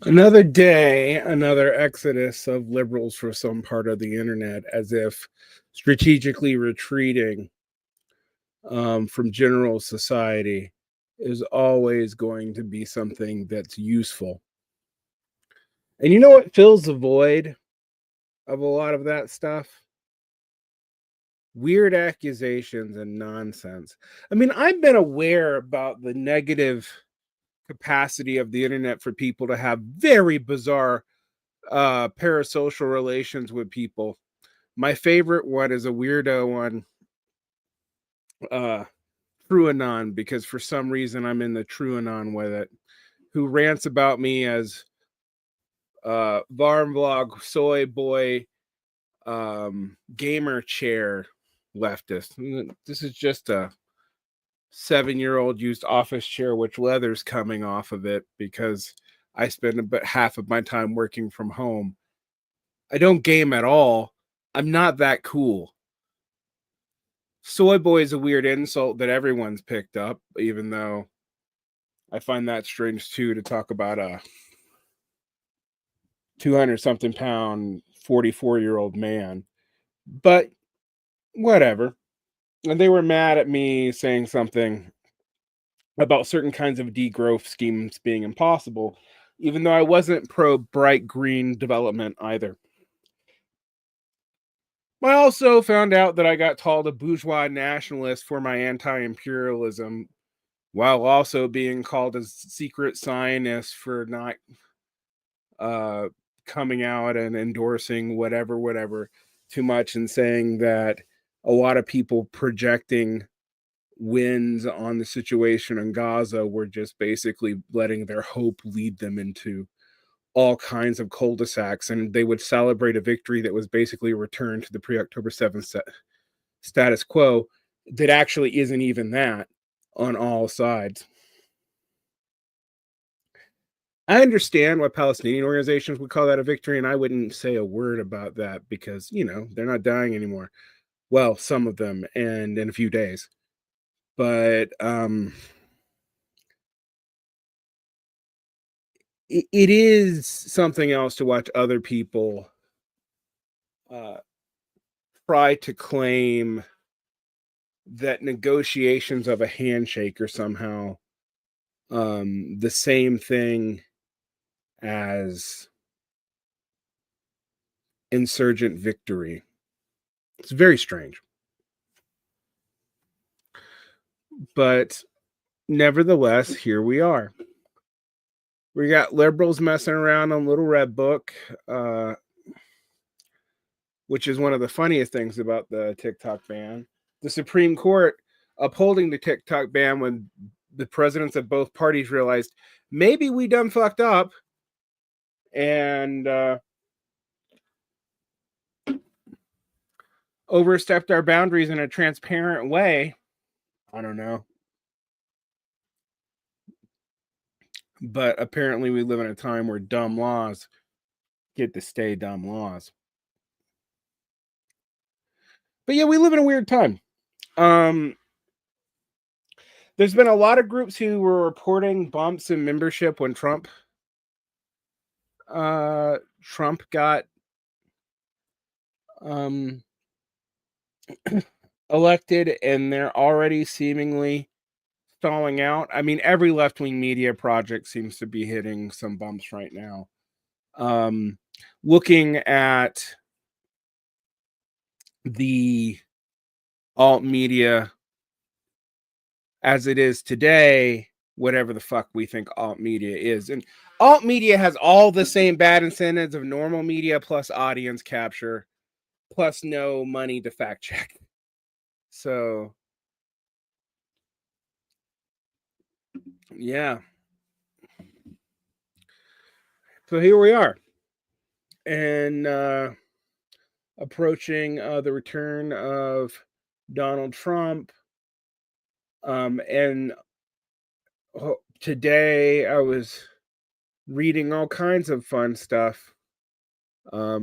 Another day, another exodus of liberals for some part of the internet, as if strategically retreating from general society is always going to be something that's useful. And you know what fills the void of a lot of that stuff? Weird accusations and nonsense. I mean, I've been aware about the negative capacity of the internet for people to have very bizarre parasocial relations with people. My favorite one is a weirdo one, uh TrueAnon, because for some reason I'm in the TrueAnon with it, who rants about me as Varn vlog soy boy gamer chair leftist. This is just a 7-year-old used office chair which leather's coming off of it because I spend about half of my time working from home. I don't game at all. I'm not that cool. Soy boy is a weird insult that everyone's picked up, even though I find that strange too, to talk about a 200 something pound 44-year-old man. But whatever. And they were mad at me saying something about certain kinds of degrowth schemes being impossible, even though I wasn't pro bright green development either. I also found out that I got called a bourgeois nationalist for my anti imperialism, while also being called a secret Zionist for not uh, coming out and endorsing whatever too much, and saying that a lot of people projecting wins on the situation in Gaza were just basically letting their hope lead them into all kinds of cul-de-sacs, and they would celebrate a victory that was basically a return to the pre-October 7th status quo that actually isn't even that on all sides. I understand why Palestinian organizations would call that a victory, and I wouldn't say a word about that because, they're not dying anymore. Well, some of them, and in a few days. But it is something else to watch other people uh, try to claim that negotiations of a handshake are somehow the same thing as insurgent victory. It's very strange. But nevertheless, here we are. We got liberals messing around on Little Red Book, which is one of the funniest things about the TikTok ban. The Supreme Court upholding the TikTok ban when the presidents of both parties realized maybe we done fucked up and overstepped our boundaries in a transparent way. I don't know. But apparently, we live in a time where dumb laws get to stay dumb laws. But yeah, we live in a weird time. Um, there's been a lot of groups who were reporting bumps in membership when Trump got um elected, and they're already seemingly stalling out. I mean, every left wing media project seems to be hitting some bumps right now. Um, Looking at the alt media as it is today, whatever the fuck we think alt media is. And alt media has all the same bad incentives of normal media plus audience capture, plus no money to fact check. So, yeah. So here we are. And approaching the return of Donald Trump. And today I was reading all kinds of fun stuff.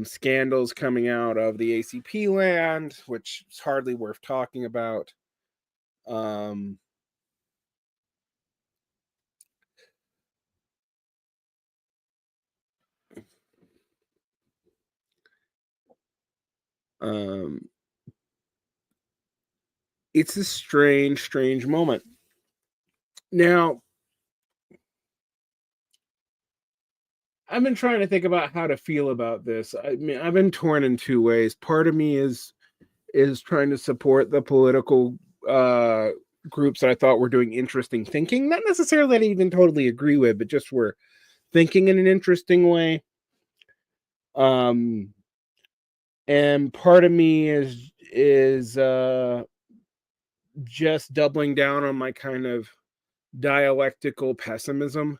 Scandals coming out of the ACP land, which is hardly worth talking about. Um, Um, it's a strange, strange moment. Now, I've been trying to think about how to feel about this. I mean, I've been torn in two ways. Part of me is trying to support the political uh groups that I thought were doing interesting thinking, not necessarily that I even totally agree with, but just were thinking in an interesting way. Um and part of me is just doubling down on my kind of dialectical pessimism.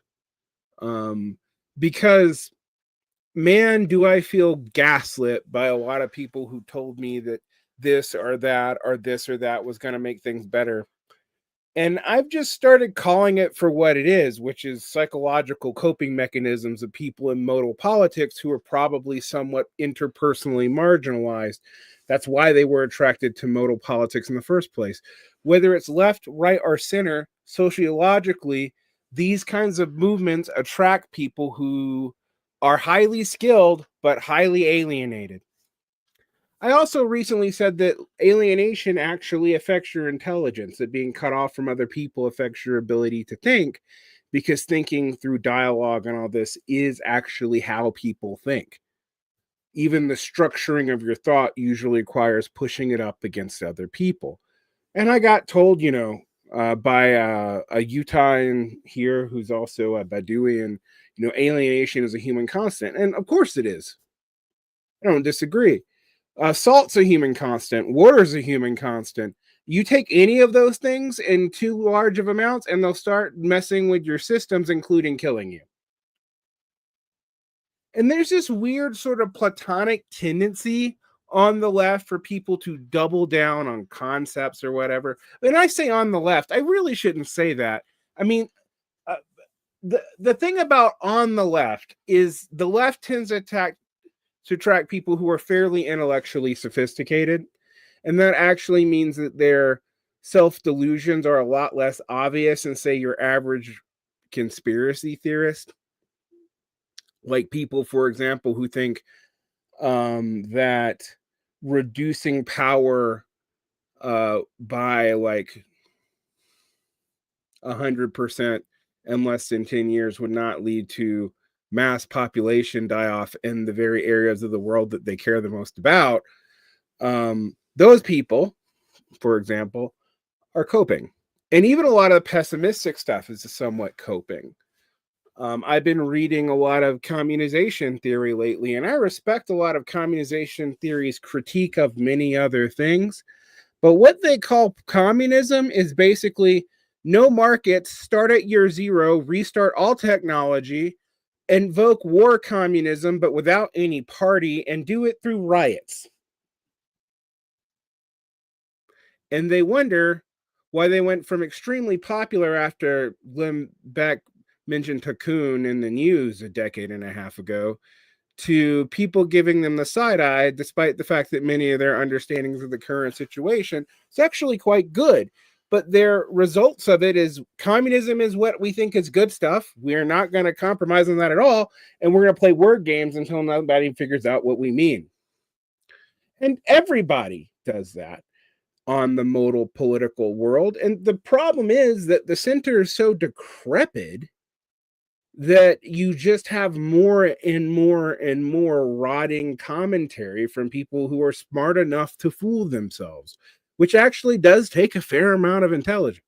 Um because man, do I feel gaslit by a lot of people who told me that this or that was going to make things better. And I've just started calling it for what it is, which is psychological coping mechanisms of people in modal politics who are probably somewhat interpersonally marginalized. That's why they were attracted to modal politics in the first place. Whether it's left, right, or center, sociologically, these kinds of movements attract people who are highly skilled but highly alienated. I also recently said that alienation actually affects your intelligence, that being cut off from other people affects your ability to think, because thinking through dialogue and all this is actually how people think. Even the structuring of your thought usually requires pushing it up against other people. And I got told, by a Utah here who's also a Bedouin, alienation is a human constant. And of course it is. I don't disagree. Salt's a human constant. Water's a human constant. You take any of those things in too large of amounts, and they'll start messing with your systems, including killing you. And there's this weird sort of platonic tendency on the left for people to double down on concepts or whatever. When I say on the left, I really shouldn't say that. I mean, uh, the thing about on the left is the left tends to attract people who are fairly intellectually sophisticated. And that actually means that their self delusions are a lot less obvious than, say, your average conspiracy theorist. Like people, for example, who think that reducing power by like 100% in less than 10 years would not lead to mass population die off in the very areas of the world that they care the most about. Those people, for example, are coping. And even a lot of the pessimistic stuff is somewhat coping. I've been reading a lot of communization theory lately, and I respect a lot of communization theory's critique of many other things. But what they call communism is basically no markets, start at year zero, restart all technology, invoke war communism, but without any party, and do it through riots. And they wonder why they went from extremely popular after Glenn Beck mentioned Cocoon in the news a decade and a half ago to people giving them the side eye, despite the fact that many of their understandings of the current situation is actually quite good. But their results of it is communism is what we think is good stuff. We're not going to compromise on that at all. And we're going to play word games until nobody figures out what we mean. And everybody does that on the modal political world. And the problem is that the center is so decrepit that you just have more and more and more rotting commentary from people who are smart enough to fool themselves, which actually does take a fair amount of intelligence.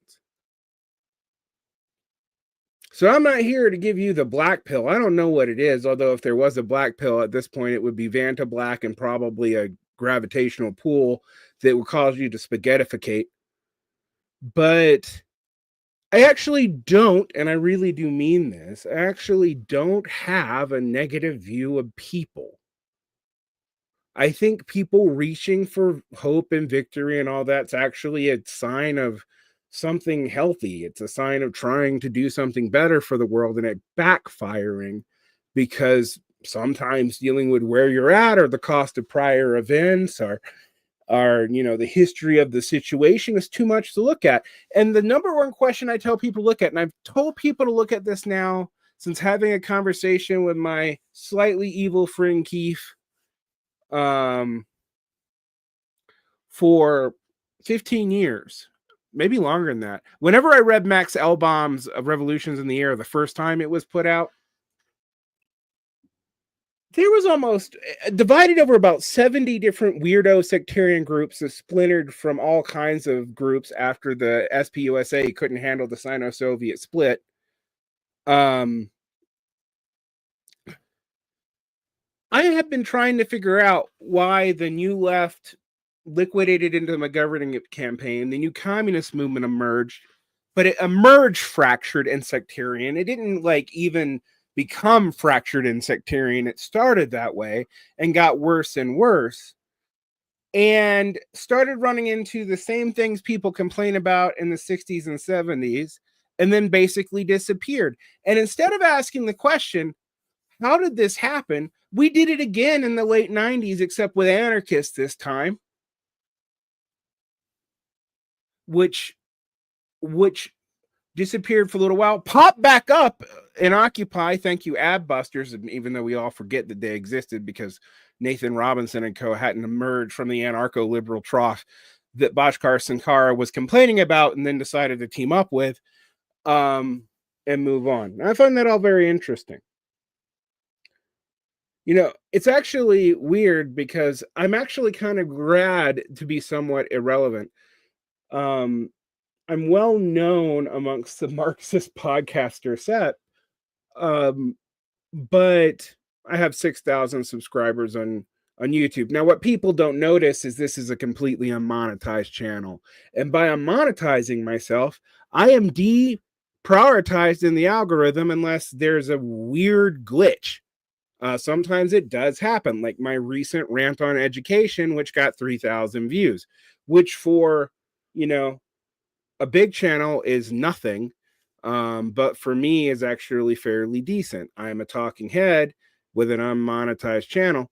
So I'm not here to give you the black pill. I don't know what it is, although if there was a black pill at this point, it would be Vanta Black and probably a gravitational pull that would cause you to spaghettificate. But I actually don't, and I really do mean this, I actually don't have a negative view of people. I think people reaching for hope and victory and all that's actually a sign of something healthy. It's a sign of trying to do something better for the world and it backfiring because sometimes dealing with where you're at or the cost of prior events or the history of the situation is too much to look at. And the number one question I tell people to look at, and I've told people to look at this now since having a conversation with my slightly evil friend Keith, for 15 years, maybe longer than that. Whenever I read Max Elbaum's Revolutions in the Air the first time it was put out, there was almost divided over about 70 different weirdo sectarian groups that splintered from all kinds of groups after the SPUSA couldn't handle the Sino-Soviet split. I have been trying to figure out why the New Left liquidated into the governing campaign. The New Communist movement emerged, but it emerged fractured and sectarian. It didn't like even become fractured and sectarian. It started that way and got worse and worse, and started running into the same things people complain about in the 60s and 70s, and then basically disappeared. And instead of asking the question, how did this happen? We did it again in the late 90s, except with anarchists this time, which disappeared for a little while, popped back up in Occupy. Thank you, Ab Busters, even though we all forget that they existed because Nathan Robinson and co hadn't emerged from the anarcho-liberal trough that Bhaskar Sankara was complaining about and then decided to team up with and move on. I find that all very interesting. You know, it's actually weird because I'm actually kind of glad to be somewhat irrelevant. I'm well known amongst the Marxist podcaster set, but I have 6,000 subscribers on YouTube. Now, what people don't notice is this is a completely unmonetized channel. And by unmonetizing myself, I am deprioritized in the algorithm unless there's a weird glitch. Sometimes it does happen, like my recent rant on education, which got 3,000 views, which for, you know, a big channel is nothing, but for me is actually fairly decent. I'm a talking head with an unmonetized channel,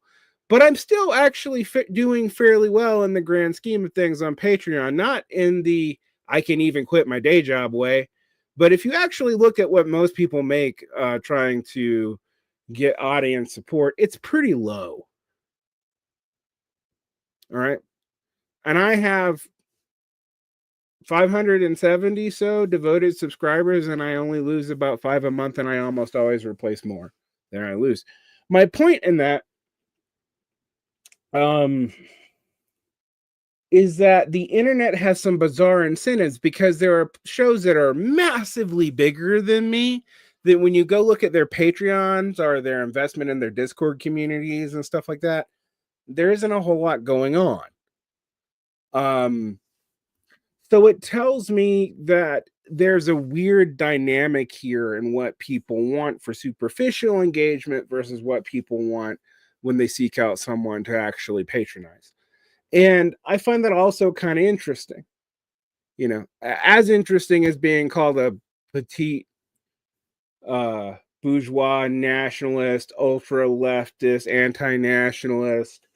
but I'm still actually doing fairly well in the grand scheme of things on Patreon, not in the I can even quit my day job way, but if you actually look at what most people make trying to get audience support, it's pretty low. All right. And I have 570 so devoted subscribers, and I only lose about 5 a month, and I almost always replace more than I lose. My point in that is that the internet has some bizarre incentives because there are shows that are massively bigger than me that when you go look at their Patreons or their investment in their Discord communities and stuff like that, there isn't a whole lot going on. So it tells me that there's a weird dynamic here in what people want for superficial engagement versus what people want when they seek out someone to actually patronize. And I find that also kind of interesting. You know, as interesting as being called a petite bourgeois nationalist, ultra leftist, anti-nationalist,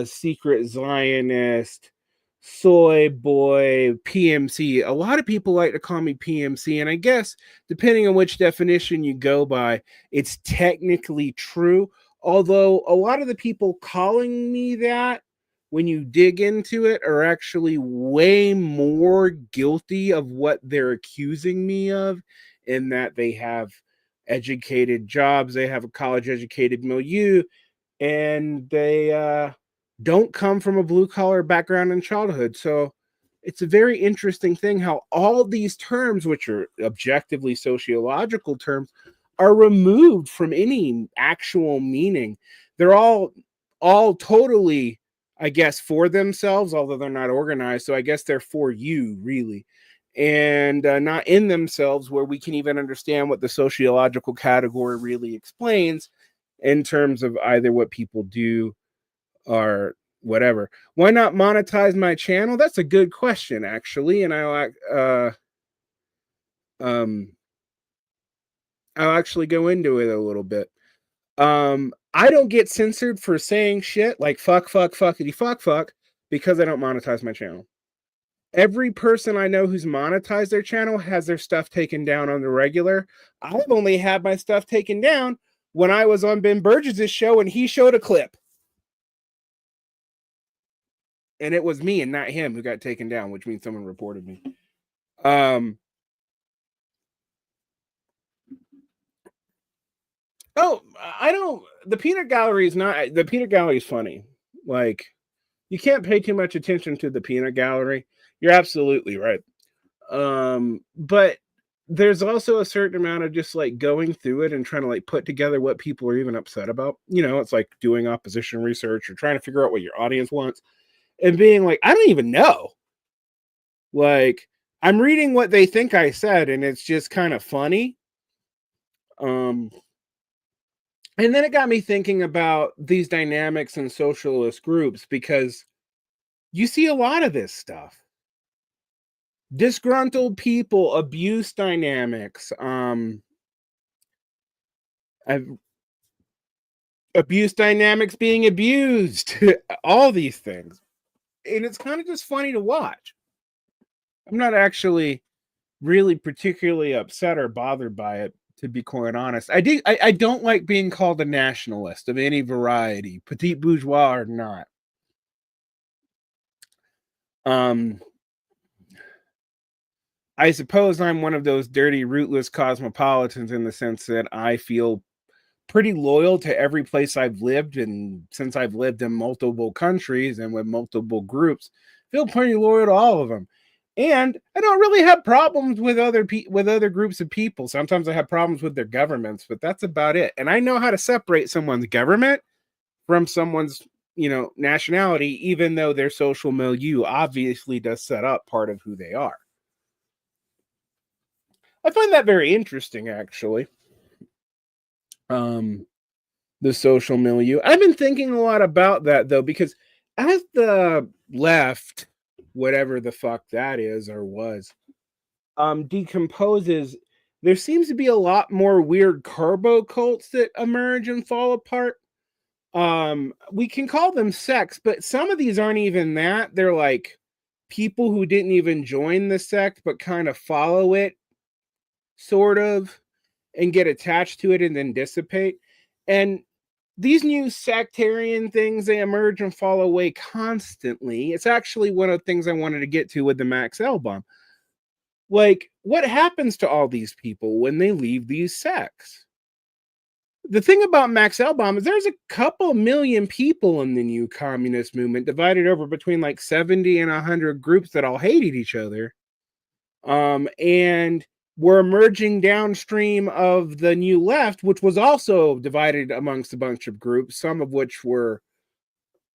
secret Zionist, soy boy, PMC. A lot of people like to call me PMC, and I guess depending on which definition you go by, it's technically true. Although a lot of the people calling me that, when you dig into it, are actually way more guilty of what they're accusing me of, in that they have educated jobs, they have a college educated milieu, and they don't come from a blue collar background in childhood. So it's a very interesting thing how all these terms, which are objectively sociological terms, are removed from any actual meaning. They're all totally, I guess, for themselves, although they're not organized. So I guess they're for you, really, and not in themselves, where we can even understand what the sociological category really explains in terms of either what people do or whatever. Why not monetize my channel? That's a good question, actually, and I'll actually go into it a little bit. I don't get censored for saying shit like fuck, fuckity, fuck, because I don't monetize my channel. Every person I know who's monetized their channel has their stuff taken down on the regular. I've only had my stuff taken down when I was on Ben Burgess' show and he showed a clip. and it was me and not him who got taken down, which means someone reported me. Um, oh, I don't. The peanut gallery is not. The peanut gallery is funny. Like, you can't pay too much attention to the peanut gallery. You're absolutely right. But there's also a certain amount of just like going through it and trying to like put together what people are even upset about. It's like doing opposition research or trying to figure out what your audience wants and being like, I don't even know. Like, I'm reading what they think I said, and it's just kind of funny. Um, and then it got me thinking about these dynamics in socialist groups because you see a lot of this stuff. Disgruntled people, abuse dynamics, I've abuse dynamics being abused, all these things. And it's kind of just funny to watch. I'm not actually really particularly upset or bothered by it, to be quite honest. I don't like being called a nationalist of any variety, petite bourgeois or not. Um, I suppose I'm one of those dirty, rootless cosmopolitans in the sense that I feel pretty loyal to every place I've lived, and since I've lived in multiple countries and with multiple groups, feel pretty loyal to all of them. And I don't really have problems with with other groups of people. Sometimes I have problems with their governments, but that's about it. And I know how to separate someone's government from someone's, nationality, even though their social milieu obviously does set up part of who they are. I find that very interesting, actually. Um, the social milieu. I've been thinking a lot about that though, because as the left, whatever the fuck that is or was, decomposes, there seems to be a lot more weird carbo cults that emerge and fall apart. We can call them sects, but some of these aren't even that. They're like people who didn't even join the sect but kind of follow it, sort of, and get attached to it and then dissipate. And these new sectarian things, they emerge and fall away constantly. It's actually one of the things I wanted to get to with the Max Album. Like, what happens to all these people when they leave these sects? The thing about Max Album is there's a couple million people in the new communist movement divided over between like 70 and 100 groups that all hated each other. And were emerging downstream of the new left, which was also divided amongst a bunch of groups, some of which were,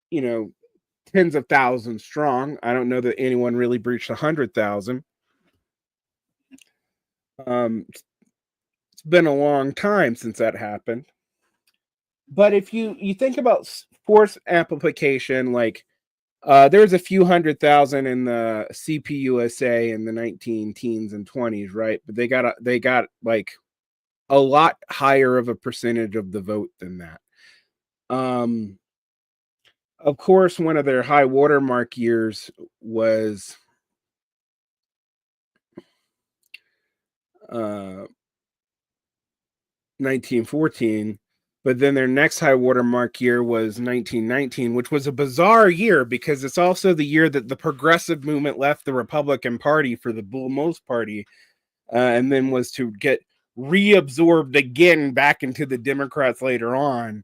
you know, tens of thousands strong. I don't know that anyone really breached 100,000. It's been a long time since that happened. But if you think about force amplification, like there's a few 100,000 in the CPUSA in the 19 teens and 20s, right? But they got like a lot higher of a percentage of the vote than that. Of course, one of their high watermark years was 1914, but then their next high watermark year was 1919, which was a bizarre year because it's also the year that the progressive movement left the Republican Party for the Bull Moose Party, and then was to get reabsorbed again back into the Democrats later on,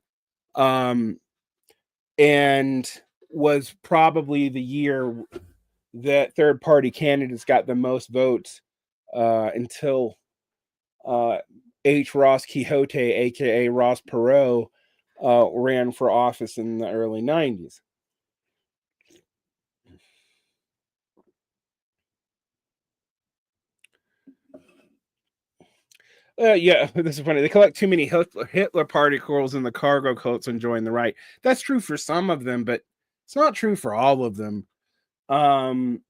and was probably the year that third party candidates got the most votes until H. Ross Quixote, aka Ross Perot, ran for office in the early 90s. Yeah, this is funny. They collect too many Hitler particles in the cargo cults and join the right. That's true for some of them, but it's not true for all of them. Um,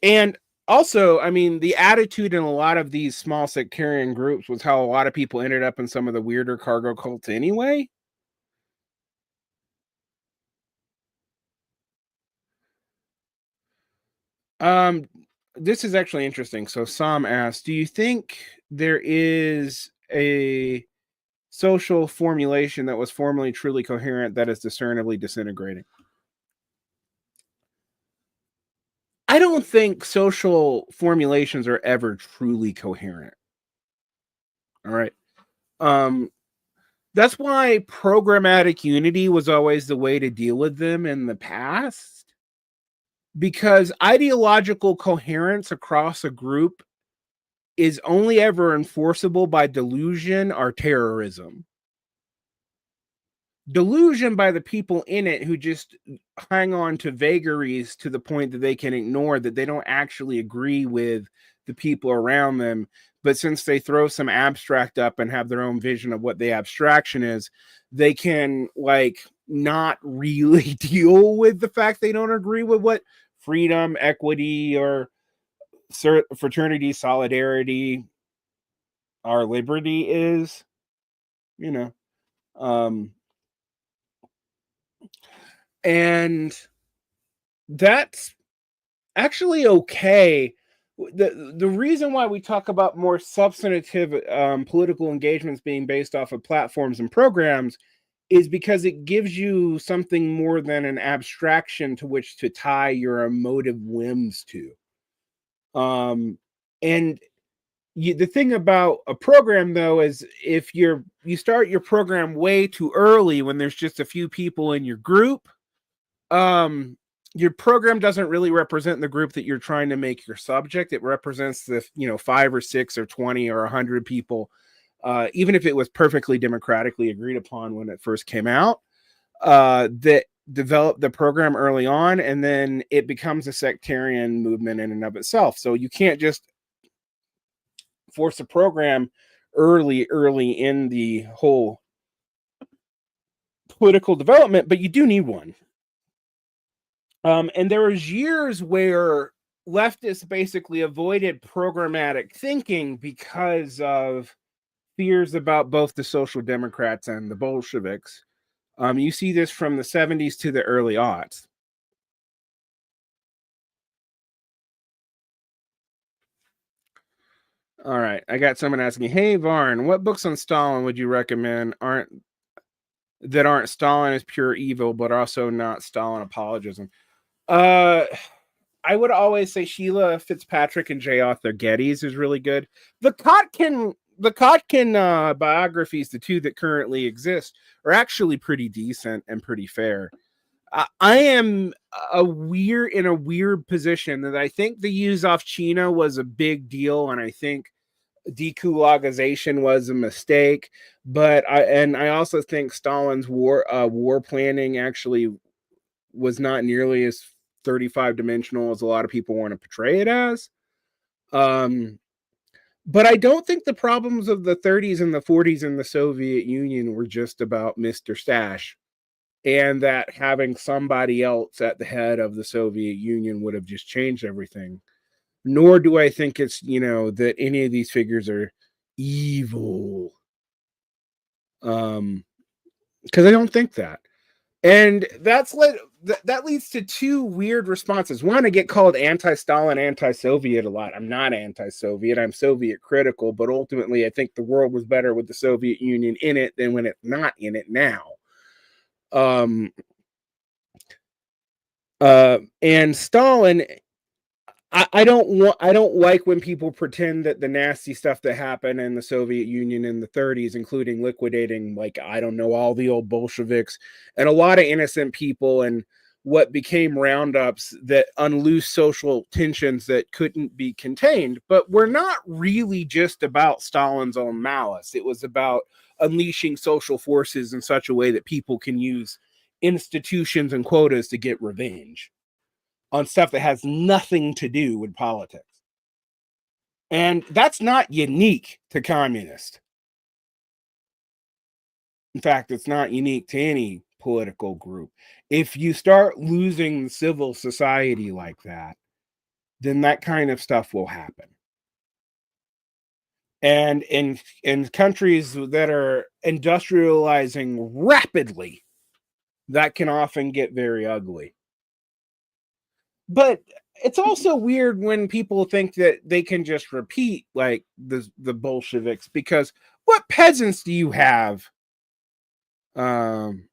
and also, I mean, the attitude in a lot of these small sectarian groups was how a lot of people ended up in some of the weirder cargo cults anyway. Um, this is actually interesting. So Sam asked, do you think there is a social formulation that was formerly truly coherent that is discernibly disintegrating? I don't think social formulations are ever truly coherent. All right. Um, that's why programmatic unity was always the way to deal with them in the past, because ideological coherence across a group is only ever enforceable by delusion or terrorism. Delusion by the people in it who just hang on to vagaries to the point that they can ignore that they don't actually agree with the people around them. But since they throw some abstract up and have their own vision of what the abstraction is, they can like not really deal with the fact they don't agree with what freedom, equity, or fraternity, solidarity, our liberty is, you know. Um, and that's actually okay. The reason why we talk about more substantive political engagements being based off of platforms and programs is because it gives you something more than an abstraction to which to tie your emotive whims to. And the thing about a program though is if you start your program way too early when there's just a few people in your group, um your program doesn't really represent the group that you're trying to make your subject. It represents the 5 or 6 or 20 or 100 people, even if it was perfectly democratically agreed upon when it first came out, that developed the program early on, and then it becomes a sectarian movement in and of itself. So you can't just force a program early in the whole political development, but you do need one. And there was years where leftists basically avoided programmatic thinking because of fears about both the Social Democrats and the Bolsheviks. You see this from the 70s to the early aughts. All right, I got someone asking, "Hey Varn, what books on Stalin would you recommend aren't Stalin as pure evil, but also not Stalin apologism?" Uh, I would always say Sheila Fitzpatrick and J. Arthur Getty's is really good. The Kotkin biographies, the two that currently exist, are actually pretty decent and pretty fair. I am in a weird position that I think the Yuzovchina was a big deal, and I think dekulagization was a mistake. But I also think Stalin's war planning actually was not nearly as 35 dimensional as a lot of people want to portray it as. Um, but I don't think the problems of the 30s and the 40s in the Soviet Union were just about Mr. Stash, and that having somebody else at the head of the Soviet Union would have just changed everything. Nor do I think it's, that any of these figures are evil. Because I don't think that. And that leads to two weird responses. One, I get called anti-Stalin, anti-Soviet a lot. I'm not anti-Soviet. I'm Soviet critical, but ultimately, I think the world was better with the Soviet Union in it than when it's not in it now. Um, and Stalin, I don't like when people pretend that the nasty stuff that happened in the Soviet Union in the 30s, including liquidating, like, I don't know, all the old Bolsheviks and a lot of innocent people, and what became roundups that unloosed social tensions that couldn't be contained, but were not really just about Stalin's own malice. It was about unleashing social forces in such a way that people can use institutions and quotas to get revenge on stuff that has nothing to do with politics. And that's not unique to communists. In fact, it's not unique to any political group. If you start losing civil society like that, then that kind of stuff will happen. And in countries that are industrializing rapidly, that can often get very ugly. But it's also weird when people think that they can just repeat like the Bolsheviks, because what peasants do you have? Um,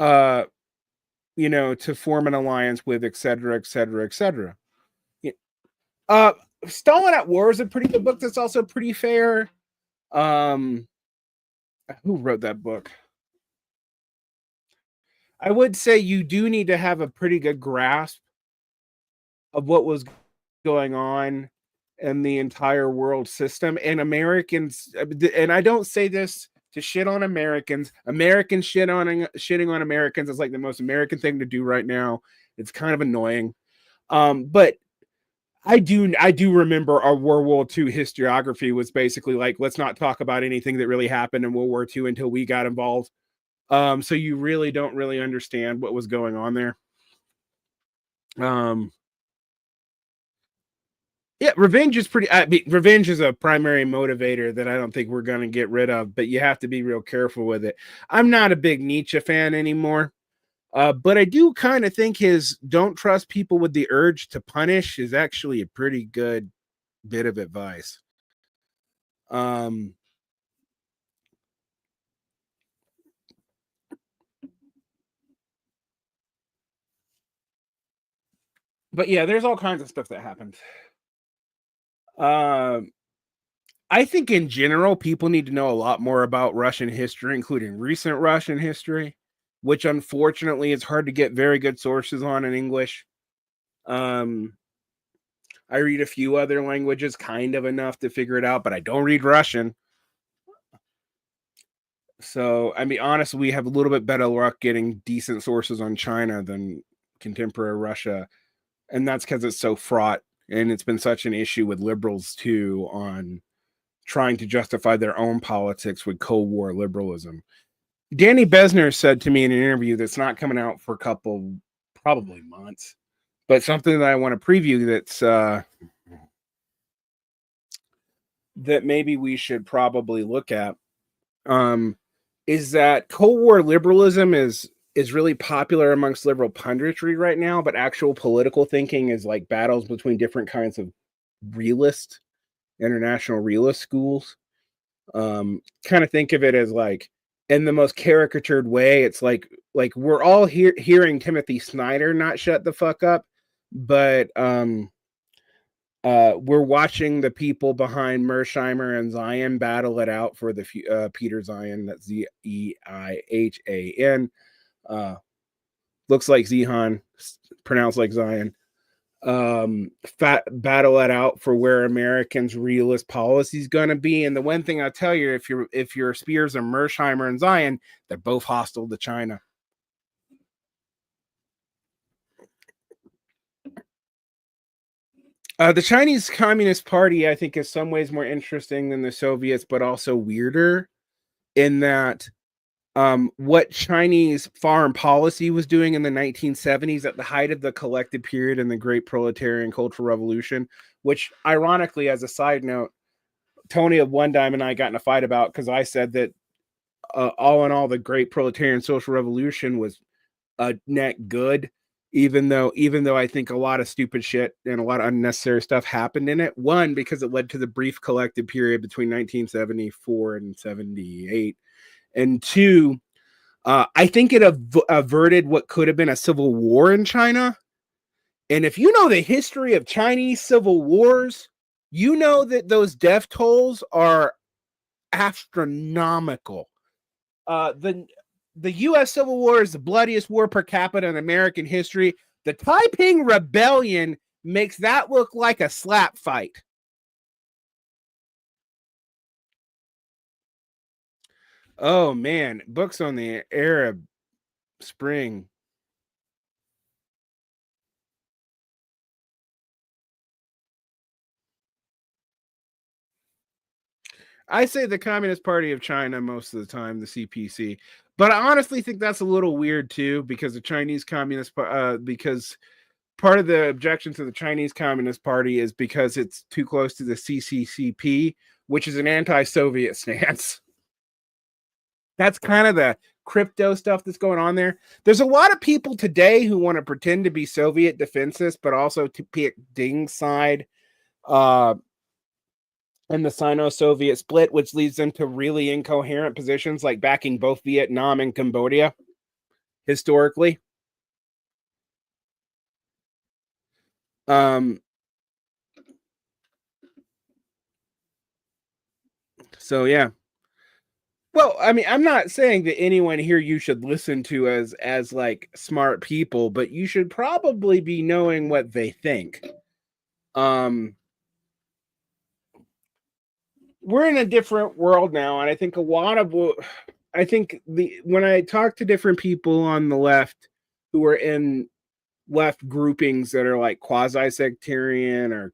uh, to form an alliance with, et cetera, et cetera, et cetera. Y- Uh, Stalin at War is a pretty good book that's also pretty fair. Um, who wrote that book? I would say you do need to have a pretty good grasp of what was going on in the entire world system. And Americans, and I don't say this to shit on Americans. Americans shitting on Americans is like the most American thing to do right now. It's kind of annoying. But I do remember our World War II historiography was basically like, let's not talk about anything that really happened in World War II until we got involved. So you really don't really understand what was going on there. Um, yeah, revenge is pretty. Revenge is a primary motivator that I don't think we're going to get rid of, but you have to be real careful with it. I'm not a big Nietzsche fan anymore, but I do kind of think his "don't trust people with the urge to punish" is actually a pretty good bit of advice. Um, but yeah, there's all kinds of stuff that happened. Um, I think in general, people need to know a lot more about Russian history, including recent Russian history, which unfortunately it's hard to get very good sources on in English. Um, I read a few other languages, kind of enough to figure it out, but I don't read Russian. So, I mean, honestly, we have a little bit better luck getting decent sources on China than contemporary Russia. And that's because it's so fraught. And it's been such an issue with liberals, too, on trying to justify their own politics with Cold War liberalism. Danny Besner said to me in an interview that's not coming out for a couple, probably months, but something that I want to preview that maybe we should probably look at um, is that Cold War liberalism is really popular amongst liberal punditry right now, but actual political thinking is like battles between different kinds of realist, international realist schools. Kind of think of it as like in the most caricatured way, it's like we're all hearing Timothy Snyder not shut the fuck up, but we're watching the people behind Mersheimer and Zion battle it out for the Peter Zion. That's Zeihan. Uh, looks like Zihan, pronounced like Zion. Battle it out for where Americans' realist policy is going to be. And the one thing I'll tell you, if your spears are Mersheimer and Zion, they're both hostile to China. The Chinese Communist Party, I think, is some ways more interesting than the Soviets, but also weirder in that what Chinese foreign policy was doing in the 1970s at the height of the collective period in the Great Proletarian Cultural Revolution, which, ironically, as a side note, Tony of One Dime and I got in a fight about because I said that all in all, the Great Proletarian Social Revolution was a net good, even though I think a lot of stupid shit and a lot of unnecessary stuff happened in it. One, because it led to the brief collective period between 1974 and 78, and two, I think it averted what could have been a civil war in China. And if you know the history of Chinese civil wars, you know that those death tolls are astronomical. The U.S. Civil War is the bloodiest war per capita in American history. The Taiping Rebellion makes that look like a slap fight. Oh man, books on the Arab Spring. I say the Communist Party of China most of the time, the CPC. But I honestly think that's a little weird too, because the Chinese Communist, because part of the objection to the Chinese Communist Party is because it's too close to the CCCP, which is an anti-Soviet stance. That's kind of the crypto stuff that's going on there. There's a lot of people today who want to pretend to be Soviet defensists, but also to pick Ding's side uh, in the Sino-Soviet split, which leads them to really incoherent positions like backing both Vietnam and Cambodia. historically. Um, so yeah. Well, I mean, I'm not saying that anyone here you should listen to as like smart people, but you should probably be knowing what they think. Um, we're in a different world now, and I think a lot of I think the when I talk to different people on the left who are in left groupings that are like quasi sectarian or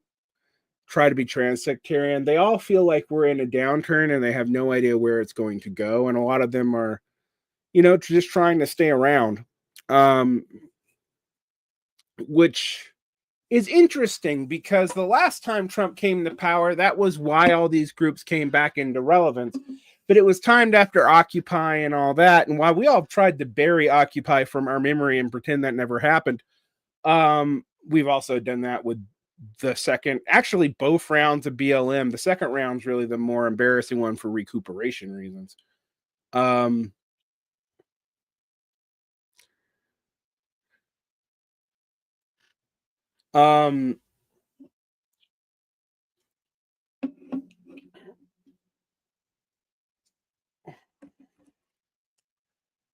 try to be trans sectarian, they all feel like we're in a downturn and they have no idea where it's going to go. And a lot of them are, just trying to stay around, um, which is interesting because the last time Trump came to power, that was why all these groups came back into relevance. But it was timed after Occupy and all that. And while we all tried to bury Occupy from our memory and pretend that never happened, we've also done that with the second, actually, both rounds of BLM. The second round's really the more embarrassing one for recuperation reasons. Um, um,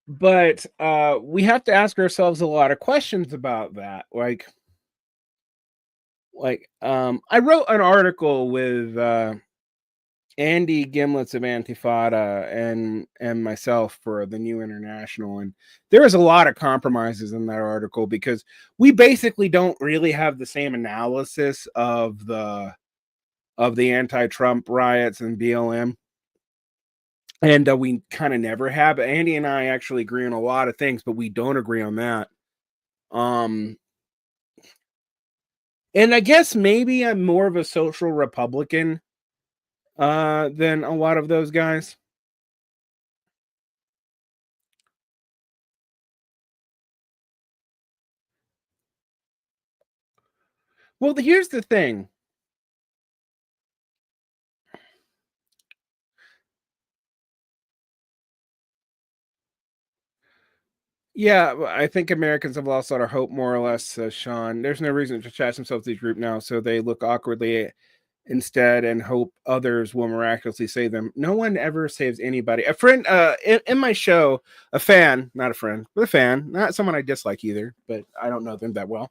but we have to ask ourselves a lot of questions about that. I wrote an article with Andy Gimlets of Antifada and myself for the New International, and there is a lot of compromises in that article because we basically don't really have the same analysis of the anti-Trump riots and BLM, and we kind of never have. Andy and I actually agree on a lot of things, but we don't agree on that. Um, and I guess maybe I'm more of a social Republican than a lot of those guys. Well, here's the thing. Yeah, I think Americans have lost a lot of hope, more or less, Sean. There's no reason to attach themselves to the group now, so they look awkwardly instead and hope others will miraculously save them. No one ever saves anybody. A friend, in my show, a fan, not a friend, but a fan, not someone I dislike either, but I don't know them that well,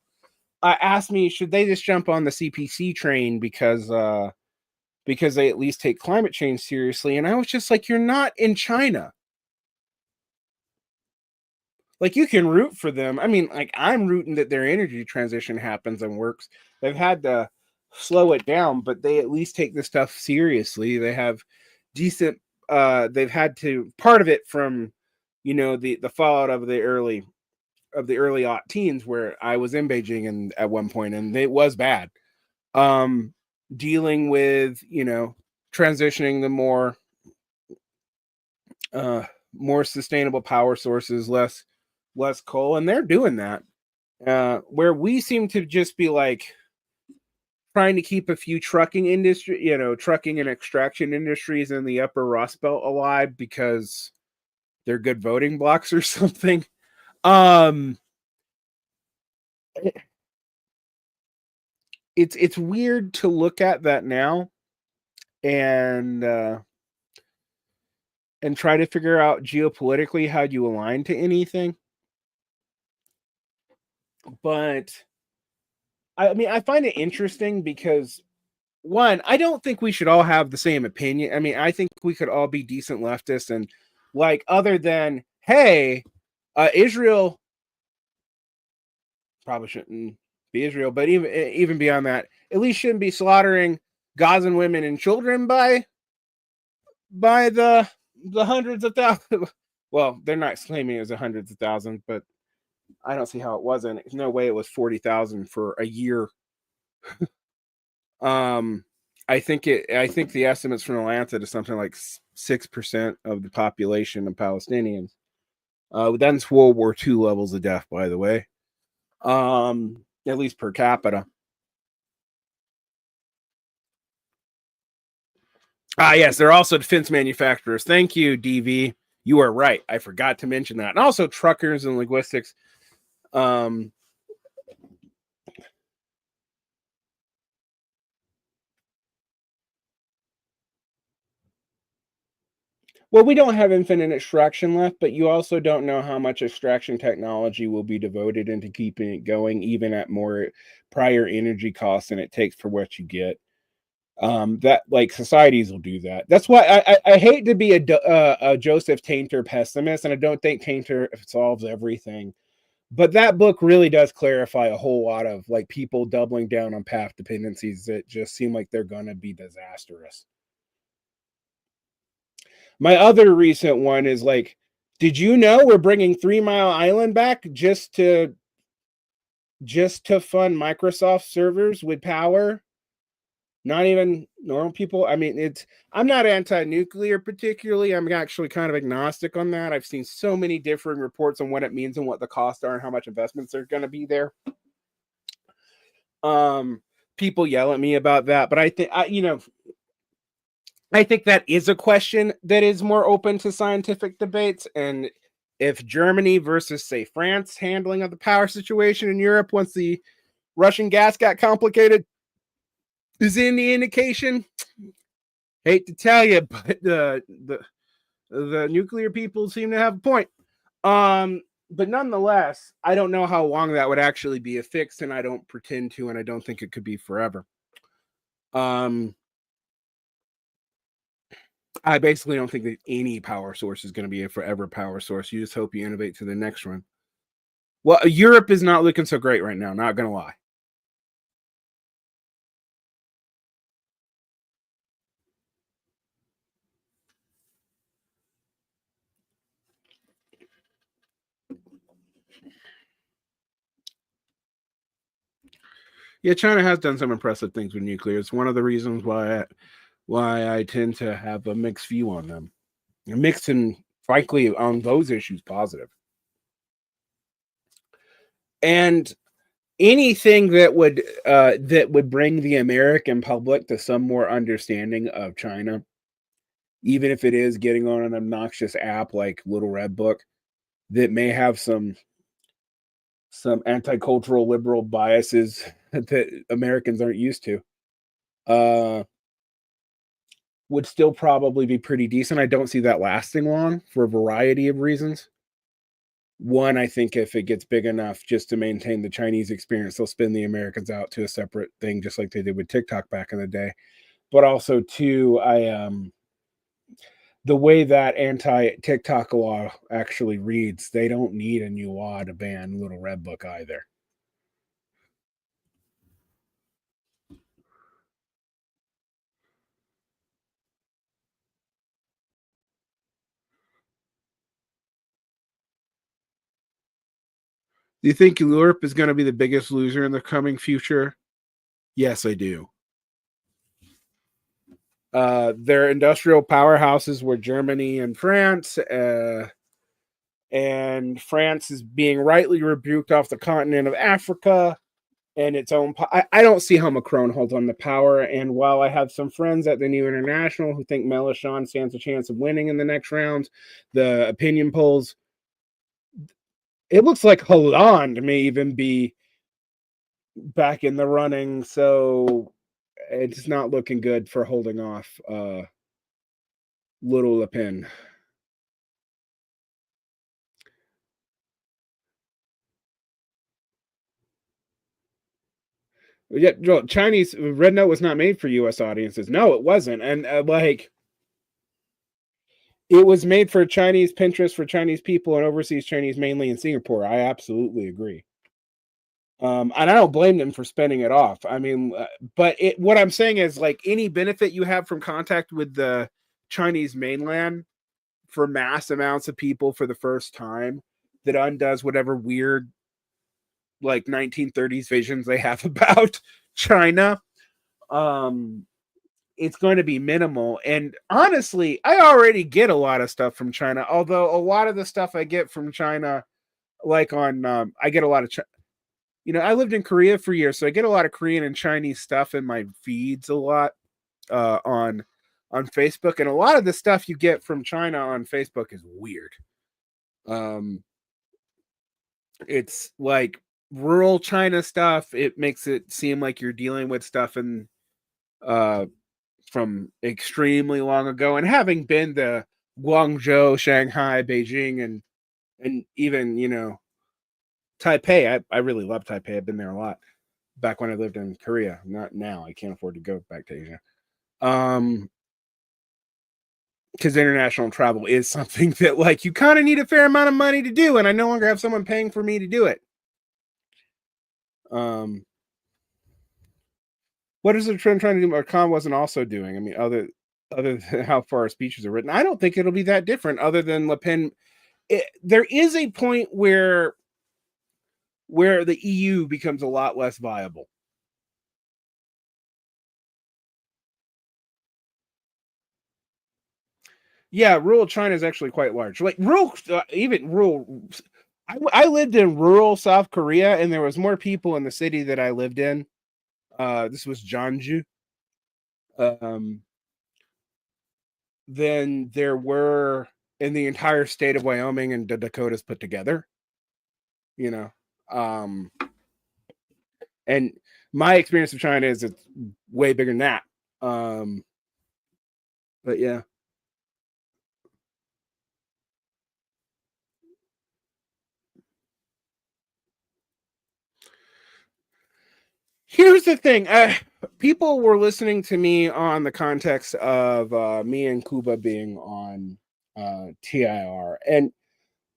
asked me, should they just jump on the CPC train because they at least take climate change seriously? And I was just like, you're not in China. Like, you can root for them. I mean, like, I'm rooting that their energy transition happens and works. They've had to slow it down, but they at least take this stuff seriously. They have decent they've had to part of it from the fallout of the early aught teens where I was in Beijing and at one point and it was bad. Um Dealing with, transitioning the uh more sustainable power sources, less coal, and they're doing that. Where we seem to just be like trying to keep a few trucking and extraction industries in the upper Rust Belt alive because they're good voting blocks or something. Um, it's weird to look at that now and try to figure out geopolitically how you align to anything. But I mean, I find it interesting because one, I don't think we should all have the same opinion. I mean, I think we could all be decent leftists and like other than hey, Israel probably shouldn't be Israel, but even beyond that, at least shouldn't be slaughtering Gazan women and children by the hundreds of thousands. Well, they're not claiming it was hundreds of thousands, but I don't see how it wasn't. There's no way it was 40,000 for a year. Um, I think the estimates from Atlanta is something like 6% of the population of Palestinians. That's World War II levels of death, by the way. At least per capita. Ah, yes, they're also defense manufacturers. Thank you, DV. You are right. I forgot to mention that. And also truckers and linguistics. Um, well, we don't have infinite extraction left, but you also don't know how much extraction technology will be devoted into keeping it going, even at more prior energy costs than it takes for what you get. That like societies will do that. That's why I hate to be a Joseph Tainter pessimist, and I don't think Tainter solves everything. But that book really does clarify a whole lot of like people doubling down on path dependencies that just seem like they're going to be disastrous. My other recent one is like, did you know we're bringing 3 Mile Island back just to fund Microsoft servers with power? Not even normal people. I mean, I'm not anti-nuclear particularly. I'm actually kind of agnostic on that. I've seen so many different reports on what it means and what the costs are and how much investments are going to be there. Um, People yell at me about that, but I think that is a question that is more open to scientific debates. And if Germany versus, say, France handling of the power situation in Europe once the Russian gas got complicated is any indication, hate to tell you, but the nuclear people seem to have a point. But nonetheless, I don't know how long that would actually be a fix, and I don't pretend to, and I don't think it could be forever. Um, I basically don't think that any power source is going to be a forever power source. You just hope you innovate to the next one. Well, Europe is not looking so great right now, not going to lie. Yeah, China has done some impressive things with nuclear. It's one of the reasons why I tend to have a mixed view on them. Mixed and frankly on those issues positive. And anything that would bring the American public to some more understanding of China, even if it is getting on an obnoxious app like Little Red Book that may have some anti-cultural liberal biases that Americans aren't used to, uh, would still probably be pretty decent. I don't see that lasting long for a variety of reasons. One, I think if it gets big enough just to maintain the Chinese experience, they'll spin the Americans out to a separate thing, just like they did with TikTok back in the day. But also, two, the way that anti TikTok law actually reads, they don't need a new law to ban Little Red Book either. Do you think Europe is going to be the biggest loser in the coming future? Yes, I do. Their industrial powerhouses were Germany and France, and France is being rightly rebuked off the continent of Africa and its own. I don't see how Macron holds on the power. And while I have some friends at the New International who think Mélenchon stands a chance of winning in the next round, the opinion polls, it looks like Hollande may even be back in the running. So it's not looking good for holding off Little Le Pen. Yeah, Chinese Red Note was not made for U.S. audiences. No, it wasn't, and like it was made for Chinese Pinterest for Chinese people and overseas Chinese, mainly in Singapore. I absolutely agree. And I don't blame them for spending it off. I mean, but what I'm saying is like any benefit you have from contact with the Chinese mainland for mass amounts of people for the first time that undoes whatever weird like 1930s visions they have about China. Um, it's going to be minimal. And honestly, I already get a lot of stuff from China, although a lot of the stuff I get from China, like I get a lot of, I lived in Korea for years, so I get a lot of Korean and Chinese stuff in my feeds a lot on on Facebook, and a lot of the stuff you get from China on Facebook is weird. It's like rural China stuff. It makes it seem like you're dealing with stuff in uh from extremely long ago. And having been to Guangzhou, Shanghai, Beijing, and even Taipei, I really love Taipei. I've been there a lot back when I lived in Korea. Not now. I can't afford to go back to Asia. Because international travel is something that like you kind of need a fair amount of money to do, and I no longer have someone paying for me to do it. What is the trend trying to do? Khan wasn't also doing. I mean, other than how far speeches are written, I don't think it'll be that different. Other than Le Pen, there is a point where the EU becomes a lot less viable. Yeah, rural China is actually quite large. Like even rural. I lived in rural South Korea, and there was more people in the city that I lived in. This was Jeonju. Um, than there were in the entire state of Wyoming and the Dakotas put together. You know, um, and my experience of China is it's way bigger than that. But yeah. Here's the thing. People were listening to me on the context of me and Cuba being on TIR. And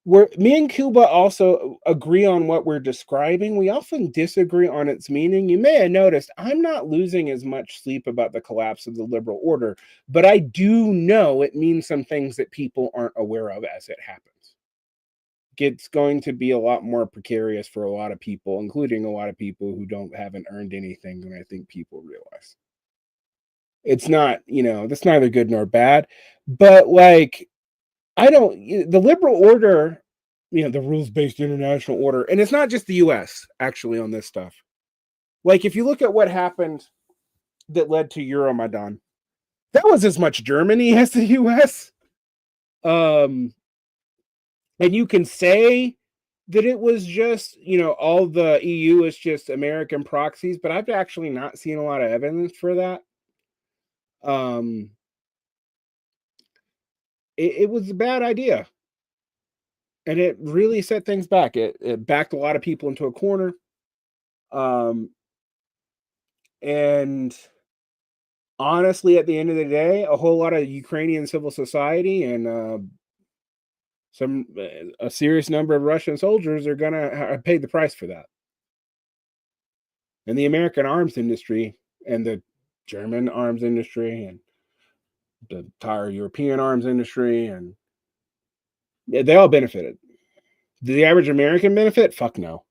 me and Cuba also agree on what we're describing. We often disagree on its meaning. You may have noticed I'm not losing as much sleep about the collapse of the liberal order, but I do know it means some things that people aren't aware of as it happens. It's going to be a lot more precarious for a lot of people, including a lot of people who haven't earned anything than I think people realize. It's not, that's neither good nor bad, but like the liberal order, the rules-based international order, and it's not just the US actually on this stuff. Like if you look at what happened that led to Euromaidan, that was as much Germany as the US. And you can say that it was just, all the EU is just American proxies, but I've actually not seen a lot of evidence for that. It was a bad idea. And it really set things back. It backed a lot of people into a corner. And honestly, at the end of the day, a whole lot of Ukrainian civil society and a serious number of Russian soldiers are gonna pay the price for that. And the American arms industry and the German arms industry and the entire European arms industry, and yeah, they all benefited. Did the average American benefit? Fuck no.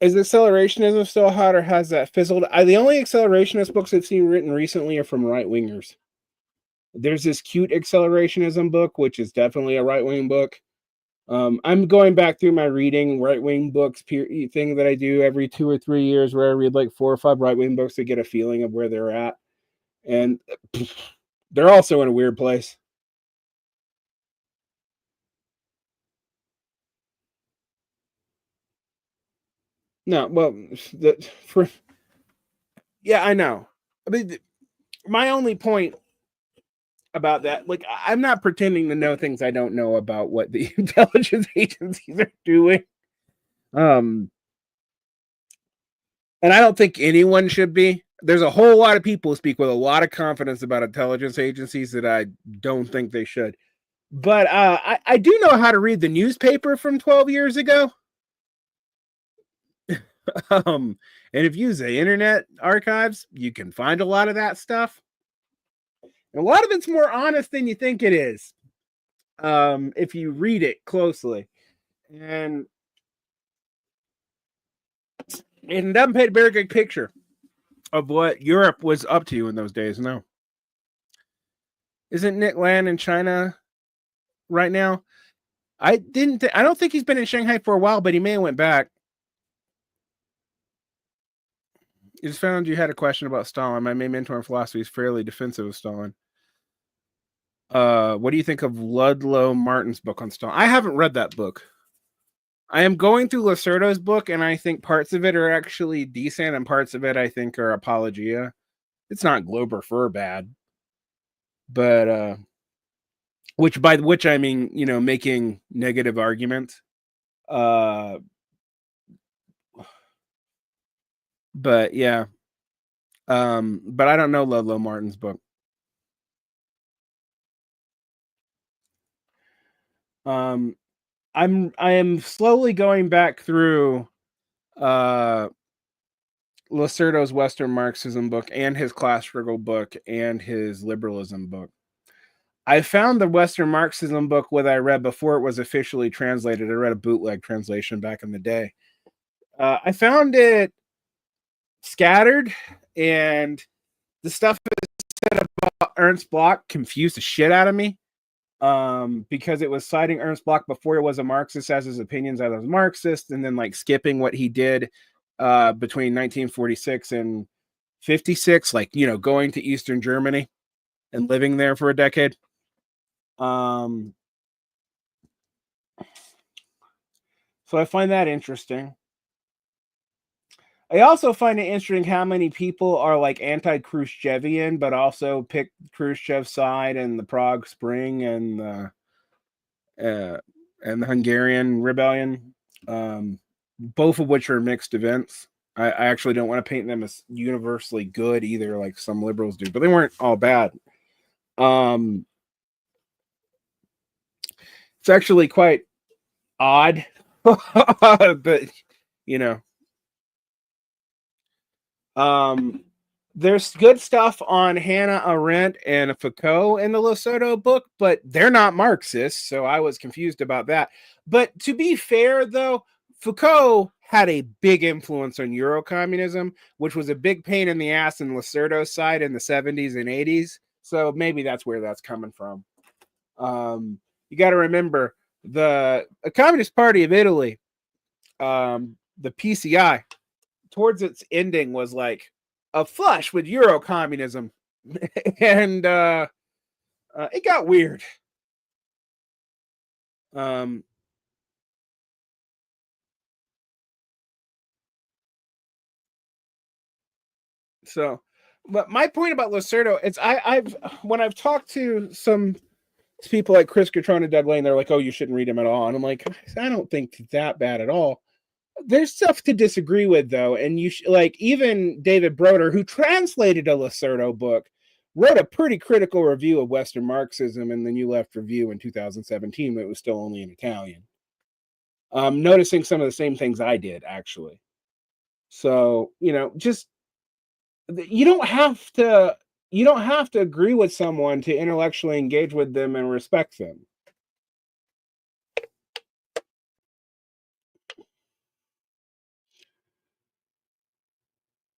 Is accelerationism still hot, or has that fizzled? The only accelerationist books I've seen written recently are from right wingers. There's this cute accelerationism book, which is definitely a right wing book. I'm going back through my reading right wing books thing that I do every 2 or 3 years, where I read like 4 or 5 right wing books to get a feeling of where they're at, and they're also in a weird place. No, well, yeah, I know. I mean, my only point about that, like, I'm not pretending to know things I don't know about what the intelligence agencies are doing. Um, and I don't think anyone should be. There's a whole lot of people who speak with a lot of confidence about intelligence agencies that I don't think they should. But I do know how to read the newspaper from 12 years ago. And if you use the internet archives, you can find a lot of that stuff. And a lot of it's more honest than you think it is, if you read it closely. And It doesn't paint a very good picture of what Europe was up to in those days. No, isn't Nick Land in China right now? I didn't. I don't think he's been in Shanghai for a while, but he may have went back. I just found you had a question about Stalin. My main mentor in philosophy is fairly defensive of Stalin. What do you think of Ludlow Martin's book on Stalin? I haven't read that book. I am going through Lacerda's book, and I think parts of it are actually decent, and parts of it I think are apologia. It's not Glober Fur bad, but by which I mean, making negative arguments. But yeah. But I don't know Ludlow Martin's book. I am slowly going back through Lacerda's Western Marxism book and his class struggle book and his liberalism book. I found the Western Marxism book what I read before it was officially translated. I read a bootleg translation back in the day. I found it scattered, and the stuff said about Ernst Bloch confused the shit out of me. Because it was citing Ernst Bloch before he was a Marxist as his opinions as a Marxist, and then like skipping what he did between 1946 and 56, like going to Eastern Germany and living there for a decade. So I find that interesting. I also find it interesting how many people are like anti-Khrushchevian, but also pick Khrushchev's side in the Prague Spring and the Hungarian Rebellion, both of which are mixed events. I actually don't want to paint them as universally good either, like some liberals do, but they weren't all bad. It's actually quite odd, but there's good stuff on Hannah Arendt and Foucault in the Losoto book, but they're not Marxists, so I was confused about that. But to be fair, though, Foucault had a big influence on Eurocommunism, which was a big pain in the ass in Lacerdo's side in the 70s and 80s. So maybe that's where that's coming from. You got to remember the Communist Party of Italy, the PCI, towards its ending was like a flush with Eurocommunism, and it got weird. So, but my point about Lacerdo is when I've talked to some people like Chris Catrona Dead Lane, they're like, "Oh, you shouldn't read him at all," and I'm like, I don't think that bad at all. There's stuff to disagree with though, and like even David Broder, who translated a Lacerdo book, wrote a pretty critical review of Western Marxism in the New Left Review in 2017, but it was still only in Italian. Noticing some of the same things I did actually. So just you don't have to agree with someone to intellectually engage with them and respect them.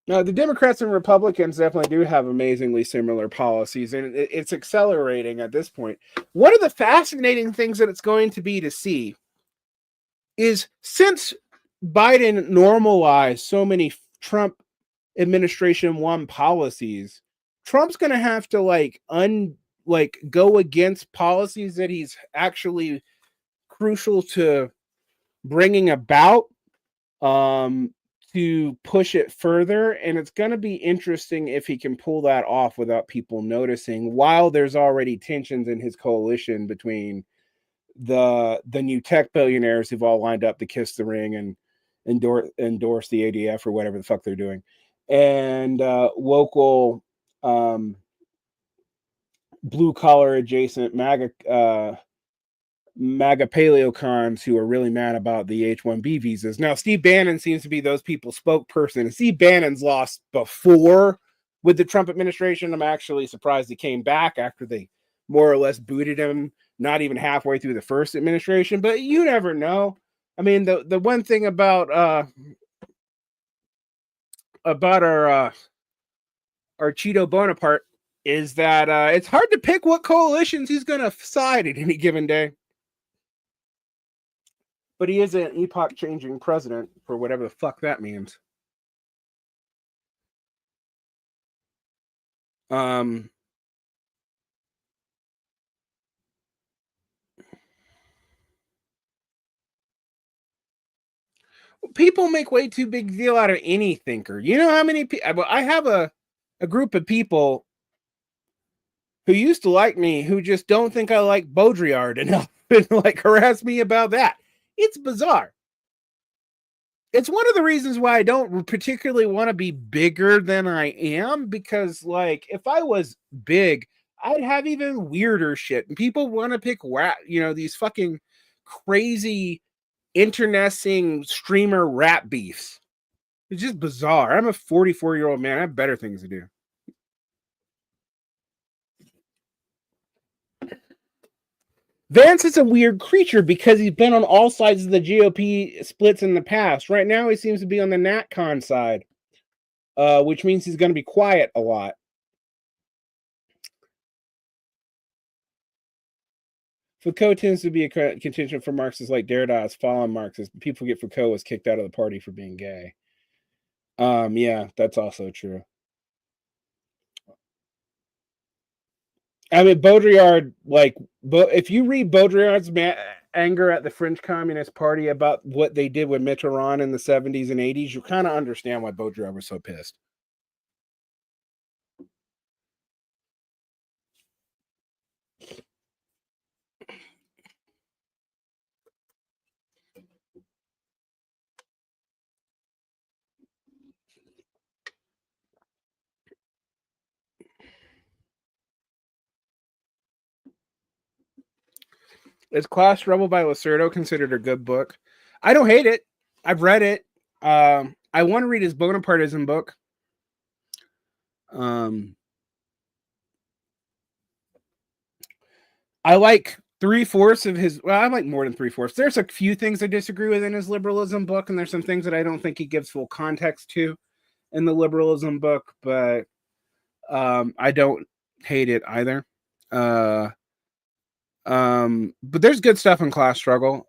No, the Democrats and Republicans definitely do have amazingly similar policies, and it's accelerating at this point. One of the fascinating things that it's going to be to see is since Biden normalized so many Trump administration one policies, Trump's going to have to go against policies that he's actually crucial to bringing about to push it further, and it's going to be interesting if he can pull that off without people noticing, while there's already tensions in his coalition between the new tech billionaires who've all lined up to kiss the ring and endorse the ADF or whatever the fuck they're doing, and local blue collar adjacent MAGA paleocons who are really mad about the H-1B visas. Now, Steve Bannon seems to be those people's spokesperson, and Steve Bannon's lost before with the Trump administration. I'm actually surprised he came back after they more or less booted him, not even halfway through the first administration, but you never know. I mean, the one thing about about our Cheeto Bonaparte is that it's hard to pick what coalitions he's going to side at any given day. But he is an epoch-changing president for whatever the fuck that means. People make way too big deal out of any thinker. You know how many people? I have a group of people who used to like me who just don't think I like Baudrillard enough and like harass me about that. It's bizarre. It's one of the reasons why I don't particularly want to be bigger than I am, because like if I was big, I'd have even weirder shit. And people want to pick these fucking crazy internecine streamer rap beefs. It's just bizarre. I'm a 44-year-old man. I have better things to do. Vance is a weird creature because he's been on all sides of the GOP splits in the past. Right now, he seems to be on the NatCon side, which means he's going to be quiet a lot. Foucault tends to be a contingent for Marxists like Derrida's fallen Marxists. People forget Foucault was kicked out of the party for being gay. Yeah, that's also true. I mean, Baudrillard, if you read Baudrillard's anger at the French Communist Party about what they did with Mitterrand in the 70s and 80s, you kind of understand why Baudrillard was so pissed. Is Class Struggle by Lacerdo considered a good book? I don't hate it. I've read it. I want to read his Bonapartism book. I like 3/4 of his. Well, I like more than 3/4. There's a few things I disagree with in his liberalism book, and there's some things that I don't think he gives full context to in the liberalism book. But I don't hate it either. But there's good stuff in Class Struggle.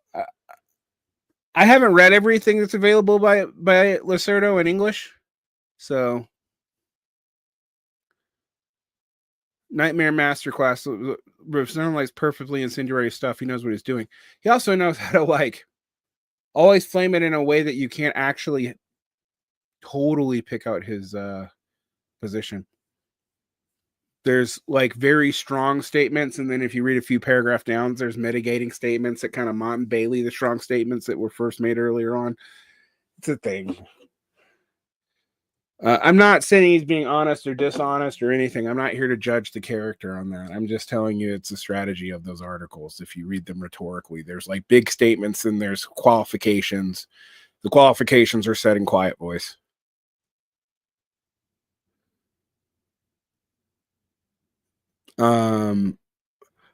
I haven't read everything that's available by Lacerdo in English, so Nightmare Masterclass. Someone likes perfectly incendiary stuff. He knows what he's doing. He also knows how to always flame it in a way that you can't actually totally pick out his position. There's very strong statements, and then if you read a few paragraph downs, there's mitigating statements that kind of Mont Bailey the strong statements that were first made earlier on. It's a thing. I'm not saying he's being honest or dishonest or anything. I'm not here to judge the character on that. I'm just telling you it's a strategy of those articles. If you read them rhetorically, there's big statements and there's qualifications. The qualifications are said in quiet voice.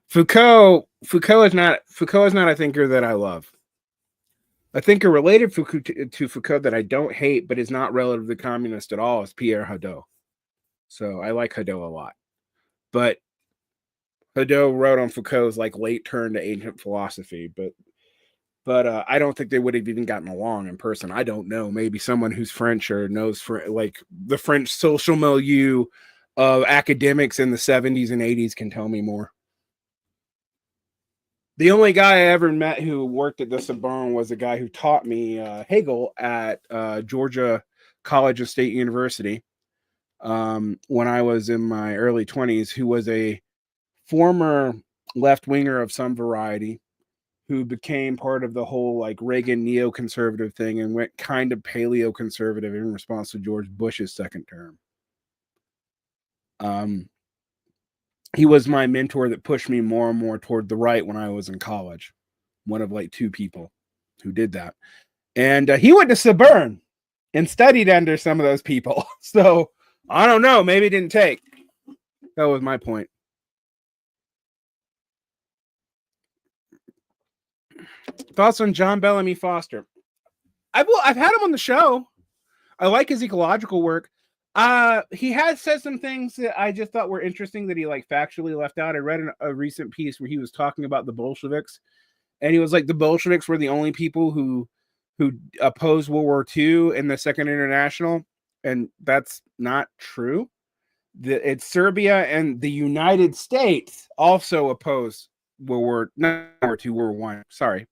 Foucault is not a thinker that I love. A thinker related to Foucault that I don't hate, but is not relative to the communist at all, is Pierre Hadot. So I like Hadot a lot. But Hadot wrote on Foucault's late turn to ancient philosophy, but I don't think they would have even gotten along in person. I don't know. Maybe someone who's French or knows the French social milieu of academics in the 70s and 80s can tell me more. The only guy I ever met who worked at the Sorbonne was a guy who taught me Hegel at Georgia College of State University when I was in my early 20s, who was a former left-winger of some variety who became part of the whole Reagan neoconservative thing and went kind of paleo-conservative in response to George Bush's second term. He was my mentor that pushed me more and more toward the right when I was in college. One of two people who did that. And he went to Sorbonne and studied under some of those people. So I don't know. Maybe it didn't take. That was my point. Thoughts on John Bellamy Foster? I've had him on the show. I like his ecological work. He has said some things that I just thought were interesting that he like factually left out. I read a recent piece where he was talking about the Bolsheviks, and he was like, the Bolsheviks were the only people who opposed World War II in the Second International, and that's not true. It's Serbia and the United States also opposed not World War II, World War One. Sorry,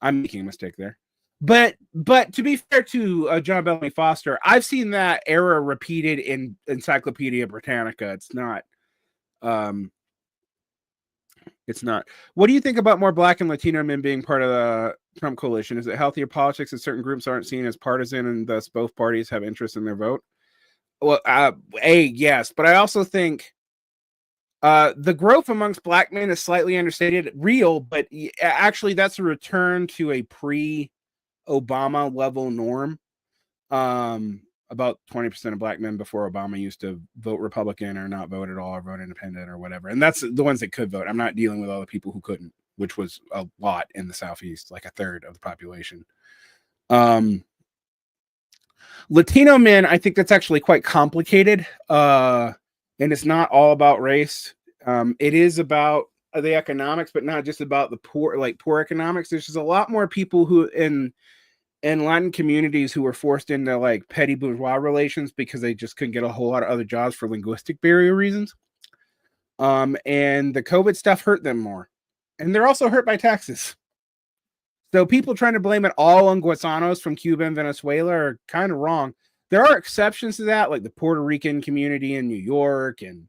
I'm making a mistake there. But to be fair to John Bellamy Foster, I've seen that era repeated in Encyclopedia Britannica. Um, it's not. What do you think about more Black and Latino men being part of the Trump coalition? Is it healthier politics that certain groups aren't seen as partisan and thus both parties have interest in their vote? Well, yes, but I also think the growth amongst Black men is slightly understated, real, but actually that's a return to a pre-Obama level norm. About 20% of Black men before Obama used to vote Republican or not vote at all or vote independent or whatever. And that's the ones that could vote. I'm not dealing with all the people who couldn't, which was a lot in the Southeast, like a third of the population. Latino men, I think that's actually quite complicated. And it's not all about race. It is about the economics, but not just about the poor, like poor economics. There's just a lot more people who in Latin communities who were forced into like petty bourgeois relations because they just couldn't get a whole lot of other jobs for linguistic barrier reasons. And the COVID stuff hurt them more. And they're also hurt by taxes. So people trying to blame it all on Guasanos from Cuba and Venezuela are kind of wrong. There are exceptions to that, like the Puerto Rican community in New York and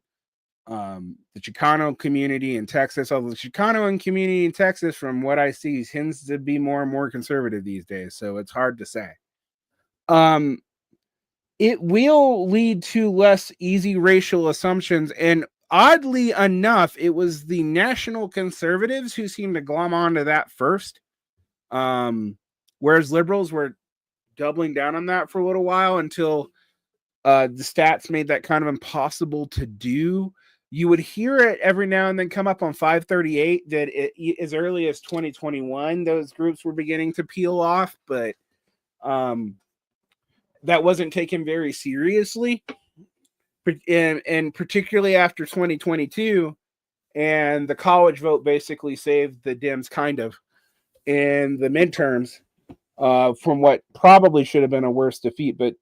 the Chicano community in Texas. Although the Chicano community in Texas, from what I see, tends to be more and more conservative these days. So it's hard to say. It will lead to less easy racial assumptions. And oddly enough, it was the national conservatives who seemed to glom onto that first. Whereas liberals were doubling down on that for a little while until the stats made that kind of impossible to do. You would hear it every now and then come up on 538 that as early as 2021, those groups were beginning to peel off, but that wasn't taken very seriously. And particularly after 2022, and the college vote basically saved the Dems kind of in the midterms from what probably should have been a worse defeat, but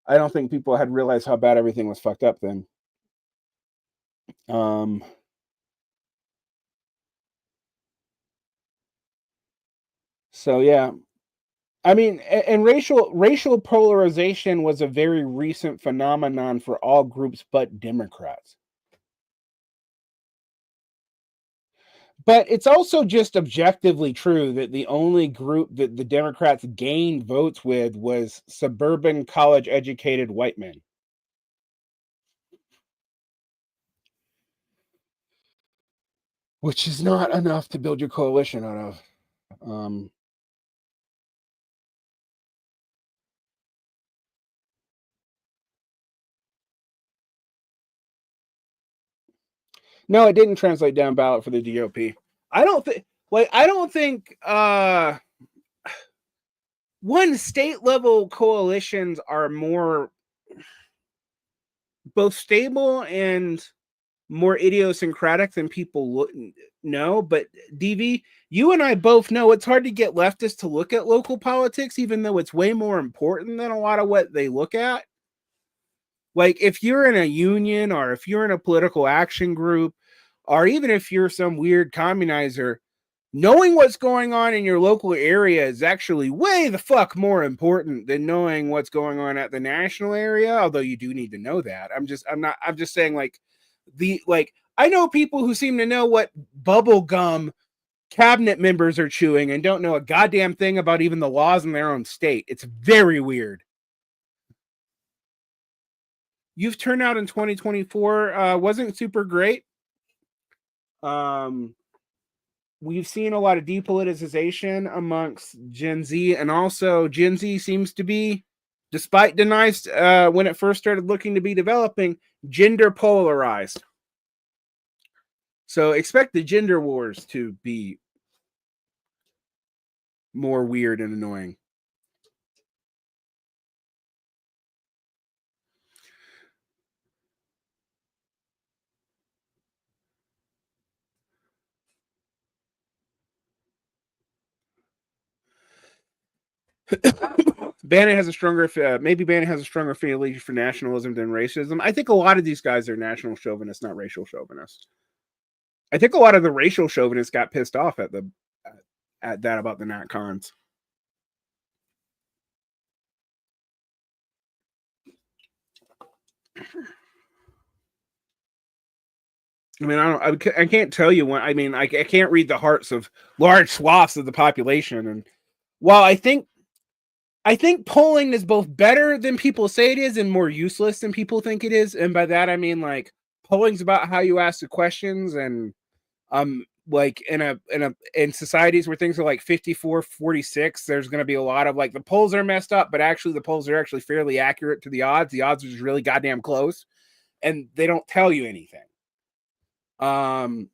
I don't think people had realized how bad everything was fucked up then. So yeah, I mean, and racial polarization was a very recent phenomenon for all groups but Democrats. But it's also just objectively true that the only group that the Democrats gained votes with was suburban college educated white men. Which is not enough to build your coalition out of. No, it didn't translate down ballot for the GOP. I don't think one, state level coalitions are more both stable and more idiosyncratic than people know. But DV, you and I both know it's hard to get leftists to look at local politics, even though it's way more important than a lot of what they look at. Like if you're in a union or if you're in a political action group, or even if you're some weird communizer, knowing what's going on in your local area is actually way the fuck more important than knowing what's going on at the national area. Although you do need to know that. I'm just saying like I know people who seem to know what bubble gum cabinet members are chewing and don't know a goddamn thing about even the laws in their own state. It's very weird. Youth turnout in 2024 wasn't super great. We've seen a lot of depoliticization amongst Gen Z, and also Gen Z seems to be, despite denies when it first started looking to be developing, gender polarized. So expect the gender wars to be more weird and annoying. Bannon has a stronger, maybe Bannon has a stronger feeling for nationalism than racism. I think a lot of these guys are national chauvinists, not racial chauvinists. I think a lot of the racial chauvinists got pissed off at that about the Nat Cons. I mean, I can't tell you when. I mean, I can't read the hearts of large swaths of the population. And while I think polling is both better than people say it is and more useless than people think it is, and by that I mean like polling's about how you ask the questions, and like in societies where things are like 54-46, there's going to be a lot of like the polls are messed up, but actually the polls are actually fairly accurate to the odds. The odds are just really goddamn close, and they don't tell you anything. And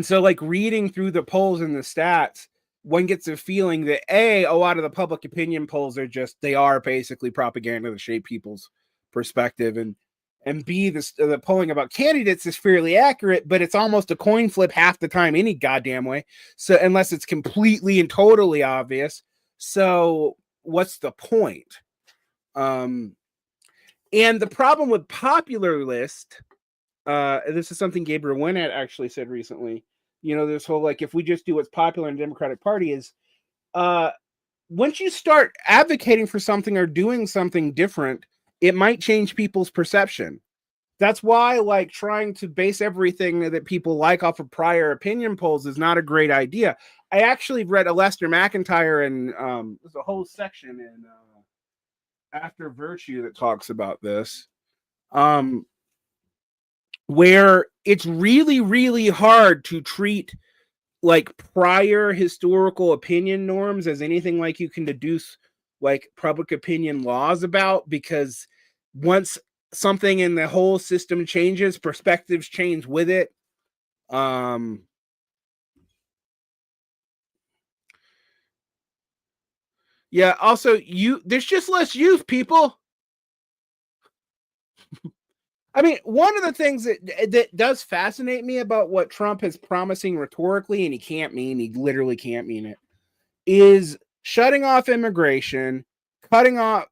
so like reading through the polls and the stats, one gets a feeling that a lot of the public opinion polls are they are basically propaganda to shape people's perspective, and B, the polling about candidates is fairly accurate, but it's almost a coin flip half the time any goddamn way. So unless it's completely and totally obvious. So what's the point? And the problem with popular list, this is something Gabriel Winnet actually said recently. You know, this whole like if we just do what's popular in the Democratic Party is once you start advocating for something or doing something different, it might change people's perception. That's why like trying to base everything that people like off of prior opinion polls is not a great idea. I actually read a Lester McIntyre, and there's a whole section in After Virtue that talks about this. Where it's really, really hard to treat like prior historical opinion norms as anything like you can deduce like public opinion laws about, because once something in the whole system changes, perspectives change with it. Yeah, also there's just less youth, people. I mean, one of the things that does fascinate me about what Trump is promising rhetorically, and he literally can't mean it, is shutting off immigration, cutting off,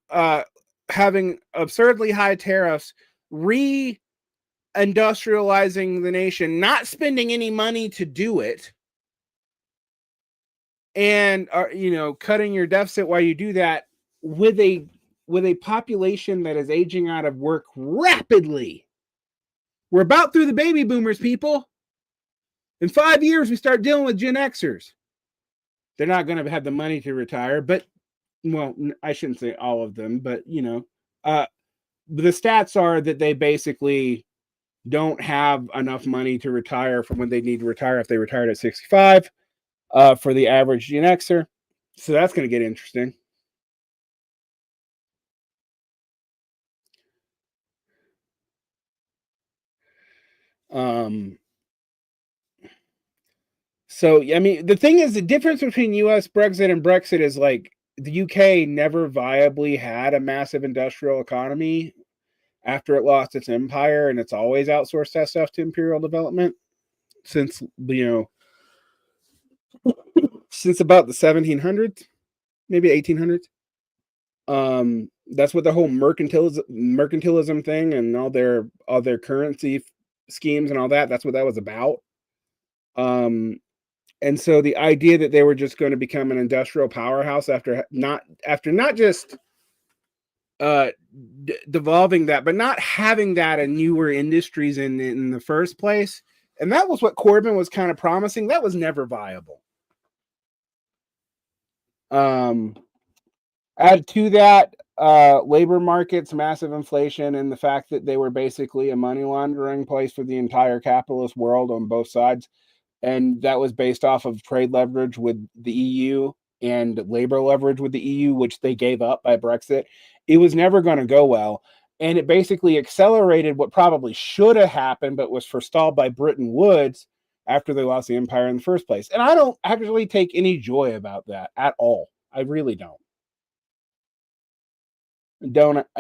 having absurdly high tariffs, re-industrializing the nation, not spending any money to do it, and cutting your deficit while you do that with a population that is aging out of work rapidly. We're about through the baby boomers, people. In 5 years, we start dealing with Gen Xers. They're not going to have the money to retire, but, well, I shouldn't say all of them, but, the stats are that they basically don't have enough money to retire from when they need to retire if they retired at 65 for the average Gen Xer. So that's going to get interesting. So, I mean, the thing is, the difference between US Brexit and Brexit is like the UK never viably had a massive industrial economy after it lost its empire, and it's always outsourced that stuff to imperial development since, since about the 1700s, maybe 1800s. That's what the whole mercantilism thing and all their currency schemes and all that's what that was about. And so the idea that they were just going to become an industrial powerhouse after not just devolving that, but not having that in newer industries in the first place, and that was what Corbyn was kind of promising. That was never viable. Add to that labor markets, massive inflation, and the fact that they were basically a money laundering place for the entire capitalist world on both sides. And that was based off of trade leverage with the EU and labor leverage with the EU, which they gave up by Brexit. It was never going to go well. And it basically accelerated what probably should have happened, but was forestalled by Bretton Woods after they lost the empire in the first place. And I don't actually take any joy about that at all. I really don't. I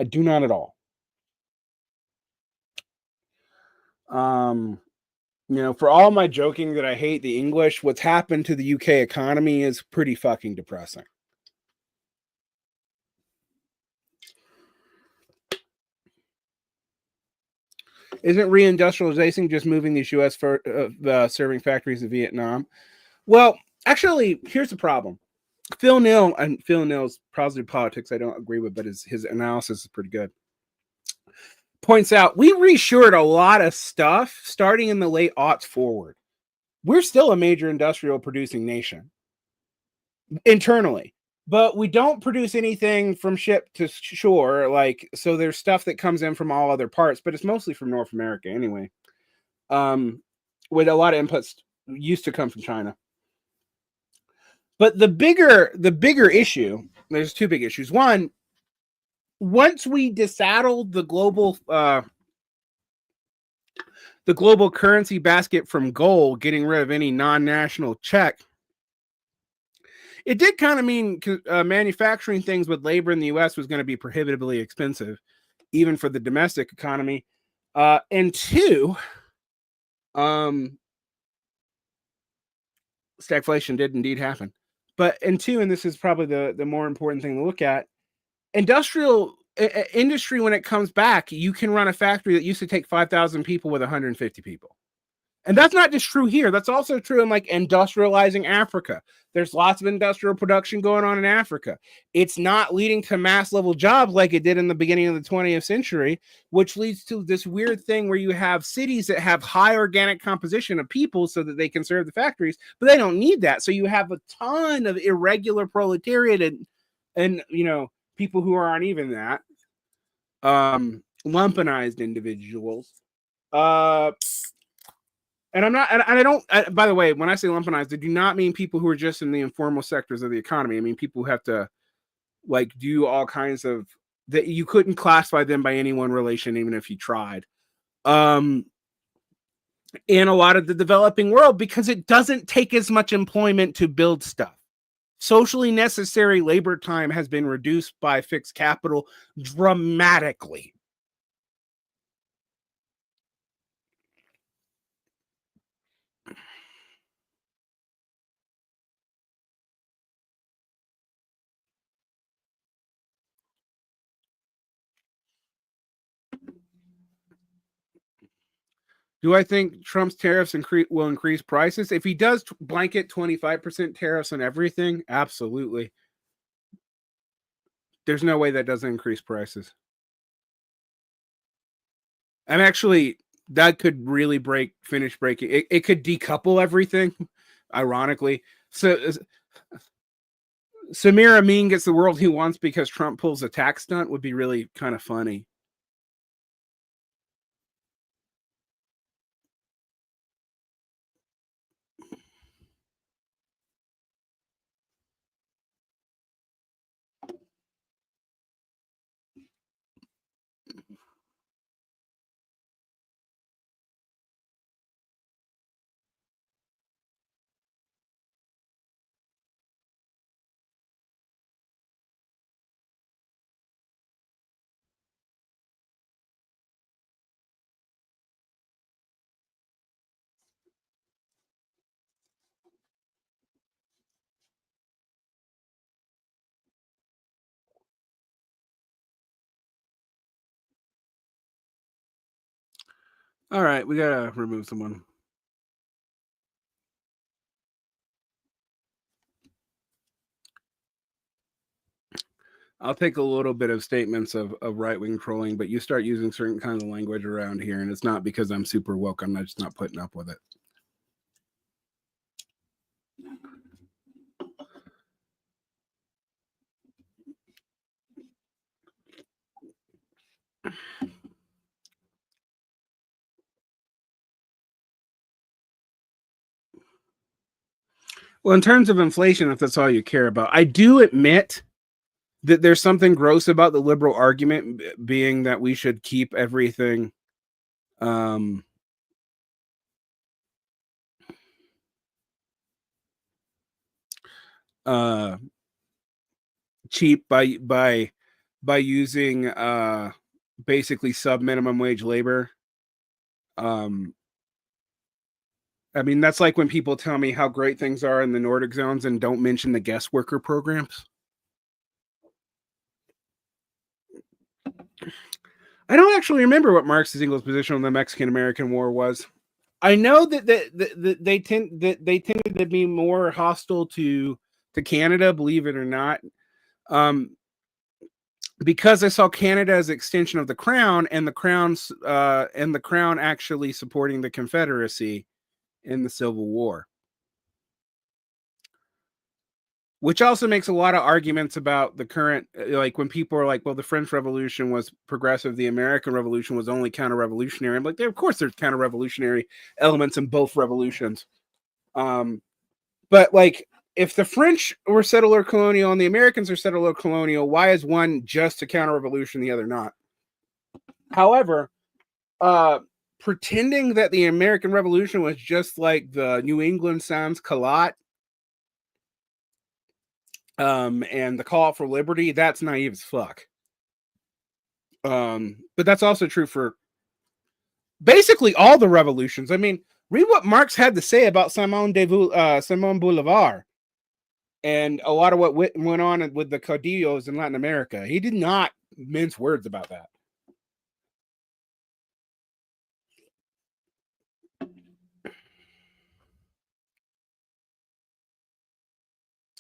do not at all. For all my joking that I hate the English, what's happened to the UK economy is pretty fucking depressing. Isn't reindustrialization just moving these U.S. serving factories to Vietnam? Well, actually, here's the problem. Phil Neal's positive politics I don't agree with, but his analysis is pretty good. Points out we reshored a lot of stuff starting in the late aughts forward. We're still a major industrial producing nation internally, but we don't produce anything from ship to shore. Like, so there's stuff that comes in from all other parts, but it's mostly from North America anyway. With a lot of inputs used to come from China. But the bigger issue, there's two big issues. One, once we desaddled the global currency basket from gold, getting rid of any non-national check, it did kind of mean manufacturing things with labor in the U.S. was going to be prohibitively expensive, even for the domestic economy. And two, stagflation did indeed happen. But and two, and this is probably the more important thing to look at, industry, when it comes back, you can run a factory that used to take 5,000 people with 150 people. And that's not just true here. That's also true in like industrializing Africa. There's lots of industrial production going on in Africa. It's not leading to mass level jobs like it did in the beginning of the 20th century, which leads to this weird thing where you have cities that have high organic composition of people so that they can serve the factories, but they don't need that. So you have a ton of irregular proletariat and you know, people who aren't even that, lumpenized individuals. And I'm not, and I don't, by the way, when I say lumpenized, I do not mean people who are just in the informal sectors of the economy. I mean, people who have to like do all kinds of, that you couldn't classify them by any one relation, even if you tried. In a lot of the developing world, because it doesn't take as much employment to build stuff. Socially necessary labor time has been reduced by fixed capital dramatically. Do I think Trump's tariffs will increase prices? If he does blanket 25% tariffs on everything, absolutely. There's no way that doesn't increase prices. And actually, that could really finish breaking. It could decouple everything, ironically. So Samir Amin gets the world he wants because Trump pulls a tax stunt would be really kind of funny. All right, we gotta remove someone. I'll take a little bit of statements of right-wing trolling, but you start using certain kinds of language around here, and it's not because I'm super woke. I'm just not putting up with it. Well, in terms of inflation, if that's all you care about, I do admit that there's something gross about the liberal argument being that we should keep everything uh cheap by using basically sub minimum wage labor. I mean, that's like when people tell me how great things are in the Nordic zones and don't mention the guest worker programs. I don't actually remember what Marx's Engels position on the Mexican-American War was. I know that they tended to be more hostile to Canada, believe it or not, um, because I saw Canada as an extension of the crown, and the crown actually supporting the Confederacy in the Civil War. Which also makes a lot of arguments about the current, like when people are like, well, the French Revolution was progressive, the American Revolution was only counter-revolutionary. I'm like, of course there's counter-revolutionary elements in both revolutions. But like, if the French were settler colonial and the Americans are settler colonial, why is one just a counter-revolution, the other not? However, uh, pretending that the American Revolution was just like the New England Sans Culotte, and the call for liberty, that's naive as fuck. But that's also true for basically all the revolutions. I mean, read what Marx had to say about Simon Bolivar and a lot of what went on with the caudillos in Latin America. He did not mince words about that.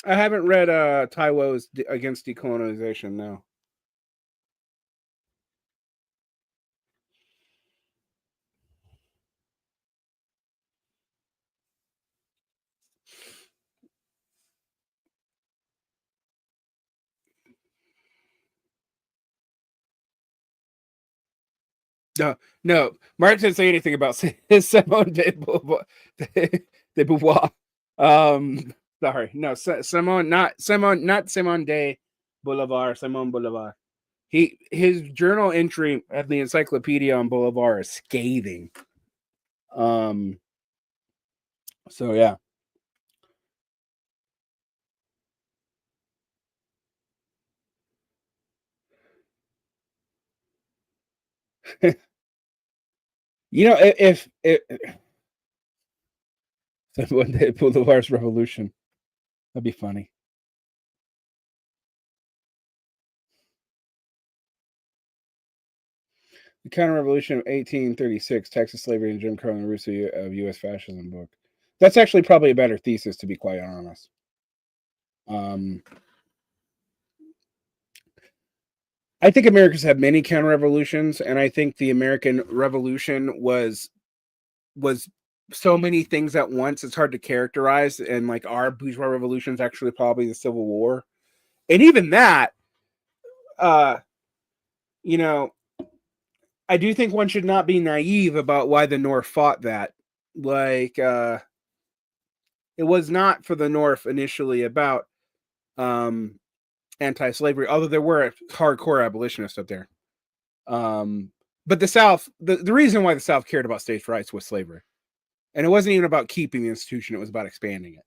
I haven't read Taiwo's Against Decolonization, no. No, no. Marx didn't say anything about Simone de Beauvoir. Sorry, no, Simone, not Simone de Bolivar, Simone Bolivar. His journal entry at the Encyclopedia on Bolivar is scathing. Um, so yeah. You know, if Simone de Bolivar's revolution, that'd be funny. The Counter-Revolution of 1836, Texas Slavery and Jim Crow and the Roots of U.S. Fascism book. That's actually probably a better thesis, to be quite honest. I think America's had many counter-revolutions, and I think the American Revolution was so many things at once. It's hard to characterize, and like our bourgeois revolution is actually probably the Civil War, and even that, uh, you know, I do think one should not be naive about why the North fought that. Like, it was not for the North initially about anti-slavery, although there were hardcore abolitionists up there. But the South, the reason why the South cared about states' rights was slavery. And it wasn't even about keeping the institution, it was about expanding it.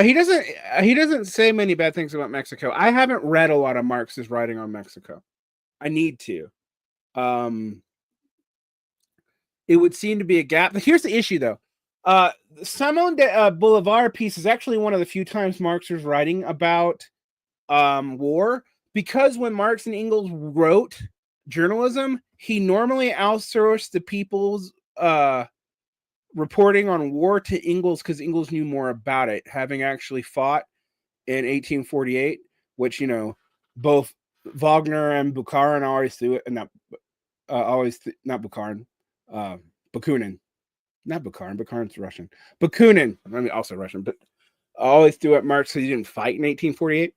He doesn't say many bad things about Mexico. I haven't read a lot of Marx's writing on Mexico. I need to. Um, it would seem to be a gap. But here's the issue, though. Simon de Bolivar piece is actually one of the few times Marx was writing about war, because when Marx and Engels wrote journalism, he normally outsourced the people's reporting on war to Engels because Engels knew more about it, having actually fought in 1848, which, you know, both Wagner and Bukharin always do it, and not not Bukharin, Bakunin, not Bukharin. Bukharin's Russian. Bakunin, I mean, also Russian, but always do it. Marx said he didn't fight in 1848.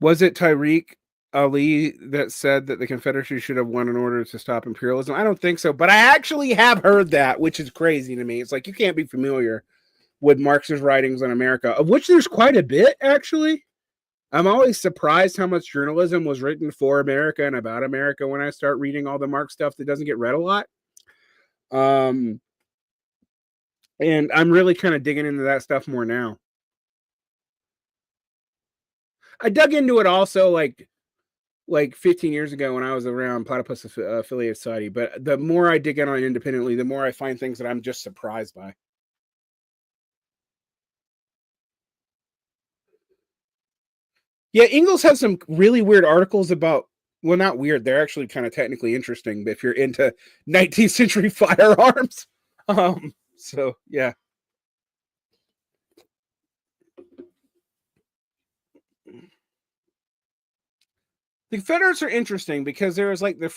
Was it Tariq Ali that said that the Confederacy should have won in order to stop imperialism? I don't think so, but I actually have heard that, which is crazy to me. It's like you can't be familiar with Marx's writings on America, of which there's quite a bit, actually. I'm always surprised how much journalism was written for America and about America when I start reading all the Marx stuff that doesn't get read a lot. Um, and I'm really kind of digging into that stuff more now. I dug into it also, like like 15 years ago when I was around Platypus Affiliate Society, but the more I dig in on it independently, the more I find things that I'm just surprised by. Yeah, Ingalls has some really weird articles about, well, not weird, they're actually kind of technically interesting if you're into 19th century firearms. So yeah. The Confederates are interesting because there was like the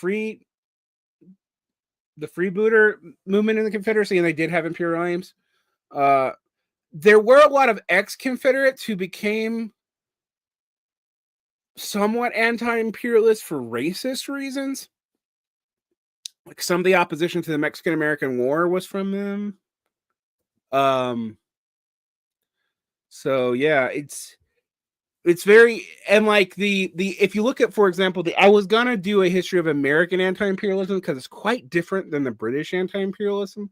freebooter movement in the Confederacy, and they did have imperial aims. Uh, there were a lot of ex-Confederates who became somewhat anti-imperialist for racist reasons. Like some of the opposition to the Mexican-American War was from them. Um, so yeah, it's very, and like the if you look at, for example, I was gonna do a history of American anti-imperialism because it's quite different than the British anti-imperialism.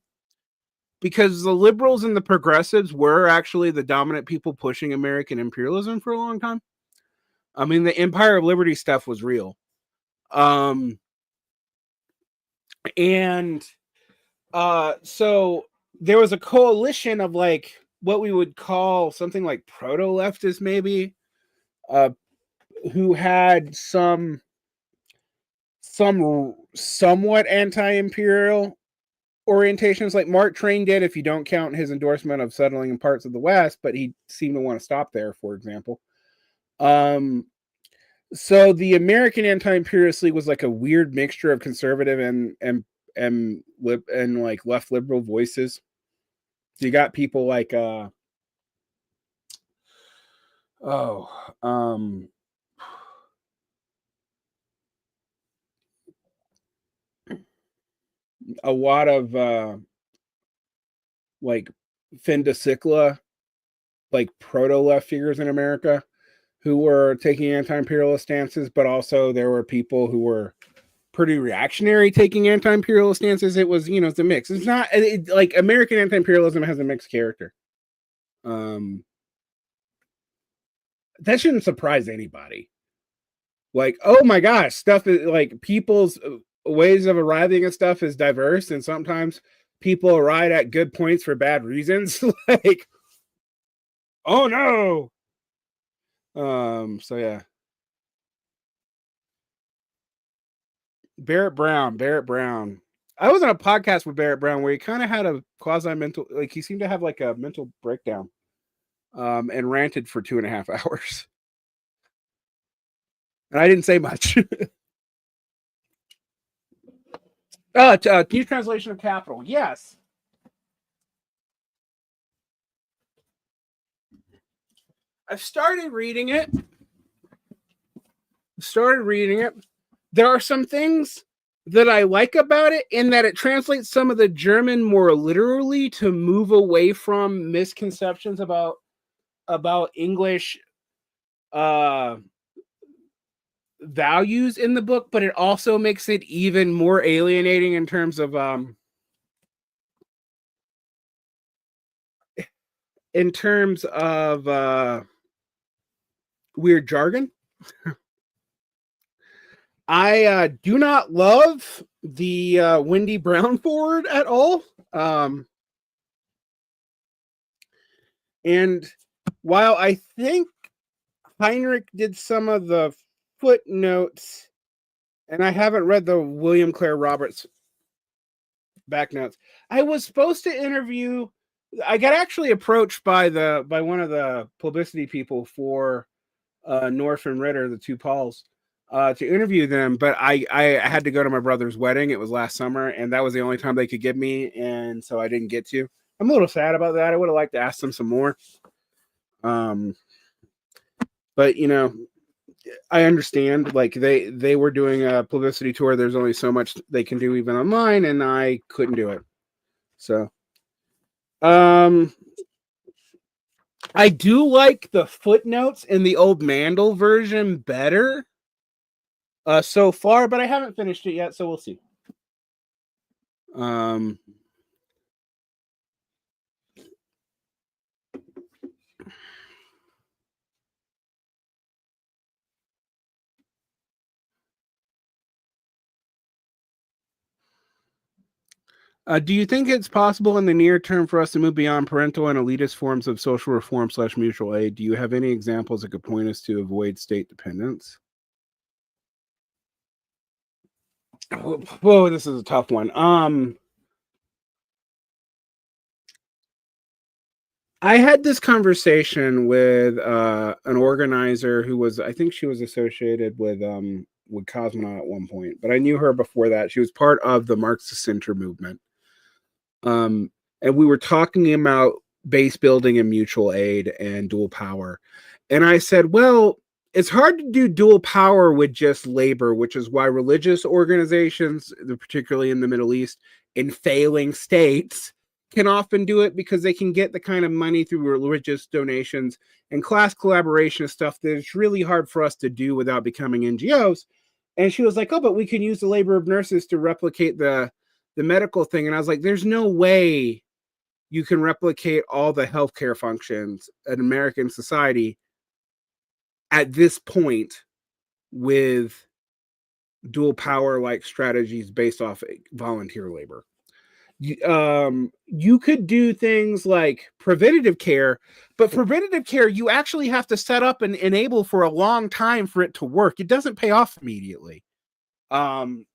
Because the liberals and the progressives were actually the dominant people pushing American imperialism for a long time. I mean, the Empire of Liberty stuff was real. Um, and so there was a coalition of like what we would call something like proto leftists, maybe, uh, who had some somewhat anti-imperial orientations, like Mark Twain did, if you don't count his endorsement of settling in parts of the West, but he seemed to want to stop there, for example. Um, so the American Anti-Imperialist League was like a weird mixture of conservative and like left liberal voices. So you got people like oh um a lot of like Findicicla, like proto left figures in America who were taking anti-imperialist stances, but also there were people who were pretty reactionary taking anti-imperialist stances. It was, it's a mix. It's not like American anti-imperialism has a mixed character. Um, that shouldn't surprise anybody. Like, oh my gosh, stuff is like people's ways of arriving at stuff is diverse, and sometimes people arrive at good points for bad reasons. Like, oh no. So yeah. Barrett Brown. I was on a podcast with Barrett Brown where he kind of had a quasi mental, like he seemed to have like a mental breakdown, and ranted for 2.5 hours. And I didn't say much. New translation of Capital. Yes. I've started reading it. There are some things that I like about it in that it translates some of the German more literally to move away from misconceptions about English uh values in the book, but it also makes it even more alienating in terms of weird jargon. I do not love the Wendy Brown forward at all. And while I think Heinrich did some of the footnotes, and I haven't read the William Clare Roberts back notes. I was supposed to interview. I got actually approached by one of the publicity people for North and Ritter, the two Pauls, to interview them, but I had to go to my brother's wedding. It was last summer, and that was the only time they could give me, and so I didn't get to. I'm a little sad about that. I would have liked to ask them some more. But I understand. Like they were doing a publicity tour. There's only so much they can do even online, and I couldn't do it. So, um, I do like the footnotes in the old Mandel version better so far, but I haven't finished it yet, so we'll see. Um, Do you think it's possible in the near term for us to move beyond parental and elitist forms of social reform / mutual aid? Do you have any examples that could point us to avoid state dependence? Whoa, this is a tough one. I had this conversation with an organizer who was, I think she was associated with Cosmonaut at one point, but I knew her before that. She was part of the Marxist Center movement. Um, and we were talking about base building and mutual aid and dual power. And I said, well, it's hard to do dual power with just labor, which is why religious organizations, particularly in the Middle East, in failing states, can often do it because they can get the kind of money through religious donations and class collaboration stuff that it's really hard for us to do without becoming NGOs. And she was like, oh, but we can use the labor of nurses to replicate the medical thing. And I was like, there's no way you can replicate all the healthcare functions in American society at this point with dual power like strategies based off volunteer labor. You could do things like preventative care, but preventative care, you actually have to set up and enable for a long time for it to work. It doesn't pay off immediately. Um,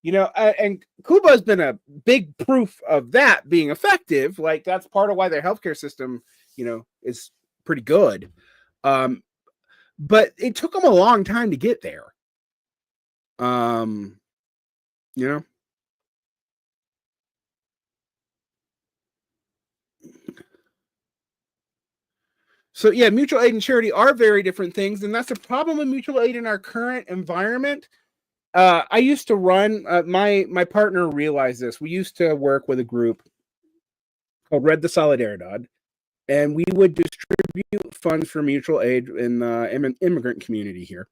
and Cuba has been a big proof of that being effective. Like that's part of why their healthcare system, is pretty good. But it took them a long time to get there. Um, you know. So yeah, mutual aid and charity are very different things, and that's a problem with mutual aid in our current environment. I used to run. My partner realized this. We used to work with a group called Red the Solidaridad, and we would distribute funds for mutual aid in the immigrant community here.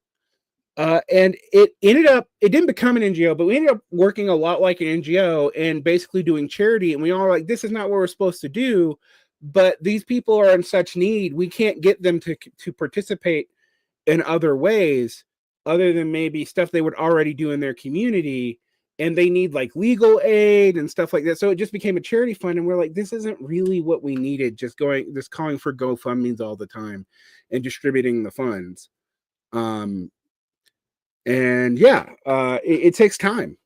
And it didn't become an NGO, but we ended up working a lot like an NGO and basically doing charity. And we all were like, this is not what we're supposed to do, but these people are in such need. We can't get them to participate in other ways other than maybe stuff they would already do in their community. And they need like legal aid and stuff like that. So it just became a charity fund. And we're like, this isn't really what we needed. Just calling for GoFundMe's all the time and distributing the funds. And yeah, it takes time.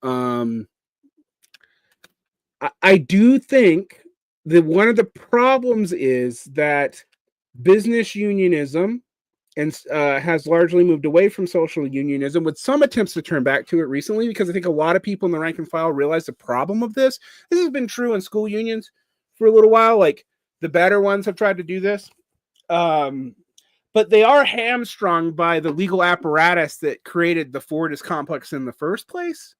I do think that one of the problems is that business unionism has largely moved away from social unionism, with some attempts to turn back to it recently, because I think a lot of people in the rank and file realize the problem of this. This has been true in school unions for a little while. Like the better ones have tried to do this. But they are hamstrung by the legal apparatus that created the Fordist complex in the first place,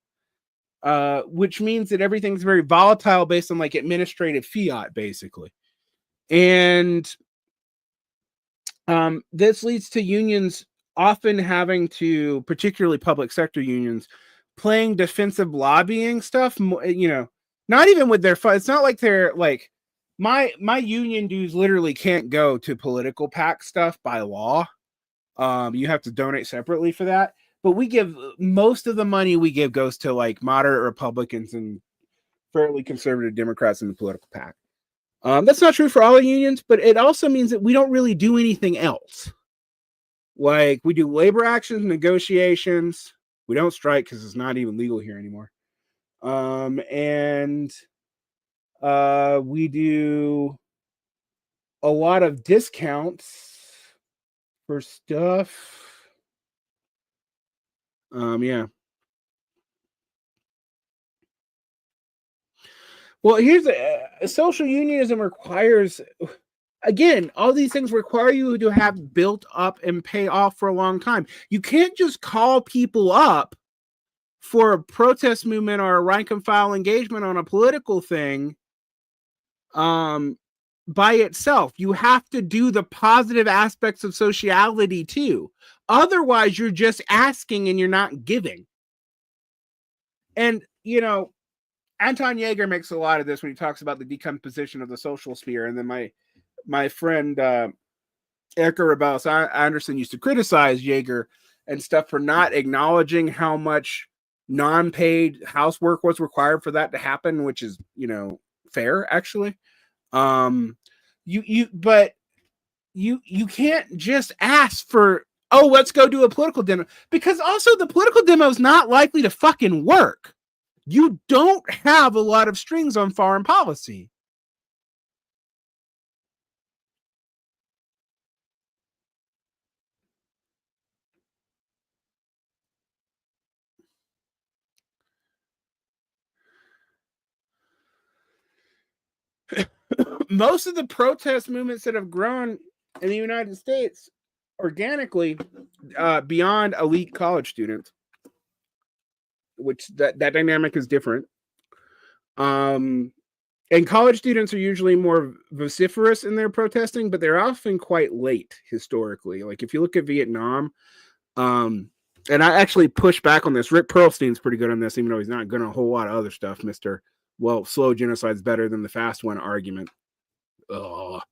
which means that everything's very volatile based on like administrative fiat, basically. And this leads to unions often having to, particularly public sector unions, playing defensive lobbying stuff, not even with their fun. It's not like they're like, my union dues literally can't go to political PAC stuff by law. You have to donate separately for that. But we give most of the money we give goes to like moderate Republicans and fairly conservative Democrats in the political PAC. That's not true for all the unions, but it also means that we don't really do anything else. Like we do labor actions, negotiations. We don't strike because it's not even legal here anymore. And we do a lot of discounts for stuff. Yeah. Well, here's social unionism requires, again, all these things require you to have built up and pay off for a long time. You can't just call people up for a protest movement or a rank and file engagement on a political thing by itself. You have to do the positive aspects of sociality too. Otherwise, you're just asking and you're not giving. And, Anton Yeager makes a lot of this when he talks about the decomposition of the social sphere. And then my friend Erica Rebels Anderson used to criticize Yeager and stuff for not acknowledging how much non-paid housework was required for that to happen, which is, fair actually. Um, but you can't just ask for, oh, let's go do a political demo, because also the political demo is not likely to fucking work. You don't have a lot of strings on foreign policy. Most of the protest movements that have grown in the United States organically, beyond elite college students, which that dynamic is different. Um, and college students are usually more vociferous in their protesting, but they're often quite late historically. Like if you look at Vietnam, and I actually push back on this. Rick Perlstein's pretty good on this, even though he's not good on a whole lot of other stuff. Mister, well, slow genocide's better than the fast one argument. Ugh.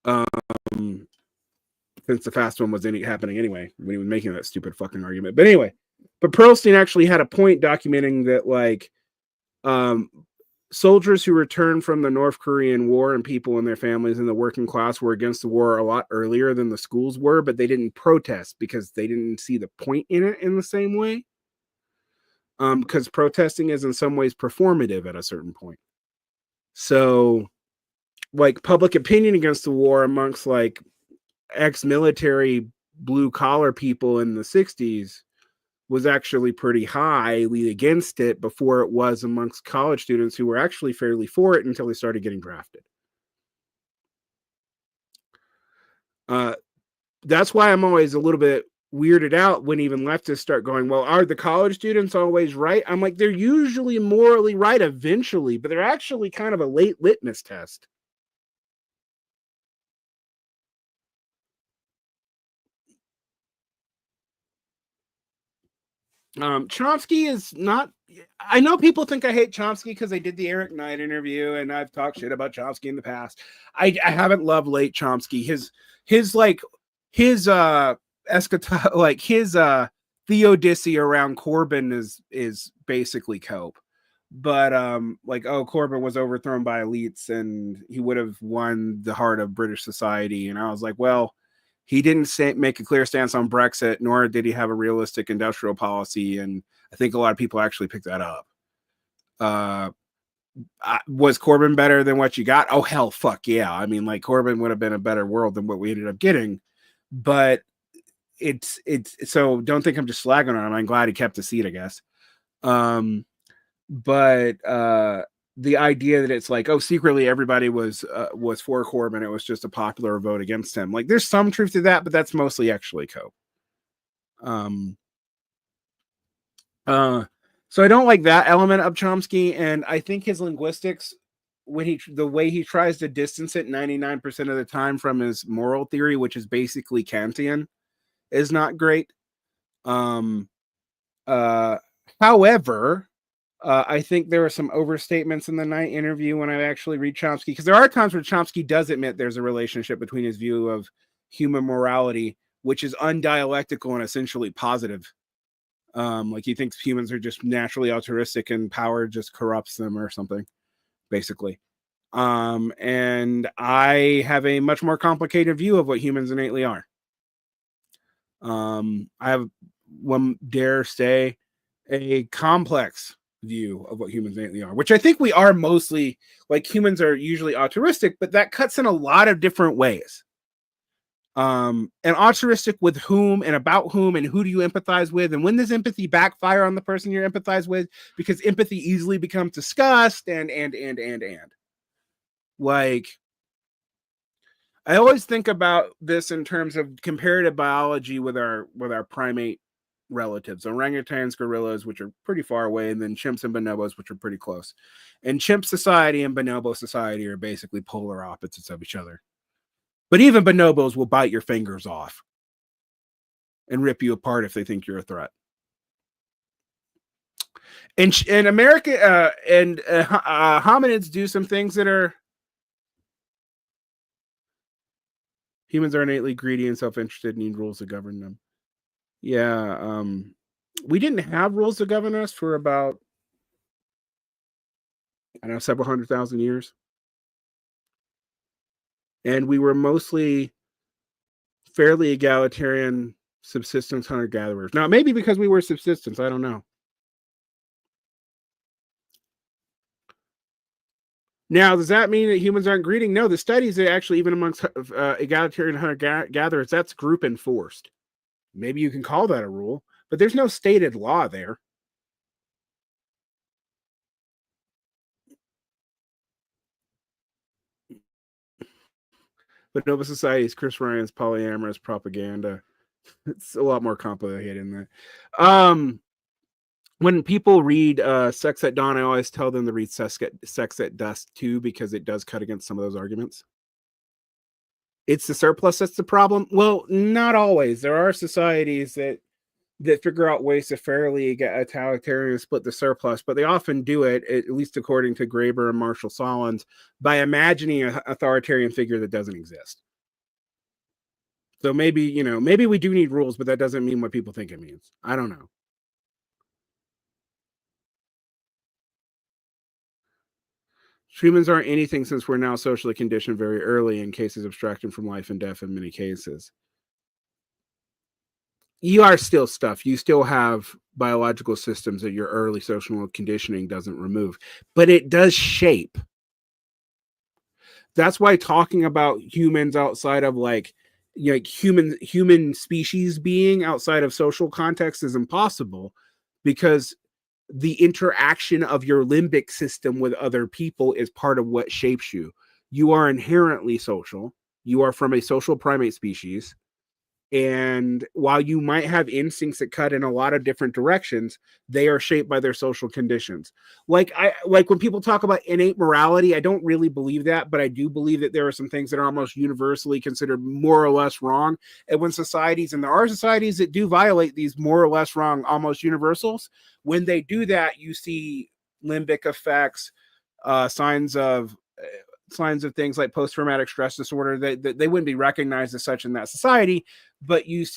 Um, since the fast one was happening anyway when he was making that stupid fucking argument. But anyway, but Perlstein actually had a point documenting that um, soldiers who returned from the North Korean War and people and their families in the working class were against the war a lot earlier than the schools were, but they didn't protest because they didn't see the point in it in the same way. Because protesting is in some ways performative at a certain point. So, like public opinion against the war amongst like ex-military blue collar people in the 60s was actually pretty highly against it before it was amongst college students who were actually fairly for it until they started getting drafted. That's why I'm always a little bit weirded out when even leftists start going, well, are the college students always right? I'm like, they're usually morally right eventually, but they're actually kind of a late litmus test. Chomsky is not. I know people think I hate Chomsky because they did the Eric Knight interview, and I've talked shit about Chomsky in the past. I haven't loved late Chomsky. His like his eschaton, like his theodicy around Corbyn is basically cope. But like, oh, Corbyn was overthrown by elites and he would have won the heart of British society. And I was like, well, he didn't make a clear stance on Brexit, nor did he have a realistic industrial policy. And I think a lot of people actually picked that up. Was Corbyn better than what you got? Oh, hell, fuck yeah. I mean, like, Corbyn would have been a better world than what we ended up getting. But it's so don't think I'm just slagging on him. I'm glad he kept the seat, I guess. But the idea that it's like, oh, secretly everybody was for Corbyn, it was just a popular vote against him. Like, there's some truth to that, but that's mostly actually cope. So I don't like that element of Chomsky, and I think his linguistics, the way he tries to distance it 99% of the time from his moral theory, which is basically Kantian, is not great. However, I think there are some overstatements in the Knight interview when I actually read Chomsky, because there are times where Chomsky does admit there's a relationship between his view of human morality, which is undialectical and essentially positive. Like he thinks humans are just naturally altruistic and power just corrupts them or something, basically. And I have a much more complicated view of what humans innately are. I have, one dare say, a complex view of what humans innately are, which I think we are mostly. Like, humans are usually altruistic, but that cuts in a lot of different ways. And altruistic with whom and about whom and who do you empathize with, and when does empathy backfire on the person you're empathize with, because empathy easily becomes disgust and like, I always think about this in terms of comparative biology with our primate relatives, orangutans, gorillas, which are pretty far away, and then chimps and bonobos, which are pretty close. And chimp society and bonobo society are basically polar opposites of each other. But even bonobos will bite your fingers off and rip you apart if they think you're a threat. And America hominids do some things that are, humans are innately greedy and self-interested and need rules to govern them. Yeah. We didn't have rules to govern us for about, I don't know, several 100,000 years. And we were mostly fairly egalitarian subsistence hunter gatherers. Now, maybe because we were subsistence, I don't know. Now, does that mean that humans aren't greeting? No, the studies are actually, even amongst egalitarian hunter gatherers, that's group enforced. Maybe you can call that a rule, but there's no stated law there. But Nova Society's Chris Ryan's polyamorous propaganda. It's a lot more complicated than that. When people read Sex at Dawn, I always tell them to read Sex at Dusk too, because it does cut against some of those arguments. It's the surplus that's the problem. Well, not always. There are societies that figure out ways to fairly egalitarian split the surplus, but they often do it, at least according to Graeber and Marshall Solins, by imagining an authoritarian figure that doesn't exist. So maybe, maybe we do need rules, but that doesn't mean what people think it means. I don't know. Humans aren't anything since we're now socially conditioned very early in cases abstracting from life and death in many cases. You are still stuff. You still have biological systems that your early social conditioning doesn't remove, but it does shape. That's why talking about humans outside of like human species being outside of social context is impossible, because the interaction of your limbic system with other people is part of what shapes you. You are inherently social. You are from a social primate species. And while you might have instincts that cut in a lot of different directions, they are shaped by their social conditions. Like when people talk about innate morality, I don't really believe that, but I do believe that there are some things that are almost universally considered more or less wrong. And when societies, and there are societies that do violate these more or less wrong almost universals, when they do that, you see limbic effects, signs of things like post-traumatic stress disorder. They wouldn't be recognized as such in that society, but you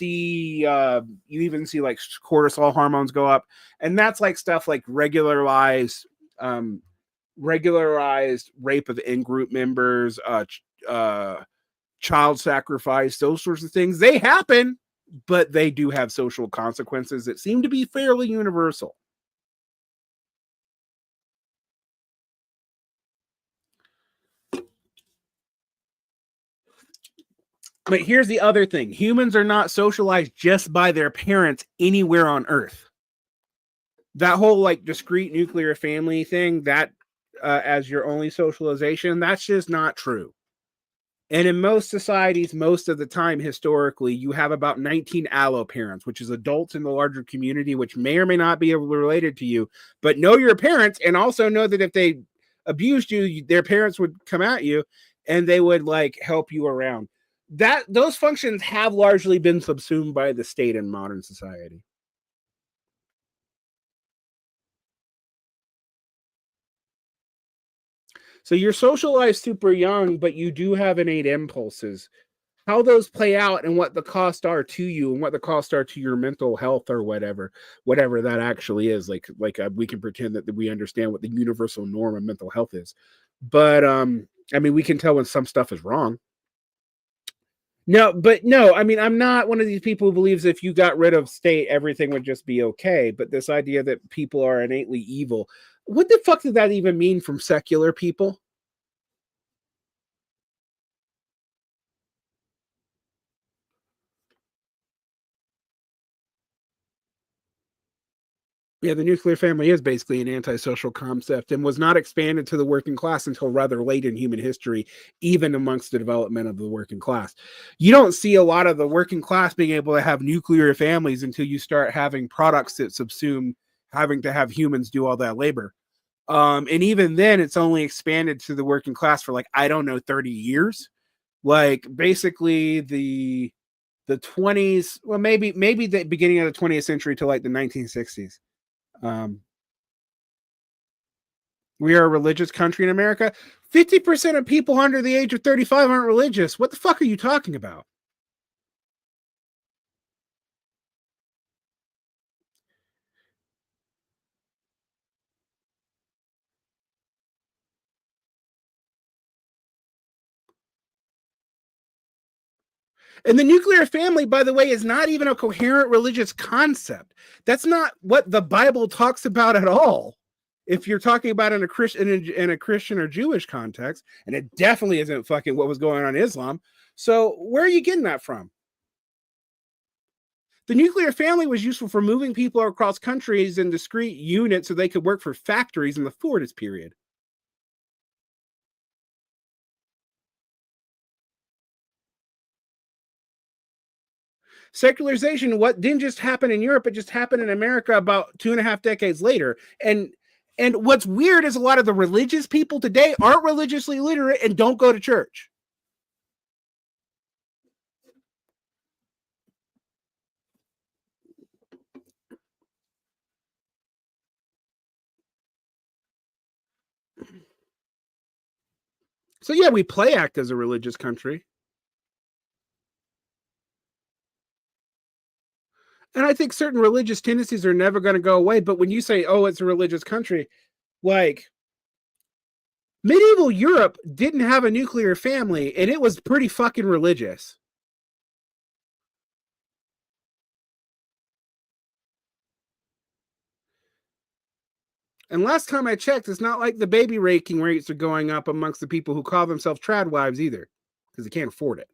even see like cortisol hormones go up, and that's like stuff like regularized rape of in-group members, child sacrifice, those sorts of things. They happen, but they do have social consequences that seem to be fairly universal. But here's the other thing. Humans are not socialized just by their parents anywhere on Earth. That whole like discrete nuclear family thing, that as your only socialization, that's just not true. And in most societies, most of the time, historically, you have about 19 alloparents, which is adults in the larger community, which may or may not be related to you, but know your parents and also know that if they abused you, their parents would come at you and they would like help you around. That those functions have largely been subsumed by the state in modern society. So you're socialized super young, but you do have innate impulses. How those play out and what the costs are to you and what the costs are to your mental health or whatever that actually is. We can pretend that we understand what the universal norm of mental health is, but I mean, we can tell when some stuff is wrong. No, I mean, I'm not one of these people who believes if you got rid of state, everything would just be okay. But this idea that people are innately evil, what the fuck did that even mean from secular people? Yeah, the nuclear family is basically an antisocial concept and was not expanded to the working class until rather late in human history, even amongst the development of the working class. You don't see a lot of the working class being able to have nuclear families until you start having products that subsume having to have humans do all that labor. And even then, it's only expanded to the working class for like, I don't know, 30 years. Like basically the 20s, well, maybe the beginning of the 20th century to like the 1960s. Um, we are a religious country in America. 50% of people under the age of 35 aren't religious. What the fuck are you talking about? And the nuclear family, by the way, is not even a coherent religious concept. That's not what the Bible talks about at all. If you're talking about in a Christian or Jewish context, and it definitely isn't fucking what was going on in Islam. So where are you getting that from? The nuclear family was useful for moving people across countries in discrete units so they could work for factories in the Fordist period. Secularization, what didn't just happen in Europe, it just happened in America about 2.5 decades later. And what's weird is a lot of the religious people today aren't religiously literate and don't go to church. So yeah, we play act as a religious country. And I think certain religious tendencies are never going to go away. But when you say, oh, it's a religious country, like medieval Europe didn't have a nuclear family and it was pretty fucking religious. And last time I checked, it's not like the baby raking rates are going up amongst the people who call themselves trad wives either, because they can't afford it.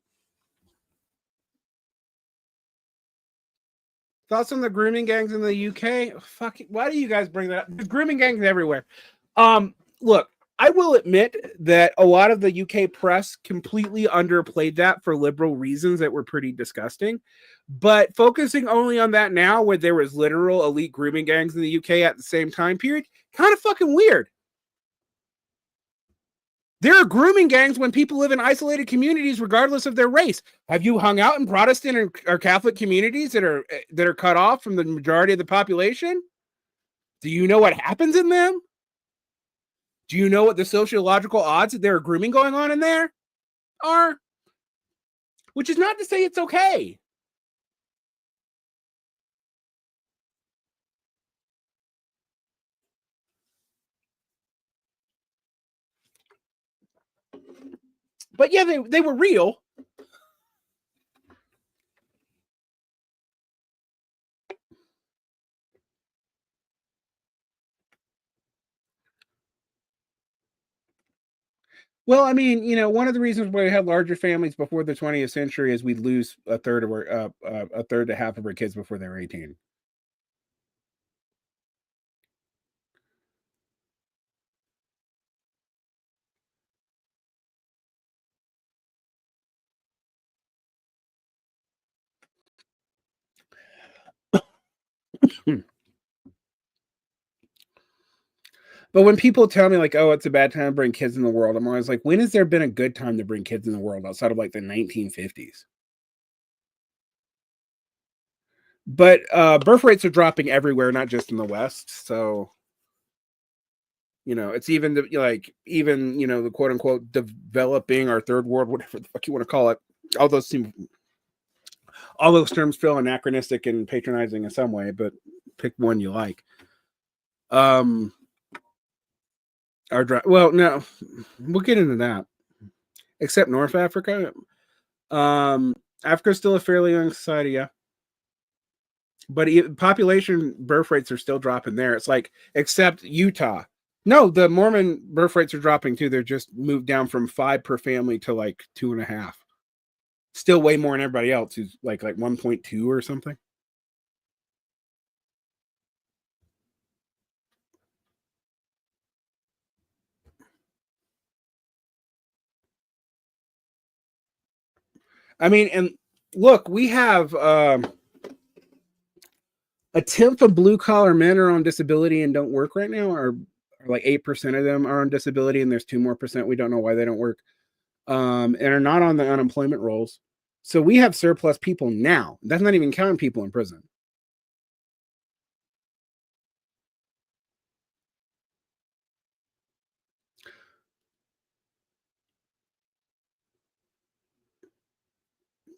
Thoughts on the grooming gangs in the UK? Fuck, why do you guys bring that up? There's grooming gangs everywhere. Look, I will admit that a lot of the UK press completely underplayed that for liberal reasons that were pretty disgusting. But focusing only on that now, where there was literal elite grooming gangs in the UK at the same time period, kind of fucking weird. There are grooming gangs when people live in isolated communities, regardless of their race. Have you hung out in Protestant or Catholic communities that are cut off from the majority of the population? Do you know what happens in them? Do you know what the sociological odds that there are grooming going on in there are? Which is not to say it's okay. But yeah, they were real. Well, I mean, one of the reasons why we had larger families before the 20th century is we'd lose a third to half of our kids before they were 18. But when people tell me like, "Oh, it's a bad time to bring kids in the world," I'm always like, "When has there been a good time to bring kids in the world outside of like the 1950s?" But birth rates are dropping everywhere, not just in the West. So it's even the quote unquote developing or third world, whatever the fuck you want to call it. All those seem, all those terms feel anachronistic and patronizing in some way, but pick one you like. Well, no, we'll get into that. Except North Africa. Africa's still a fairly young society, yeah. But population birth rates are still dropping there. It's like, except Utah. No, the Mormon birth rates are dropping too. They're just moved down from 5 per family to like 2.5. Still way more than everybody else, who's like 1.2 or something. I mean, and look, we have a tenth of blue collar men are on disability and don't work right now, or like 8% of them are on disability, and there's 2% more we don't know why they don't work, and are not on the unemployment rolls. So we have surplus people now. That's not even counting people in prison.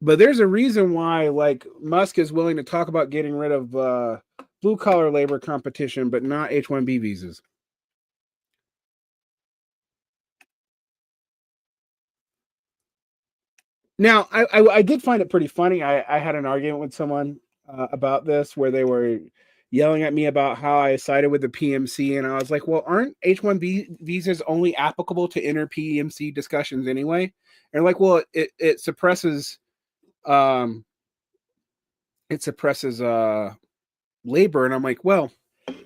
But there's a reason why, like, Musk is willing to talk about getting rid of blue collar labor competition, but not H-1B visas. Now, I did find it pretty funny. I had an argument with someone about this where they were yelling at me about how I sided with the PMC, and I was like, "Well, aren't H-1B visas only applicable to inter PMC discussions anyway?" And like, "Well, it suppresses um it suppresses labor," and I'm like, "Well,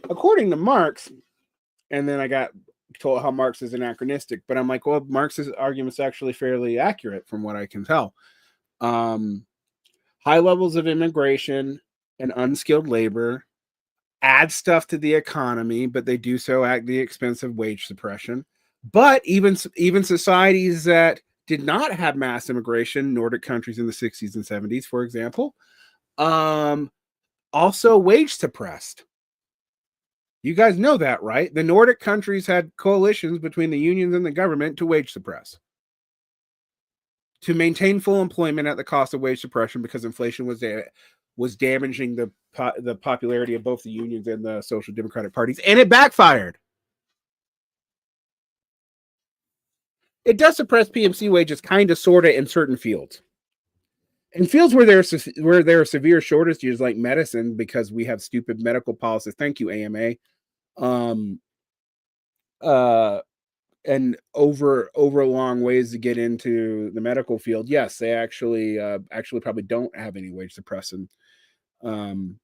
according to Marx," and then I got told how Marx is anachronistic, but I'm like, "Well, Marx's argument's actually fairly accurate from what I can tell." Um, High levels of immigration and unskilled labor add stuff to the economy, but they do so at the expense of wage suppression. But even societies that did not have mass immigration, Nordic countries in the 60s and 70s, for example, um, also wage suppressed. You guys know that, right? The Nordic countries had coalitions between the unions and the government to wage suppress, to maintain full employment at the cost of wage suppression, because inflation was damaging the popularity of both the unions and the social democratic parties, and it backfired. It does suppress PMC wages, kind of, sort of, in certain fields. In fields where there are severe shortages, like medicine, because we have stupid medical policies. Thank you, AMA. Um, uh, and over long ways to get into the medical field. Yes, they actually probably don't have any wage suppressing um,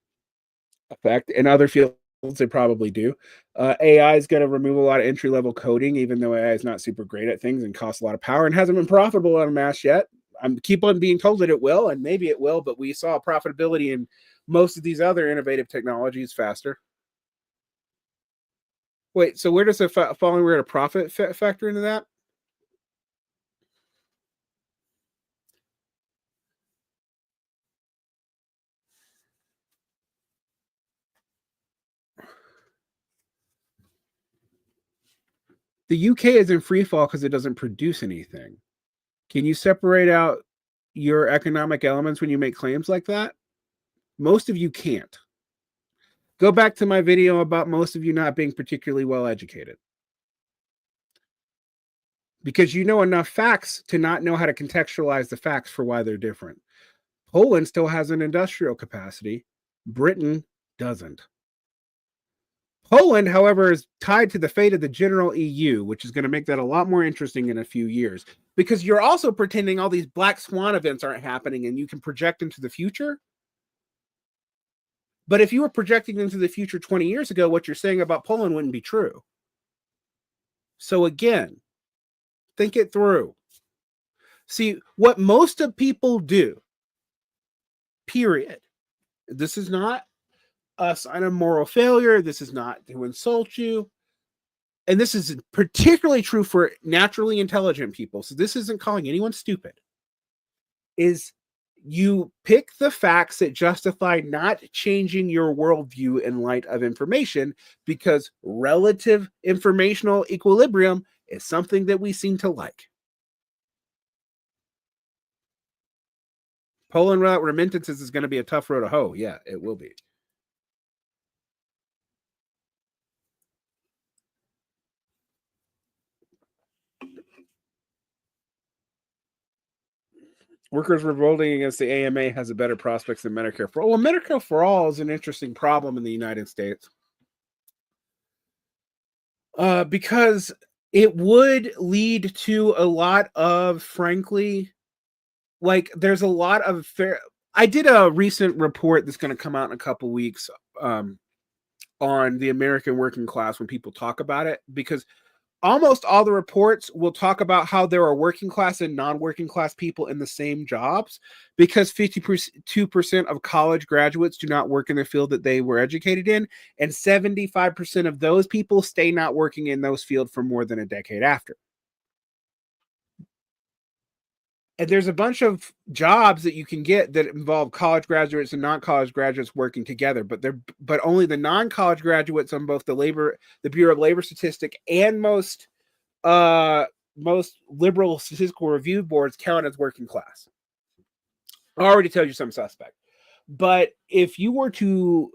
effect. In other fields, they probably do. AI is going to remove a lot of entry level coding, even though AI is not super great at things and costs a lot of power and hasn't been profitable on mass yet. I'm keep on being told that it will, and maybe it will, but we saw profitability in most of these other innovative technologies faster. Wait, so where does the falling rate of profit factor into that? The UK is in free fall because it doesn't produce anything. Can you separate out your economic elements when you make claims like that? Most of you can't. Go back to my video about most of you not being particularly well educated, because you know enough facts to not know how to contextualize the facts for why they're different. Poland still has an industrial capacity. Britain doesn't. Poland, however, is tied to the fate of the general EU, which is going to make that a lot more interesting in a few years, because you're also pretending all these black swan events aren't happening and you can project into the future. But if you were projecting into the future 20 years ago, what you're saying about Poland wouldn't be true. So again, think it through. See, what most of people do, period. This is not a sign of moral failure. This is not to insult you. And this is particularly true for naturally intelligent people. So this isn't calling anyone stupid. Is you pick the facts that justify not changing your worldview in light of information, because relative informational equilibrium is something that we seem to like. Poland without remittances is going to be a tough road to hoe. Yeah, it will be. Workers revolting against the AMA has a better prospects than Medicare for all. Well, Medicare for all is an interesting problem in the United States, because it would lead to a lot of, frankly, like, there's a lot of fair. I did a recent report that's going to come out in a couple weeks, on the American working class, when people talk about it, because almost all the reports will talk about how there are working class and non-working class people in the same jobs, because 52% of college graduates do not work in the field that they were educated in, and 75% of those people stay not working in those fields for more than a decade after. And there's a bunch of jobs that you can get that involve college graduates and non-college graduates working together, but only the non-college graduates on both the Bureau of Labor Statistic, and uh most liberal statistical review boards count as working class. I already told you some suspect. But if you were to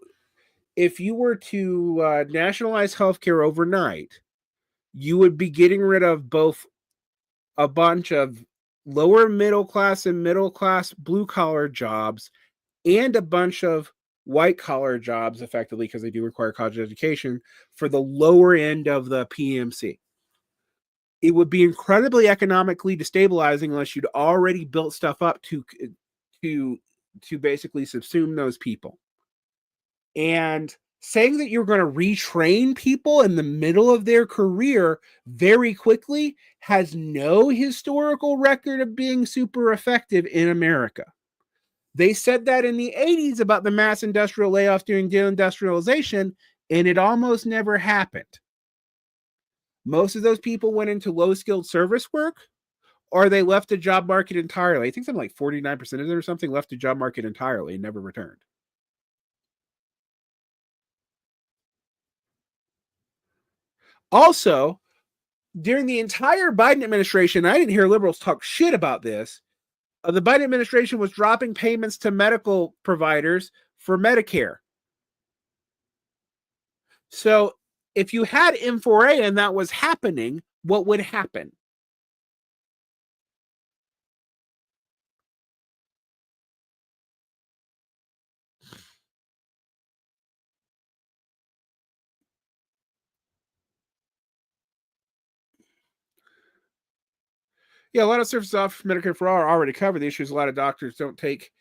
nationalize healthcare overnight, you would be getting rid of both a bunch of lower middle class and middle class blue collar jobs, and a bunch of white collar jobs, effectively, because they do require college education for the lower end of the PMC. It would be incredibly economically destabilizing unless you'd already built stuff up to to basically subsume those people. And saying that you're going to retrain people in the middle of their career very quickly has no historical record of being super effective in America. They said that in the 80s about the mass industrial layoffs during deindustrialization, and it almost never happened. Most of those people went into low-skilled service work, or they left the job market entirely. I think something like 49% of them or something left the job market entirely and never returned. Also, during the entire Biden administration, I didn't hear liberals talk shit about this. The Biden administration was dropping payments to medical providers for Medicare. So if you had M4A and that was happening, what would happen? Yeah, a lot of services offered for Medicare for all are already covered. The issue is a lot of doctors don't take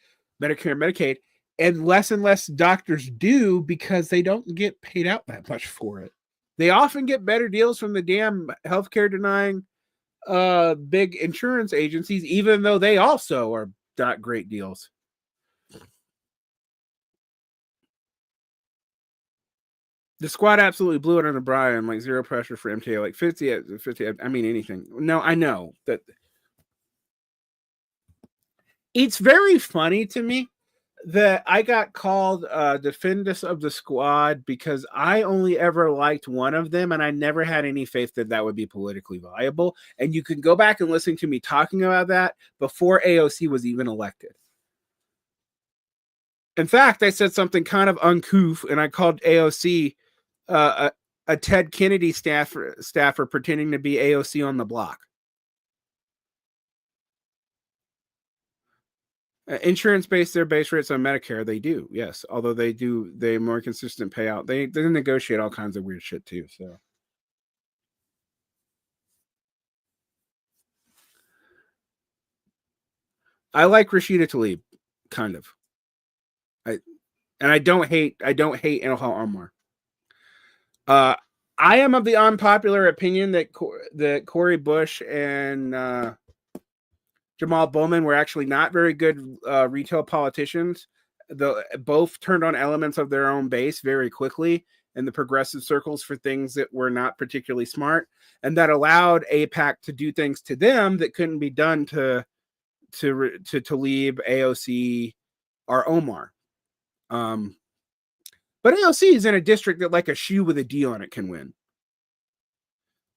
Medicare and Medicaid, and less doctors do because they don't get paid out that much for it. They often get better deals from the damn healthcare denying big insurance agencies, even though they also are not great deals. The squad absolutely blew it on O'Brien, like zero pressure for MTA, like 50. I mean, anything. No, I know that it's very funny to me that I got called defenders of the squad because I only ever liked one of them, and I never had any faith that that would be politically viable. And you can go back and listen to me talking about that before AOC was even elected. In fact, I said something kind of uncouth, and I called AOC a Ted Kennedy staffer pretending to be AOC on the block. Insurance base their base rates on Medicare. They do, yes. Although they more consistent payout. They negotiate all kinds of weird shit too. So I like Rashida Tlaib, kind of. I and I don't hate Ilhan Omar. I am of the unpopular opinion that Cori Bush and Jamal Bowman were actually not very good retail politicians. Both turned on elements of their own base very quickly in the progressive circles for things that were not particularly smart, and that allowed AIPAC to do things to them that couldn't be done to Tlaib, AOC, or Omar. But AOC is in a district that like a shoe with a D on it can win.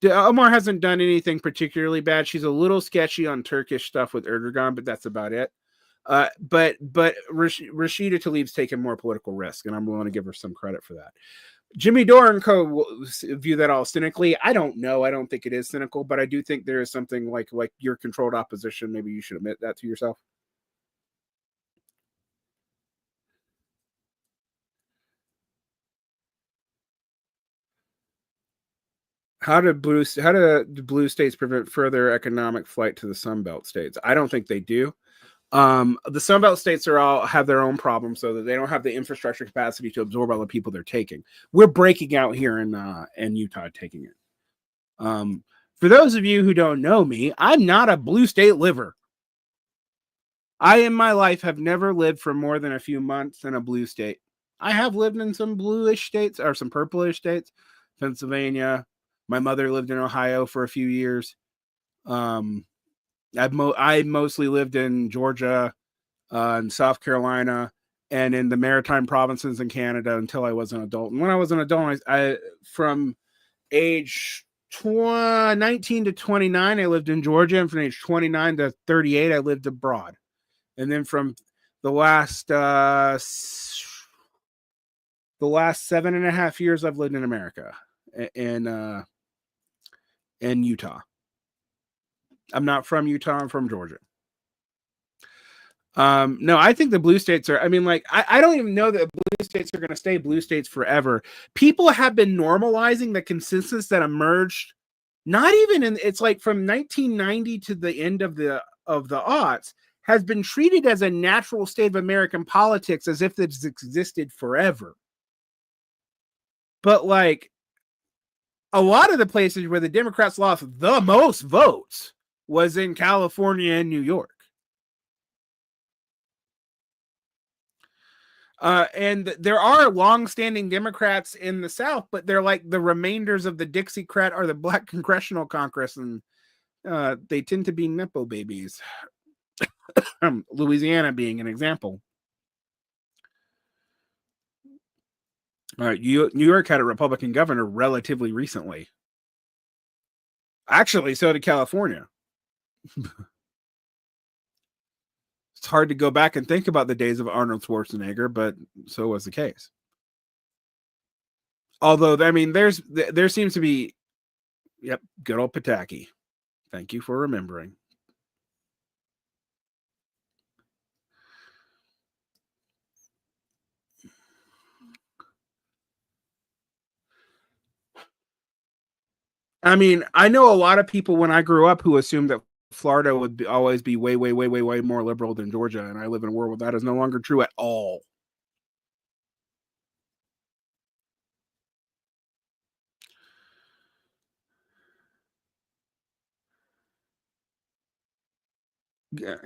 Omar hasn't done anything particularly bad. She's a little sketchy on Turkish stuff with Erdogan, but that's about it. But Rashida Tlaib's taken more political risk, and I'm willing to give her some credit for that. Jimmy Dore and co view that all cynically. I don't know. I don't think it is cynical, but I do think there is something like your controlled opposition. Maybe you should admit that to yourself. How do blue states prevent further economic flight to the Sunbelt states? I don't think they do. The Sunbelt states have their own problems, so that they don't have the infrastructure capacity to absorb all the people they're taking. We're breaking out here in Utah, taking it. For those of you who don't know me, I'm not a blue state liver. I, in my life, have never lived for more than a few months in a blue state. I have lived in some bluish states or some purplish states, Pennsylvania. My mother lived in Ohio for a few years. I mostly lived in Georgia and South Carolina and in the maritime provinces in Canada until I was an adult. And when I was an adult, I from age 19 to 29, I lived in Georgia. And from age 29 to 38, I lived abroad. And then from the last 7.5 years, I've lived in America in Utah. I'm not from Utah. I'm from Georgia. No, I think the blue states are, I mean, like, I don't even know that blue states are going to stay blue states forever. People have been normalizing the consensus that emerged, not even in, it's like from 1990 to the end of the aughts, has been treated as a natural state of American politics as if it's existed forever. But like a lot of the places where the Democrats lost the most votes was in California and New York. And there are long-standing Democrats in the South, but they're like the remainders of the Dixiecrat or the Black Congressional Congress, and they tend to be Nepo babies. Louisiana being an example. New York had a Republican governor relatively recently. Actually, so did California. It's hard to go back and think about the days of Arnold Schwarzenegger, but so was the case. Although, I mean, there seems to be, yep, good old Pataki. Thank you for remembering. I mean, I know a lot of people when I grew up who assumed that Florida would always be way, way, way, way, way more liberal than Georgia, and I live in a world where that is no longer true at all.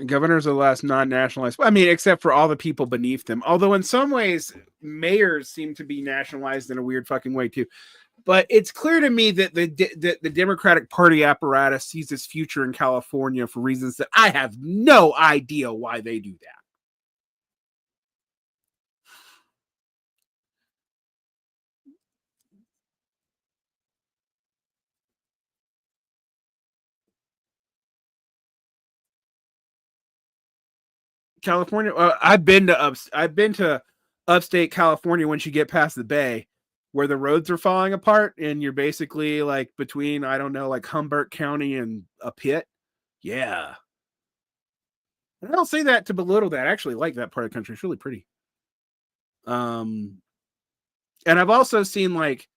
Governors are the last non-nationalized. I mean, except for all the people beneath them. Although in some ways, mayors seem to be nationalized in a weird fucking way too. But it's clear to me that the Democratic Party apparatus sees its future in California for reasons that I have no idea why they do that. California, I've been to upstate California once you get past the Bay, where the roads are falling apart and you're basically like between, I don't know, like Humbert County and a pit. Yeah. And I don't say that to belittle that. I actually like that part of the country. It's really pretty. And I've also seen like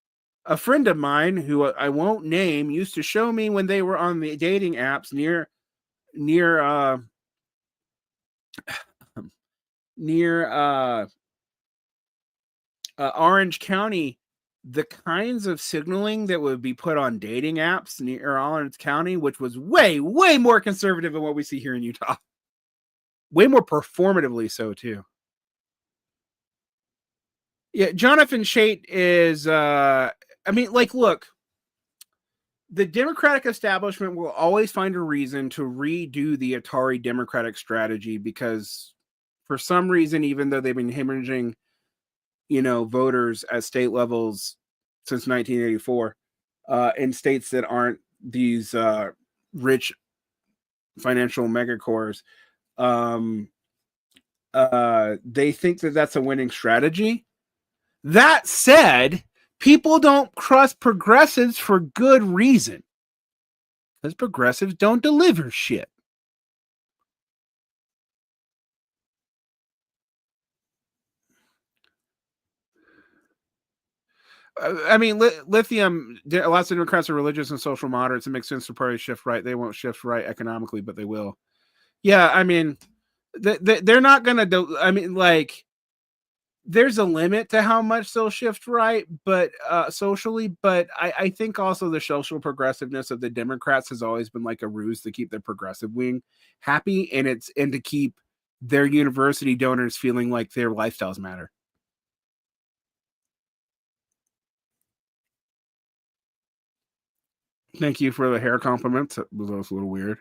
a friend of mine who I won't name used to show me when they were on the dating apps near Orange County, the kinds of signaling that would be put on dating apps near Orange County, which was way, way more conservative than what we see here in Utah. Way more performatively so, too. Yeah, Jonathan Chait is, I mean, like, look, the Democratic establishment will always find a reason to redo the Atari Democratic strategy because for some reason, even though they've been hemorrhaging, voters at state levels since 1984, in states that aren't these rich financial megacores, they think that that's a winning strategy. That said, people don't trust progressives for good reason. Because progressives don't deliver shit. I mean, lithium, lots of Democrats are religious and social moderates. It makes sense to probably shift right. They won't shift right economically, but they will. Yeah, I mean, they're not going to, I mean, like, there's a limit to how much they'll shift right, but socially. But I think also the social progressiveness of the Democrats has always been like a ruse to keep their progressive wing happy, and to keep their university donors feeling like their lifestyles matter. Thank you for the hair compliments. That was also a little weird.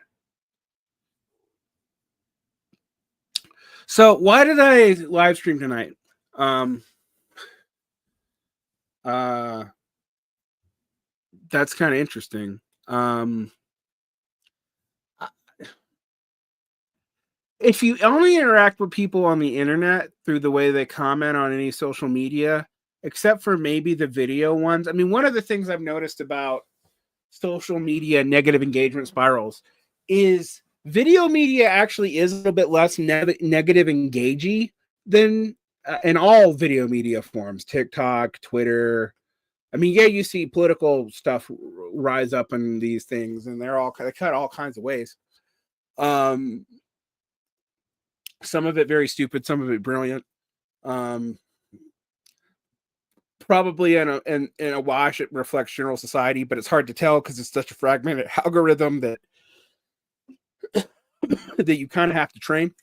So why did I live stream tonight? That's kind of interesting. If you only interact with people on the internet through the way they comment on any social media, except for maybe the video ones. I mean, one of the things I've noticed about social media negative engagement spirals is video media actually is a little bit less negative engagey than in all video media forms, TikTok, Twitter. I mean, yeah, you see political stuff rise up in these things, and they cut all kinds of ways. Some of it very stupid, some of it brilliant. Probably in a wash, it reflects general society, but it's hard to tell because it's such a fragmented algorithm that that you kind of have to train.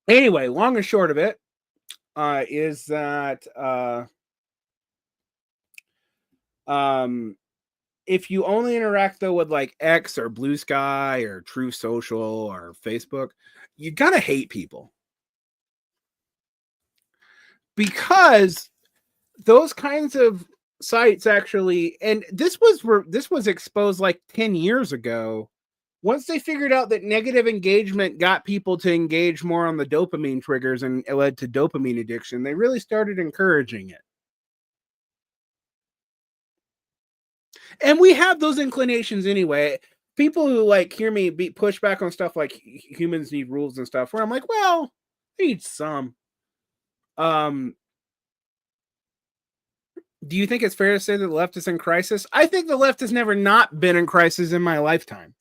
Anyway, long and short of it is that if you only interact though with like X or Blue Sky or True Social or Facebook, you gotta hate people because those kinds of sites actually, and this was exposed like 10 years ago. Once they figured out that negative engagement got people to engage more on the dopamine triggers and it led to dopamine addiction, they really started encouraging it. And we have those inclinations anyway. People who like hear me push back on stuff like humans need rules and stuff, where I'm like, well, they need some. Do you think it's fair to say that the left is in crisis? I think the left has never not been in crisis in my lifetime.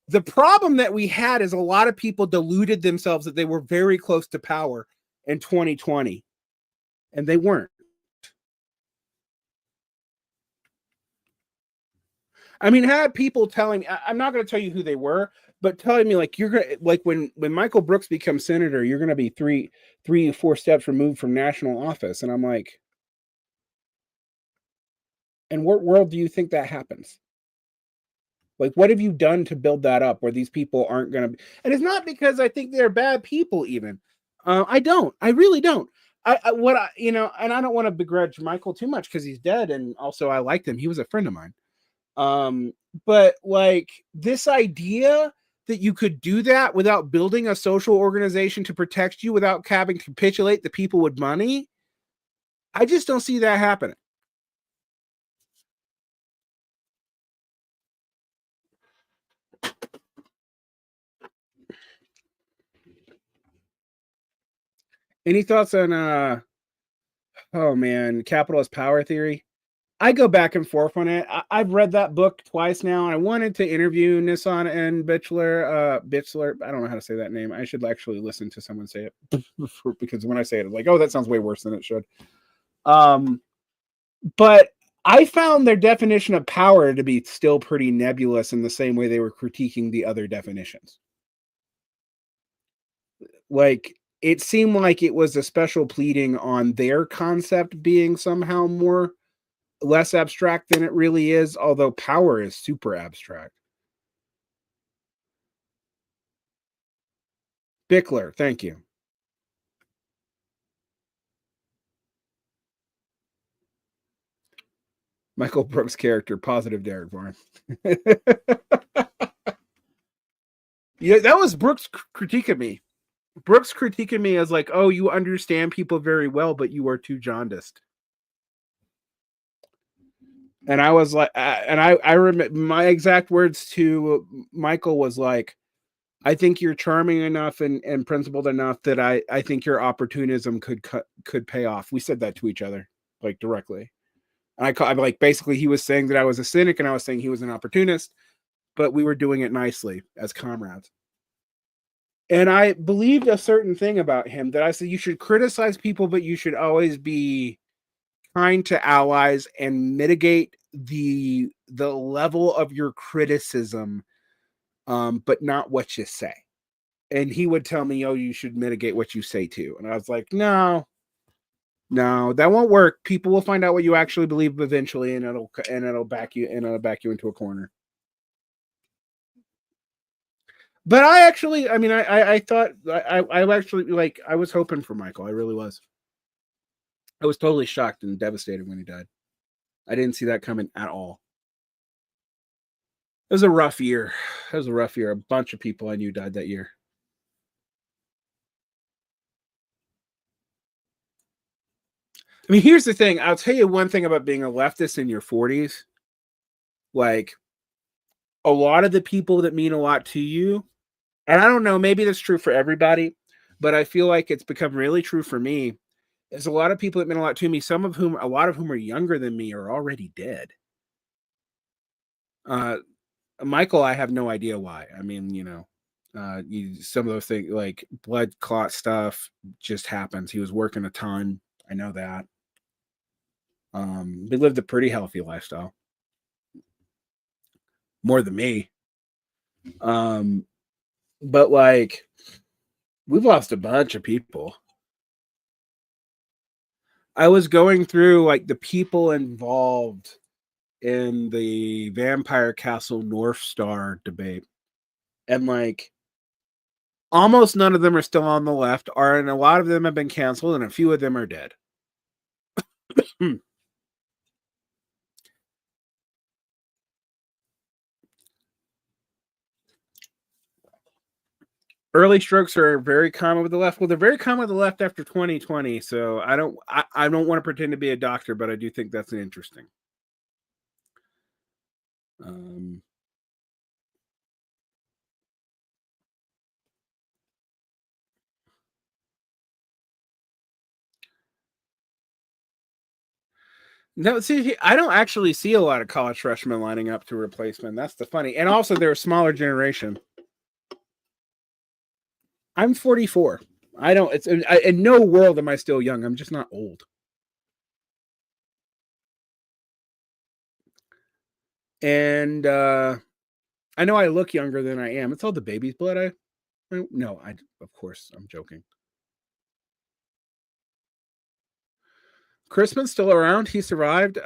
The problem that we had is a lot of people deluded themselves that they were very close to power in 2020, and they weren't. I mean, I had people telling me, I'm not going to tell you who they were, but telling me like you're gonna like when Michael Brooks becomes senator, you're going to be three or four steps removed from national office, and I'm like, in what world do you think that happens? Like, what have you done to build that up where these people aren't going to be? And it's not because I think they're bad people, even. I don't. I really don't. And I don't want to begrudge Michael too much because he's dead, and also I liked him. He was a friend of mine. But like this idea that you could do that without building a social organization to protect you without having to capitulate the people with money, I just don't see that happening. Any thoughts on oh man, capitalist power theory? I go back and forth on it. I've read that book twice now, and I wanted to interview Nissan and Bichler. I don't know how to say that name. I should actually listen to someone say it because when I say it, I'm like, oh, that sounds way worse than it should. But I found their definition of power to be still pretty nebulous in the same way they were critiquing the other definitions. Like, it seemed like it was a special pleading on their concept being somehow more less abstract than it really is, although power is super abstract. Bickler, thank you. Michael Brooks' character, positive Derek Varn. Yeah, that was Brooks' critique of me. Brooks critiquing me as like, oh, you understand people very well, but you are too jaundiced. And I was like, and I remember my exact words to Michael was like, I think you're charming enough and principled enough that I think your opportunism could pay off. We said that to each other, like directly. And I'm like, basically, he was saying that I was a cynic, and I was saying he was an opportunist, but we were doing it nicely as comrades. And I believed a certain thing about him that I said you should criticize people, but you should always be kind to allies and mitigate the level of your criticism, but not what you say. And he would tell me, "Oh, you should mitigate what you say too." And I was like, "No, no, that won't work. People will find out what you actually believe eventually, and it'll back you into a corner." But I actually, I mean, I thought I actually like I was hoping for Michael. I really was. I was totally shocked and devastated when he died. I didn't see that coming at all. It was a rough year. It was a rough year. A bunch of people I knew died that year. I mean, here's the thing. I'll tell you one thing about being a leftist in your 40s. Like, a lot of the people that mean a lot to you, and I don't know, maybe that's true for everybody, but I feel like it's become really true for me. There's a lot of people that mean a lot to me, a lot of whom are younger than me are already dead. Uh, Michael, I have no idea why. I mean, some of those things like blood clot stuff just happens. He was working a ton. I know that. He lived a pretty healthy lifestyle, more than me. Um, but like we've lost a bunch of people. I was going through like the people involved in the Vampire Castle North Star debate, and like almost none of them are still on the left, and a lot of them have been canceled, and a few of them are dead. Early strokes are very common with the left. Well, they're very common with the left after 2020. So I don't want to pretend to be a doctor, but I do think that's an interesting. Um, no, see, I don't actually see a lot of college freshmen lining up to replacement. That's the funny, and also they're a smaller generation. I'm 44. I don't. In no world am I still young. I'm just not old. And I know I look younger than I am. It's all the baby's blood. No, I of course I'm joking. Chrisman's still around. He survived.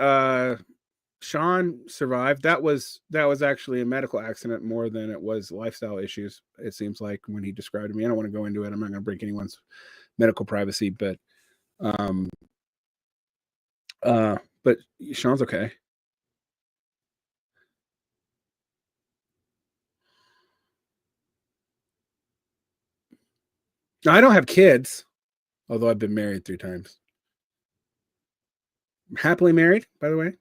Sean survived. That was actually a medical accident more than it was lifestyle issues. It seems like when he described to me. I don't want to go into it. I'm not going to break anyone's medical privacy, but um, but Sean's okay. Now, I don't have kids, although I've been married 3 times. I'm happily married, by the way.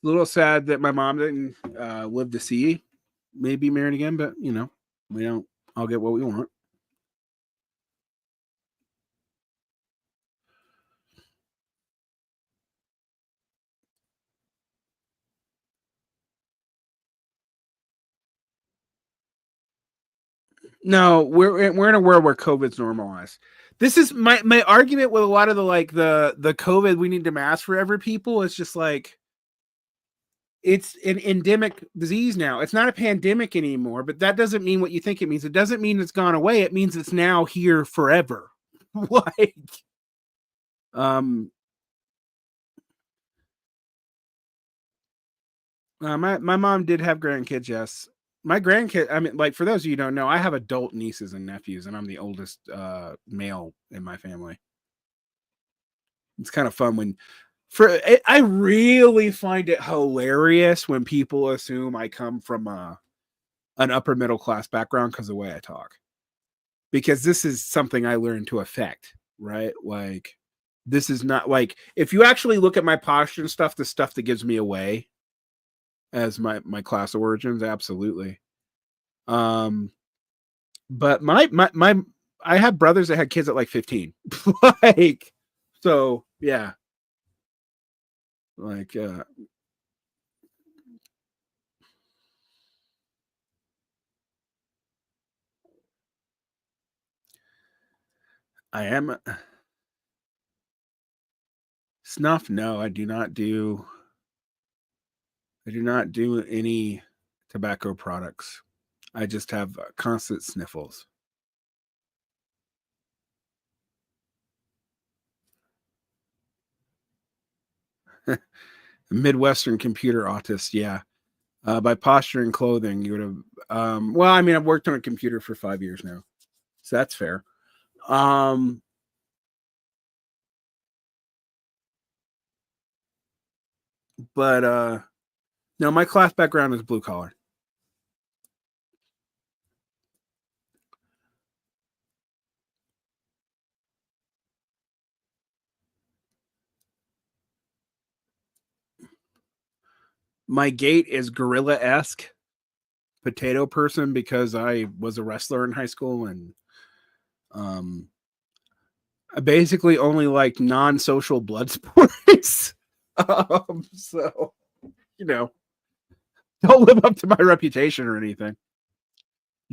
A little sad that my mom didn't live to see me be married again, but we don't all get what we want. No, we're in a world where COVID's normalized. This is my argument with a lot of the COVID we need to mask for every people is just like it's an endemic disease now. It's not a pandemic anymore, but that doesn't mean what you think it means. It doesn't mean it's gone away. It means it's now here forever. like um my mom did have grandkids, yes. My grandkid, I mean, like for those of you who don't know, I have adult nieces and nephews, and I'm the oldest male in my family. It's kind of fun I really find it hilarious when people assume I come from an upper middle class background because of the way I talk. Because this is something I learned to affect, right? Like this is not like if you actually look at my posture and stuff, the stuff that gives me away as my class origins, absolutely. Um, but my I have brothers that had kids at like 15. like so yeah. Like I am snuff. No, I do not do any tobacco products. I just have constant sniffles. Midwestern computer autist, yeah. By posture and clothing, you would have. Well, I mean, I've worked on a computer for 5 years now, so that's fair. Um, but no, my class background is blue collar. My gait is gorilla-esque potato person because I was a wrestler in high school and um I basically only like non-social blood sports. So you know, don't live up to my reputation or anything.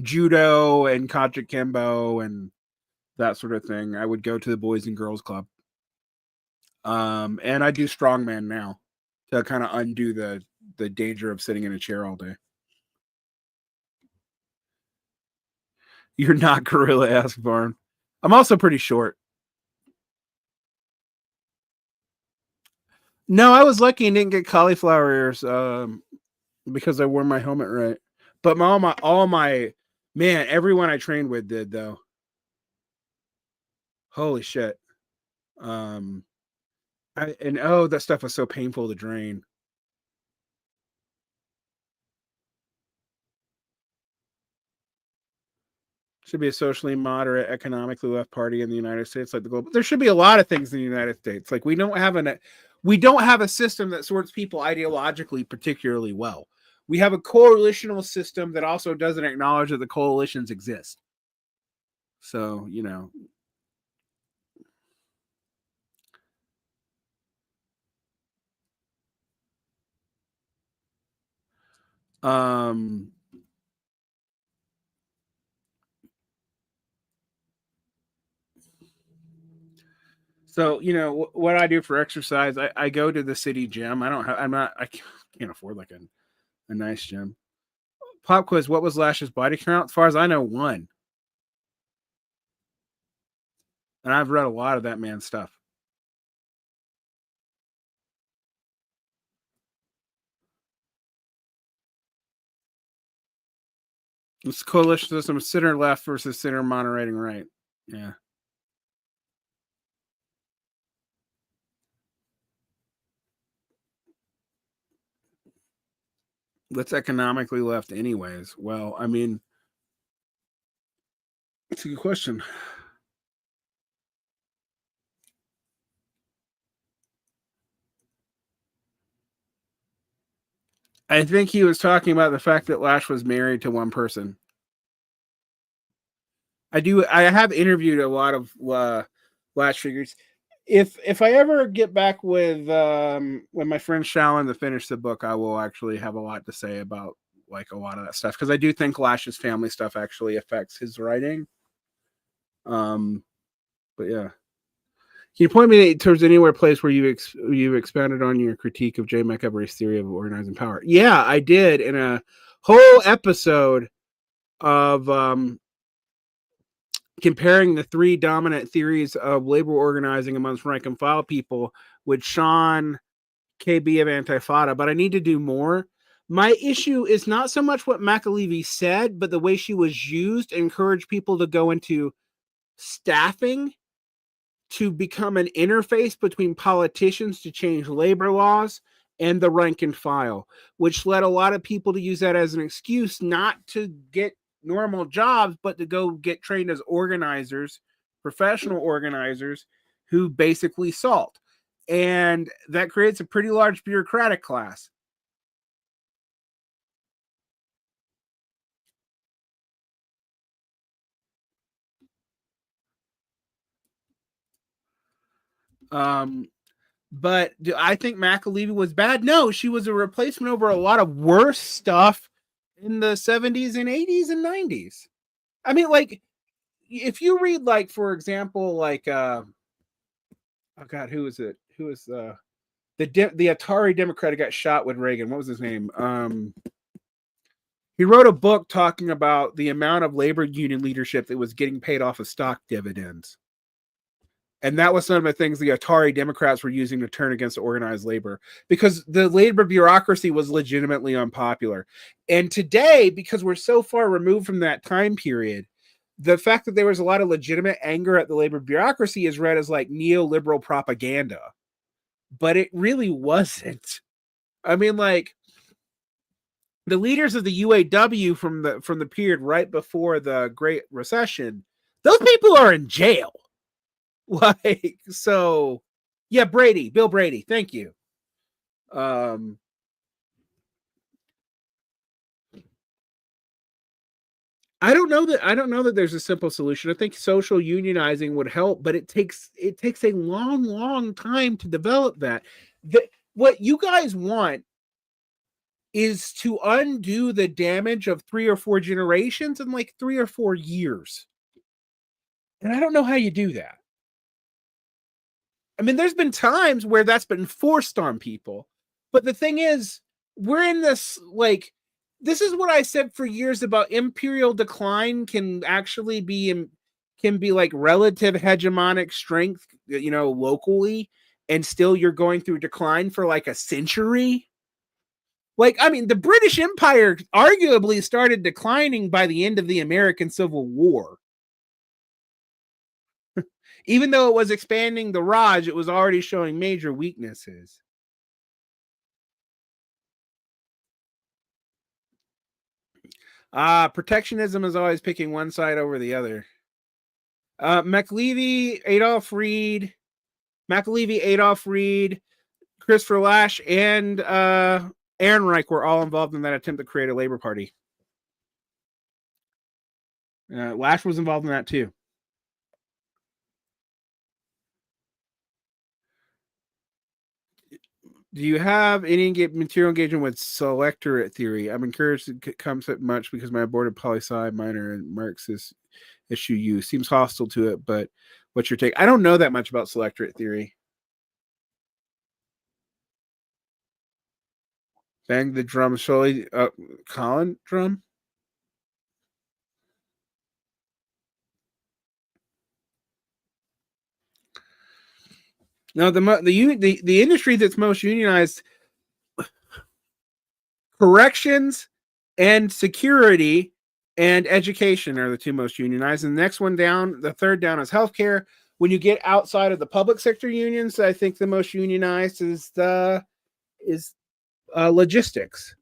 Judo and Kaja Kimbo and that sort of thing. I would go to the Boys and Girls Club. And I do strongman now to kind of undo the danger of sitting in a chair all day. You're not gorilla-esque, Varn. I'm also pretty short. No, I was lucky and didn't get cauliflower ears because I wore my helmet right. But all my man, everyone I trained with did though. Holy shit. Um that stuff was so painful to drain. Should be a socially moderate, economically left party in the United States, like the global. There should be a lot of things in the United States. Like we don't have a system that sorts people ideologically particularly well. We have a coalitional system that also doesn't acknowledge that the coalitions exist. So, um so what I do for exercise, I go to the city gym. I can't afford like a nice gym. Pop quiz, what was Lash's body count? As far as I know, one. And I've read a lot of that man's stuff. It's coalition system, center left versus center moderating right. Yeah. That's economically left anyways. Well, I mean, it's a good question. I think he was talking about the fact that Lash was married to one person. I have interviewed a lot of Lash figures. If I ever get back with when my friend Shallon to finish the book, I will actually have a lot to say about like a lot of that stuff because I do think Lash's family stuff actually affects his writing. But yeah. Can you point me towards anywhere place where you've expanded on your critique of J. McEvery's theory of organizing power? Yeah, I did in a whole episode of comparing the three dominant theories of labor organizing amongst rank and file people with Sean KB of Antifada. But I need to do more. My issue is not so much what McAlevey said, but the way she was used to encourage people to go into staffing to become an interface between politicians to change labor laws and the rank and file, which led a lot of people to use that as an excuse not to get normal jobs, but to go get trained as organizers, professional organizers who basically salt. And that creates a pretty large bureaucratic class. But do I think McAlevey was bad? No, she was a replacement over a lot of worse stuff in the 70s and 80s and 90s. I mean, like, if you read, like, for example, like, oh God, who is it? Who is the Atari Democrat who got shot with Reagan? What was his name? He wrote a book talking about the amount of labor union leadership that was getting paid off of stock dividends. And that was some of the things the Atari Democrats were using to turn against organized labor because the labor bureaucracy was legitimately unpopular. And today, because we're so far removed from that time period, the fact that there was a lot of legitimate anger at the labor bureaucracy is read as like neoliberal propaganda. But it really wasn't. I mean, like, the leaders of the UAW from the period right before the Great Recession, those people are in jail. Like, so yeah, Bill Brady, thank you. I don't know that there's a simple solution. I think social unionizing would help, but it takes a long time to develop that. What you guys want is to undo the damage of 3 or 4 generations in like 3 or 4 years. And I don't know how you do that. I mean, there's been times where that's been forced on people. But the thing is, we're in this like this is what I said for years about imperial decline can be like relative hegemonic strength, locally, and still you're going through decline for like a century. Like, I mean, the British Empire arguably started declining by the end of the American Civil War. Even though it was expanding the Raj, it was already showing major weaknesses. Protectionism is always picking one side over the other. McLeavy, Adolf Reed, Christopher Lasch, and Ehrenreich were all involved in that attempt to create a Labor Party. Lasch was involved in that too. Do you have any material engagement with selectorate theory? I'm encouraged to concept much because my aborted poli-sci minor in Marxist issue U seems hostile to it, but what's your take? I don't know that much about selectorate theory. Bang the drum slowly. Colin drum. No, the industry that's most unionized, corrections and security and education are the two most unionized. And the next one down, the third down, is healthcare. When you get outside of the public sector unions, I think the most unionized is logistics.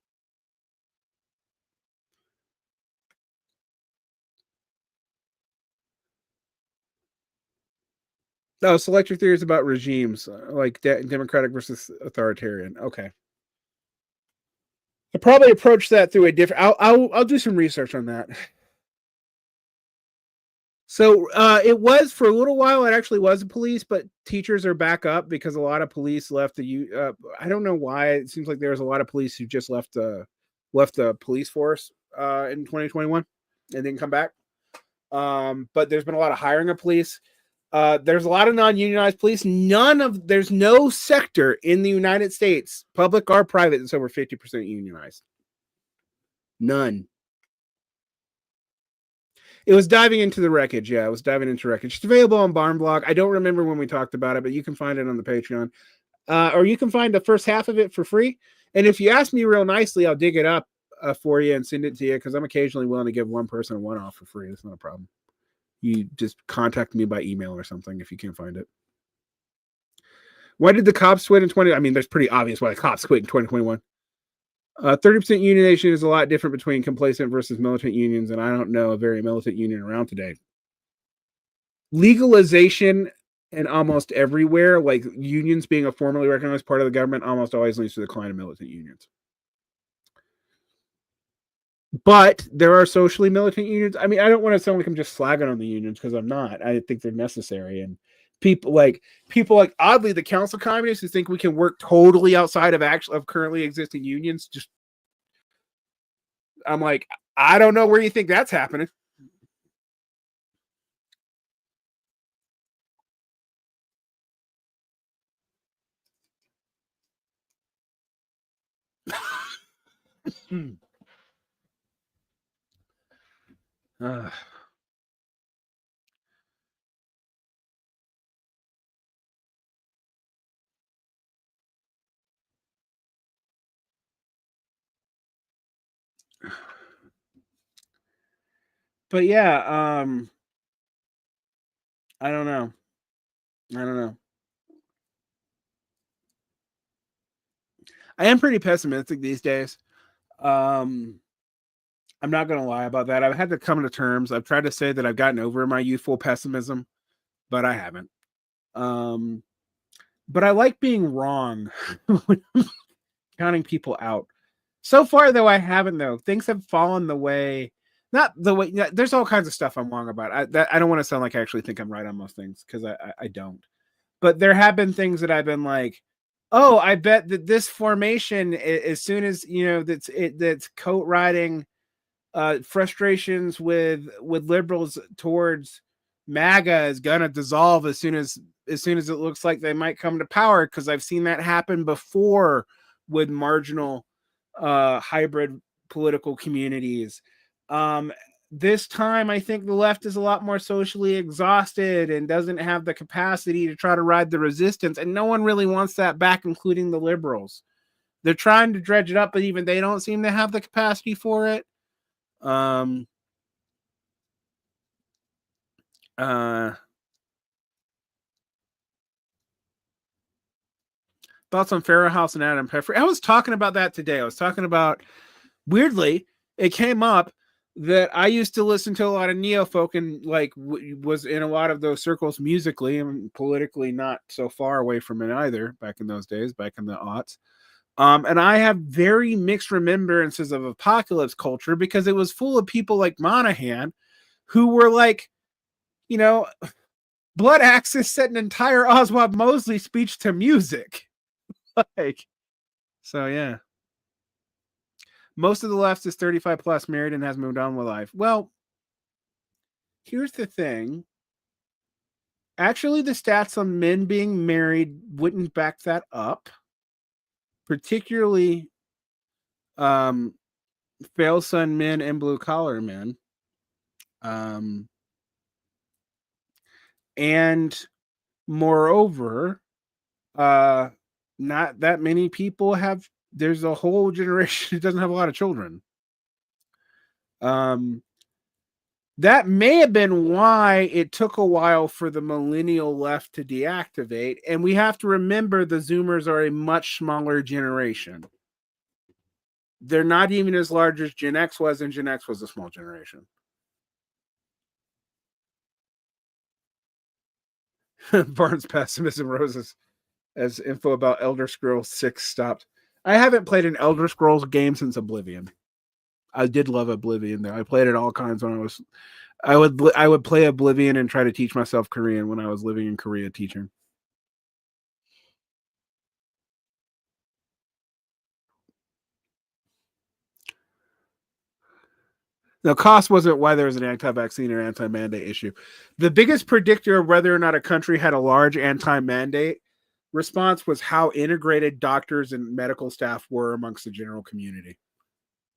No, selective theory is about regimes, like democratic versus authoritarian. Okay. I probably approach that through a different. I'll do some research on that. So it was for a little while. It actually was the police, but teachers are back up because a lot of police left the. I don't know why. It seems like there's a lot of police who just left the police force in 2021 and didn't come back. But there's been a lot of hiring of police. There's a lot of non-unionized police. There's no sector in the United States, public or private, that's over 50% unionized. None. It was diving into the wreckage. Yeah, it was diving into wreckage. It's available on Barn Blog. I don't remember when we talked about it, but you can find it on the Patreon. Or you can find the first half of it for free. And if you ask me real nicely, I'll dig it up for you and send it to you because I'm occasionally willing to give one person a one-off for free. That's not a problem. You just contact me by email or something if you can't find it. Why did the cops quit in 20? I mean, there's pretty obvious why the cops quit in 2021. 30% unionization is a lot different between complacent versus militant unions, and I don't know a very militant union around today. Legalization and almost everywhere, like unions being a formally recognized part of the government, almost always leads to the decline of militant unions. But there are socially militant unions. I mean, I don't want to sound like I'm just slagging on the unions because I'm not. I think they're necessary. And people like oddly the council communists who think we can work totally outside of currently existing unions. Just I'm like, I don't know where you think that's happening. But yeah, I don't know. I am pretty pessimistic these days. I'm not going to lie about that. I've had to come to terms. I've tried to say that I've gotten over my youthful pessimism, but I haven't. But I like being wrong, counting people out. So far, though, I haven't, though. Things have fallen the way Not the way. Yeah, there's all kinds of stuff I'm wrong about. I don't want to sound like I actually think I'm right on most things because I don't. But there have been things that I've been like, oh, I bet that this formation, as soon as that's coat riding frustrations with liberals towards MAGA is gonna dissolve as soon as it looks like they might come to power, because I've seen that happen before with marginal hybrid political communities. Um, this time, I think the left is a lot more socially exhausted and doesn't have the capacity to try to ride the resistance, and no one really wants that back, including the liberals. They're trying to dredge it up, but even they don't seem to have the capacity for it. Um, uh, Thoughts on Pharaoh House and Adam Peffer. I was talking about that today. I was talking about, weirdly, it came up that I used to listen to a lot of neo folk and like was in a lot of those circles musically and politically not so far away from it either back in those days, back in the aughts. And I have very mixed remembrances of apocalypse culture because it was full of people like Monahan who were like, you know, Blood Axis set an entire Oswald Mosley speech to music. Like, so yeah. Most of the left is 35 plus, married, and has moved on with life. Well, here's the thing. Actually, the stats on men being married wouldn't back that up. Particularly fail son men and blue collar men. And moreover, not that many people have, there's a whole generation that doesn't have a lot of children. That may have been why it took a while for the millennial left to deactivate. And we have to remember the Zoomers are a much smaller generation. They're not even as large as Gen X was, and Gen X was a small generation. Varn's pessimism roses as info about Elder Scrolls 6 stopped. I haven't played an Elder Scrolls game since Oblivion. I did love Oblivion though. I played it all kinds when I would play Oblivion and try to teach myself Korean when I was living in Korea teaching. Now, cost wasn't why there was an anti-vaccine or anti-mandate issue. The biggest predictor of whether or not a country had a large anti-mandate response was how integrated doctors and medical staff were amongst the general community.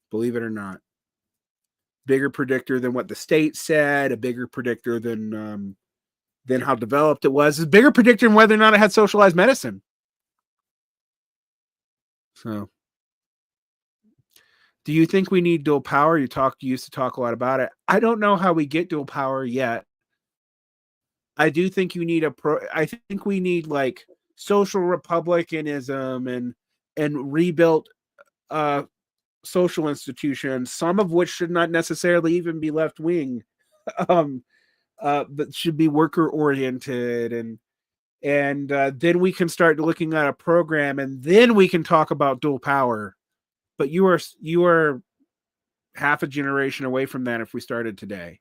Believe it or not. Bigger predictor than what the state said, a bigger predictor than how developed it was, a bigger predictor than whether or not it had socialized medicine. So, do you think we need dual power? You used to talk a lot about it. I don't know how we get dual power yet. I do think you need I think we need like social republicanism and rebuilt social institutions, some of which should not necessarily even be left wing, but should be worker oriented, and then we can start looking at a program, and then we can talk about dual power. But you are half a generation away from that if we started today.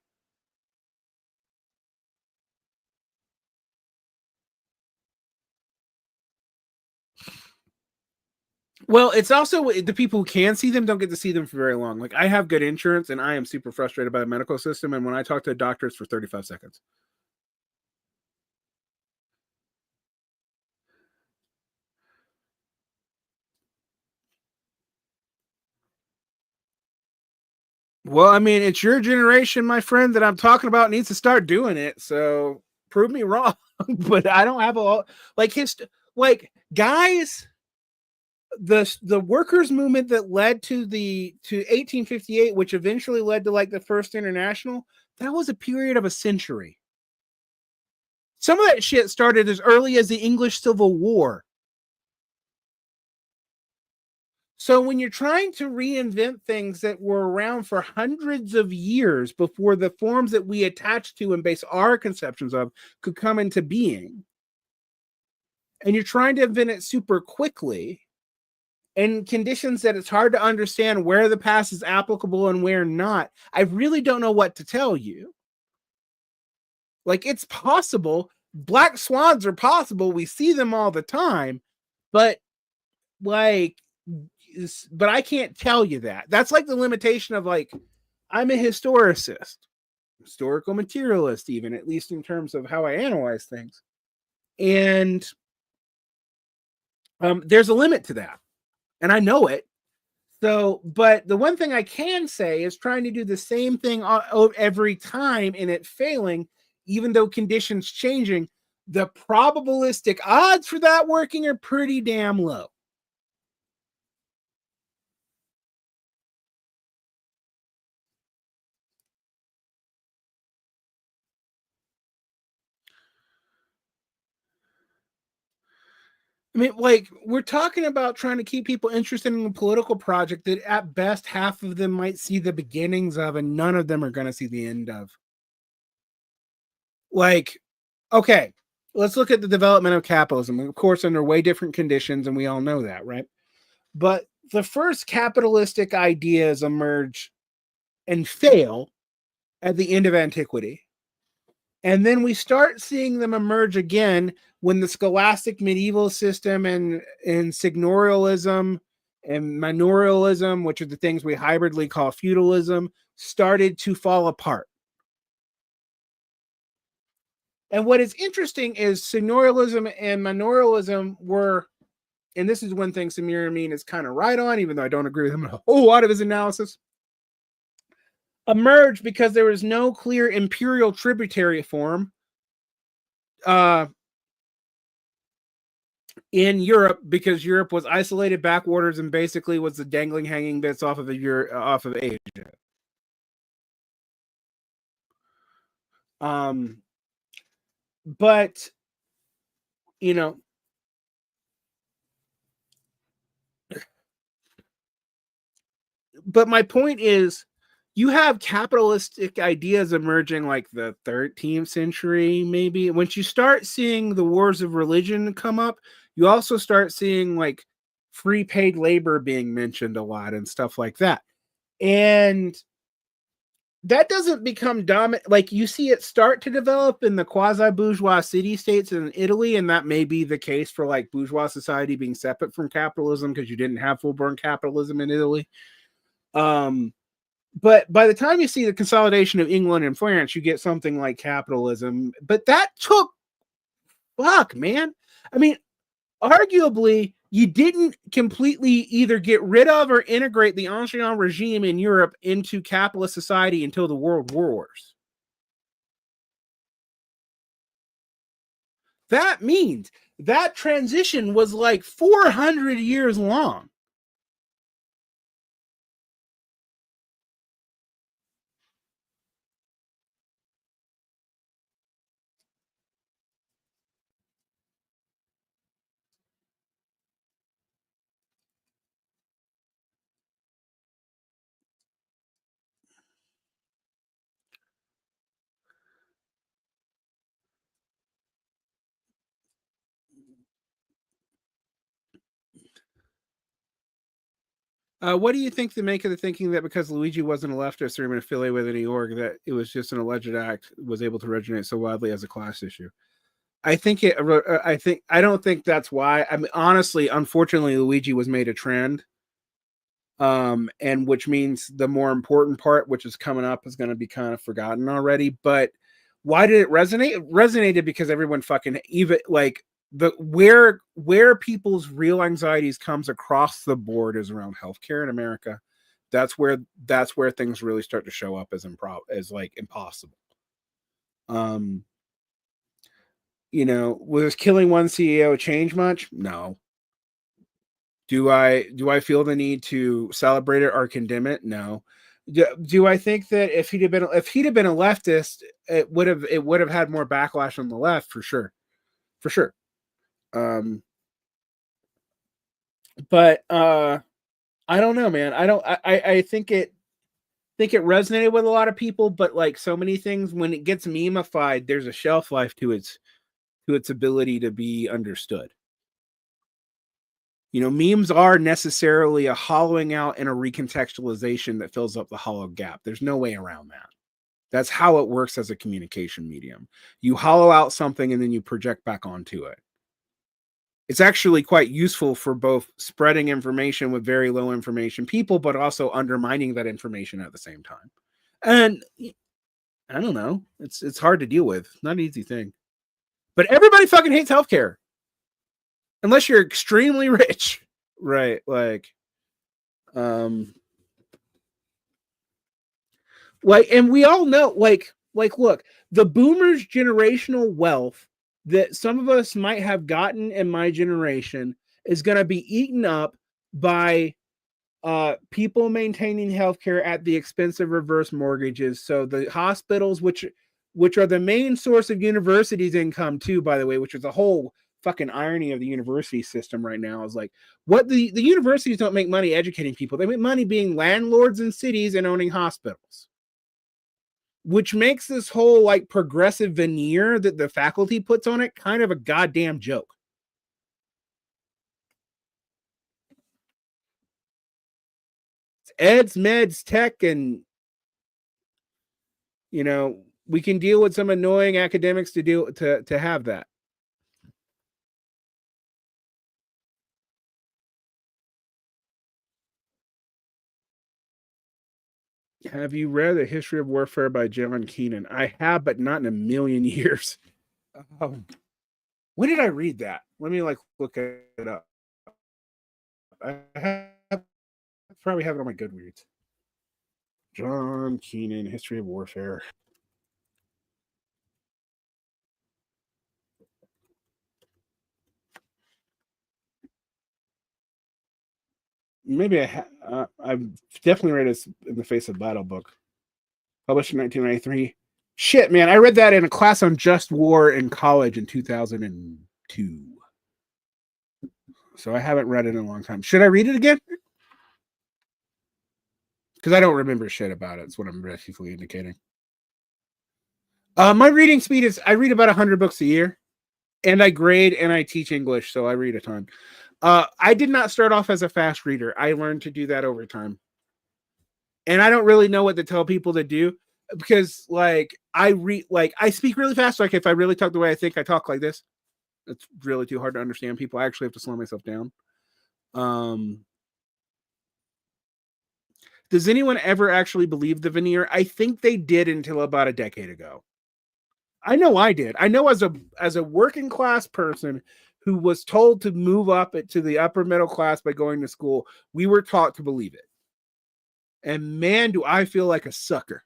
Well, it's also the people who can see them don't get to see them for very long. Like, I have good insurance and I am super frustrated by the medical system. And when I talk to doctors for 35 seconds, well, I mean, it's your generation, my friend, that I'm talking about needs to start doing it. So prove me wrong. But I don't have like guys, the workers movement that led to 1858, which eventually led to like the first international, that was a period of a century. Some of that shit started as early as the English Civil War. So when you're trying to reinvent things that were around for hundreds of years before the forms that we attach to and base our conceptions of could come into being, and you're trying to invent it super quickly, and conditions that it's hard to understand where the past is applicable and where not, I really don't know what to tell you. Like, it's possible. Black swans are possible. We see them all the time, but like, but I can't tell you that. That's like the limitation of like, I'm a historicist, historical materialist, even at least in terms of how I analyze things. And there's a limit to that, and I know it. So, but the one thing I can say is trying to do the same thing every time and it failing, even though conditions changing, the probabilistic odds for that working are pretty damn low. I mean, like, we're talking about trying to keep people interested in a political project that at best half of them might see the beginnings of and none of them are going to see the end of. Like, okay, let's look at the development of capitalism. Of course, under way different conditions, and we all know that, right? But the first capitalistic ideas emerge and fail at the end of antiquity. And then we start seeing them emerge again when the scholastic medieval system and seigneurialism and manorialism, which are the things we hybridly call feudalism, started to fall apart. And what is interesting is seigneurialism and manorialism were, and this is one thing Samir Amin is kind of right on, even though I don't agree with him a whole lot of his analysis, emerged because there was no clear imperial tributary form in Europe, because Europe was isolated backwaters and basically was the dangling hanging bits off of Asia. But you know, but my point is, you have capitalistic ideas emerging like the 13th century, maybe. Once you start seeing the wars of religion come up, you also start seeing like free paid labor being mentioned a lot and stuff like that. And that doesn't become dominant. Like, you see it start to develop in the quasi-bourgeois city-states in Italy, and that may be the case for like bourgeois society being separate from capitalism because you didn't have full-blown capitalism in Italy. But by the time you see the consolidation of England and France, you get something like capitalism. But that took, fuck, man. I mean, arguably, you didn't completely either get rid of or integrate the Ancien regime in Europe into capitalist society until the World Wars. That means that transition was like 400 years long. What do you think the make of the thinking that because Luigi wasn't a leftist or even affiliated with any org, that it was just an alleged act, was able to resonate so widely as a class issue? I think it. I don't think that's why. I mean, honestly, unfortunately, Luigi was made a trend, and which means the more important part, which is coming up, is going to be kind of forgotten already. But why did it resonate? It resonated because everyone fucking, even like, the where people's real anxieties comes across the board is around healthcare in America. That's where things really start to show up as like impossible. Um, was killing one CEO change much? No. Do I feel the need to celebrate it or condemn it? No. Do I think that if he'd have been a leftist, it would have had more backlash on the left, for sure, for sure. But I don't know, man. I don't. I think it resonated with a lot of people, but like so many things, when it gets memeified, there's a shelf life to its ability to be understood. Memes are necessarily a hollowing out and a recontextualization that fills up the hollow gap. There's no way around that. That's how it works as a communication medium. You hollow out something and then you project back onto it. It's actually quite useful for both spreading information with very low information people, but also undermining that information at the same time. And I don't know. It's hard to deal with. Not an easy thing. But everybody fucking hates healthcare. Unless you're extremely rich. Right. And we all know, look, the boomers' generational wealth that some of us might have gotten in my generation is going to be eaten up by people maintaining healthcare at the expense of reverse mortgages. So the hospitals, which are the main source of universities' income too, by the way, which is the whole fucking irony of the university system right now, is like, what the universities don't make money educating people. They make money being landlords in cities and owning hospitals. Which makes this whole like progressive veneer that the faculty puts on it kind of a goddamn joke. It's eds, meds, tech, and we can deal with some annoying academics to have that. Have you read The History of Warfare by John Keenan? I have, but not in a million years. When did I read that? Let me look it up. Probably have it on my Goodreads. John Keenan, History of Warfare. Maybe I've definitely read it in the Face of Battle book. Published in 1993. Shit, man. I read that in a class on just war in college in 2002. So I haven't read it in a long time. Should I read it again? Because I don't remember shit about it. It's what I'm briefly indicating. My reading speed is I read about 100 books a year. And I grade and I teach English, so I read a ton. I did not start off as a fast reader. I learned to do that over time. And I don't really know what to tell people to do because I speak really fast. Like if I really talk the way I think, I talk like this. It's really too hard to understand people. I actually have to slow myself down. Does anyone ever actually believe the veneer? I think they did until about a decade ago. I know I did. I know as a working class person who was told to move up to the upper middle class by going to school, we were taught to believe it. And man, do I feel like a sucker.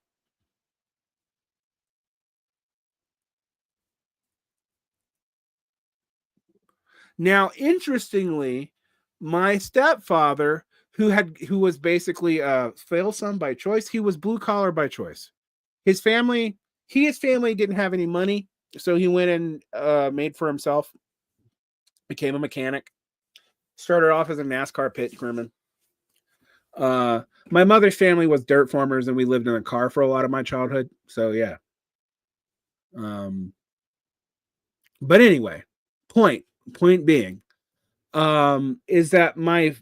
Now, interestingly, my stepfather, who was basically a fail son by choice, he was blue collar by choice. His family didn't have any money, so he went and made for himself, became a mechanic, started off as a NASCAR pit crewman. My mother's family was dirt farmers, and we lived in a car for a lot of my childhood. So yeah. But anyway, point being, is that my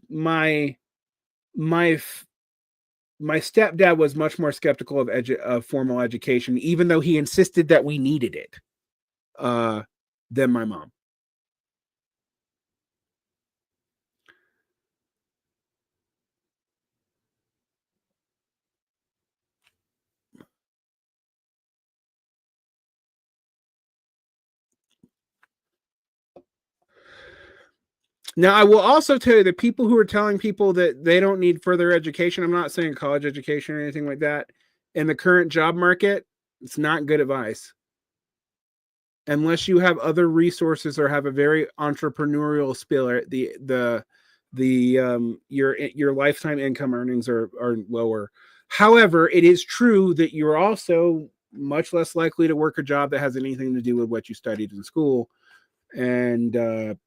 stepdad was much more skeptical of formal education, even though he insisted that we needed it, than my mom. Now, I will also tell you that people who are telling people that they don't need further education, I'm not saying college education or anything like that, in the current job market, it's not good advice. Unless you have other resources or have a very entrepreneurial spirit, your lifetime income earnings are lower. However, it is true that you're also much less likely to work a job that has anything to do with what you studied in school, and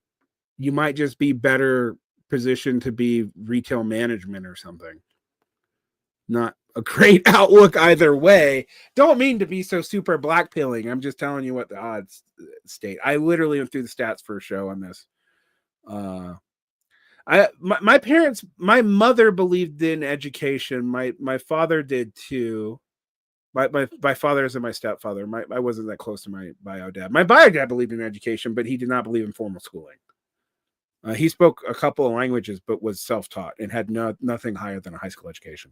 you might just be better positioned to be retail management or something. Not a great outlook either way. Don't mean to be so super black pilling. I'm just telling you what the odds state. I literally went through the stats for a show on this. My parents, my mother believed in education. My father did too. My father isn't my stepfather. I wasn't that close to my bio dad. My bio dad believed in education, but he did not believe in formal schooling. He spoke a couple of languages, but was self-taught and had nothing higher than a high school education.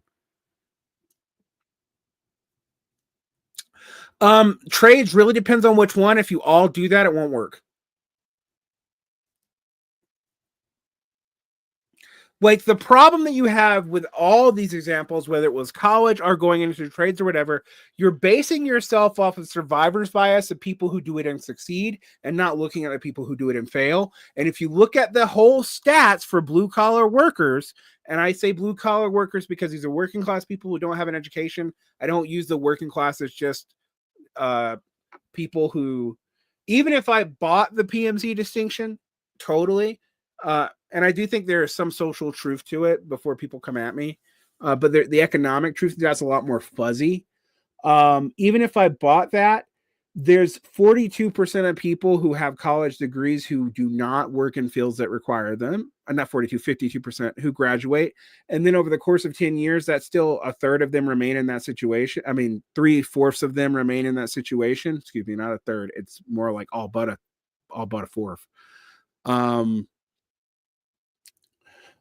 Trades really depends on which one. If you all do that, it won't work. Like the problem that you have with all these examples, whether it was college or going into trades or whatever, you're basing yourself off of survivor's bias of people who do it and succeed and not looking at the people who do it and fail. And if you look at the whole stats for blue collar workers, and I say blue collar workers because these are working class people who don't have an education. I don't use the working class as just people who, even if I bought the PMC distinction totally, and I do think there is some social truth to it before people come at me, but the economic truth that's a lot more fuzzy. Even if I bought that, there's 42% of people who have college degrees who do not work in fields that require them. Not 42, 52% who graduate. And then over the course of 10 years, that's still a third of them remain in that situation. I mean, 3/4 of them remain in that situation. Excuse me, not a third. It's more like all but a fourth.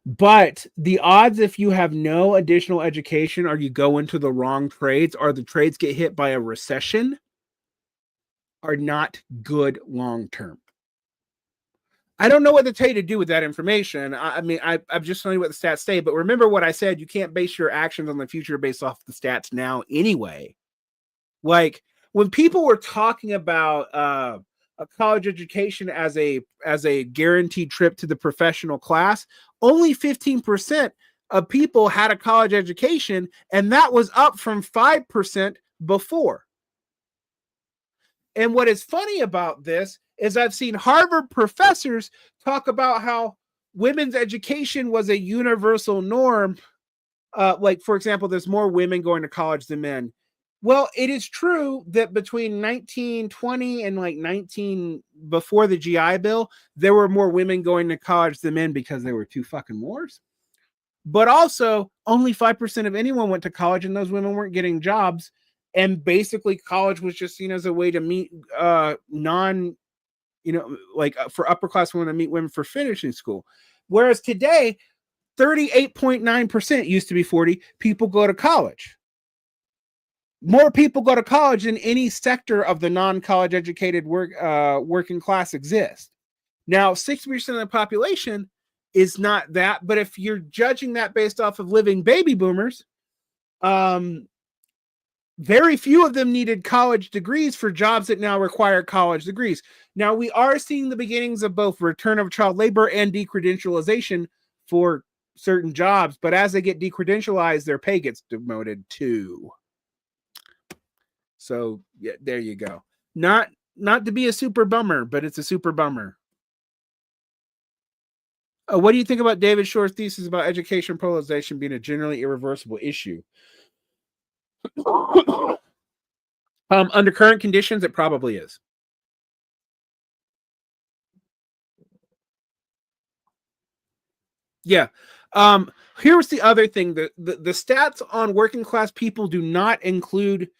But the odds if you have no additional education or you go into the wrong trades or the trades get hit by a recession are not good long term. I don't know what to tell you to do with that information. I mean, I'm just telling you what the stats say. But remember what I said, you can't base your actions on the future based off the stats now anyway. Like when people were talking about a college education as a guaranteed trip to the professional class, only 15% of people had a college education, and that was up from 5% before. And what is funny about this is I've seen Harvard professors talk about how women's education was a universal norm. Like, for example, there's more women going to college than men. Well, it is true that between 1920 and like 19 before the GI Bill, there were more women going to college than men because there were two fucking wars. But also, only 5% of anyone went to college, and those women weren't getting jobs. And basically, college was just seen as a way to meet for upper class women to meet women for finishing school. Whereas today, 38.9% used to be 40 people go to college. More people go to college than any sector of the non-college educated working class exists. Now, 60% of the population is not that, but if you're judging that based off of living baby boomers, very few of them needed college degrees for jobs that now require college degrees. Now, we are seeing the beginnings of both return of child labor and decredentialization for certain jobs, but as they get decredentialized, their pay gets demoted too. So yeah, there you go. Not to be a super bummer, but it's a super bummer. What do you think about David Shore's thesis about education polarization being a generally irreversible issue? Under current conditions, it probably is. Yeah. Here's the other thing: the stats on working class people do not include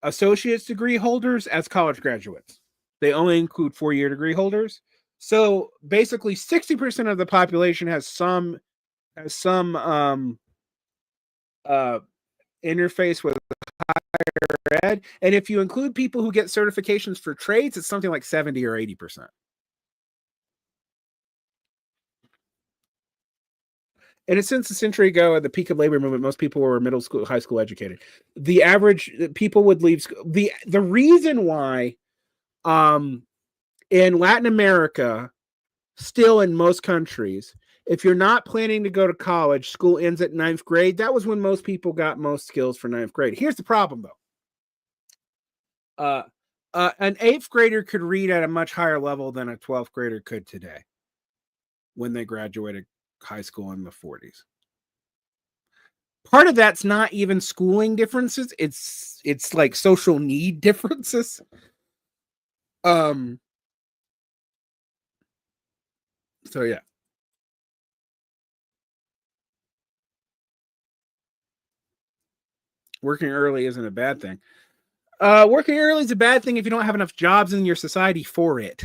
associate's degree holders as college graduates. They only include 4-year degree holders. So basically, 60% of the population has some interface with higher ed, and if you include people who get certifications for trades, it's something like 70 or 80%. And since a century ago, at the peak of labor movement, most people were middle school, high school educated. The average people would leave school. The reason why, in Latin America, still in most countries, if you're not planning to go to college, school ends at 9th grade. That was when most people got most skills for 9th grade. Here's the problem, though. An 8th grader could read at a much higher level than a 12th grader could today when they graduated high school in the 40s. Part of that's not even schooling differences. It's like social need differences. So yeah. Working early isn't a bad thing. Working early is a bad thing if you don't have enough jobs in your society for it.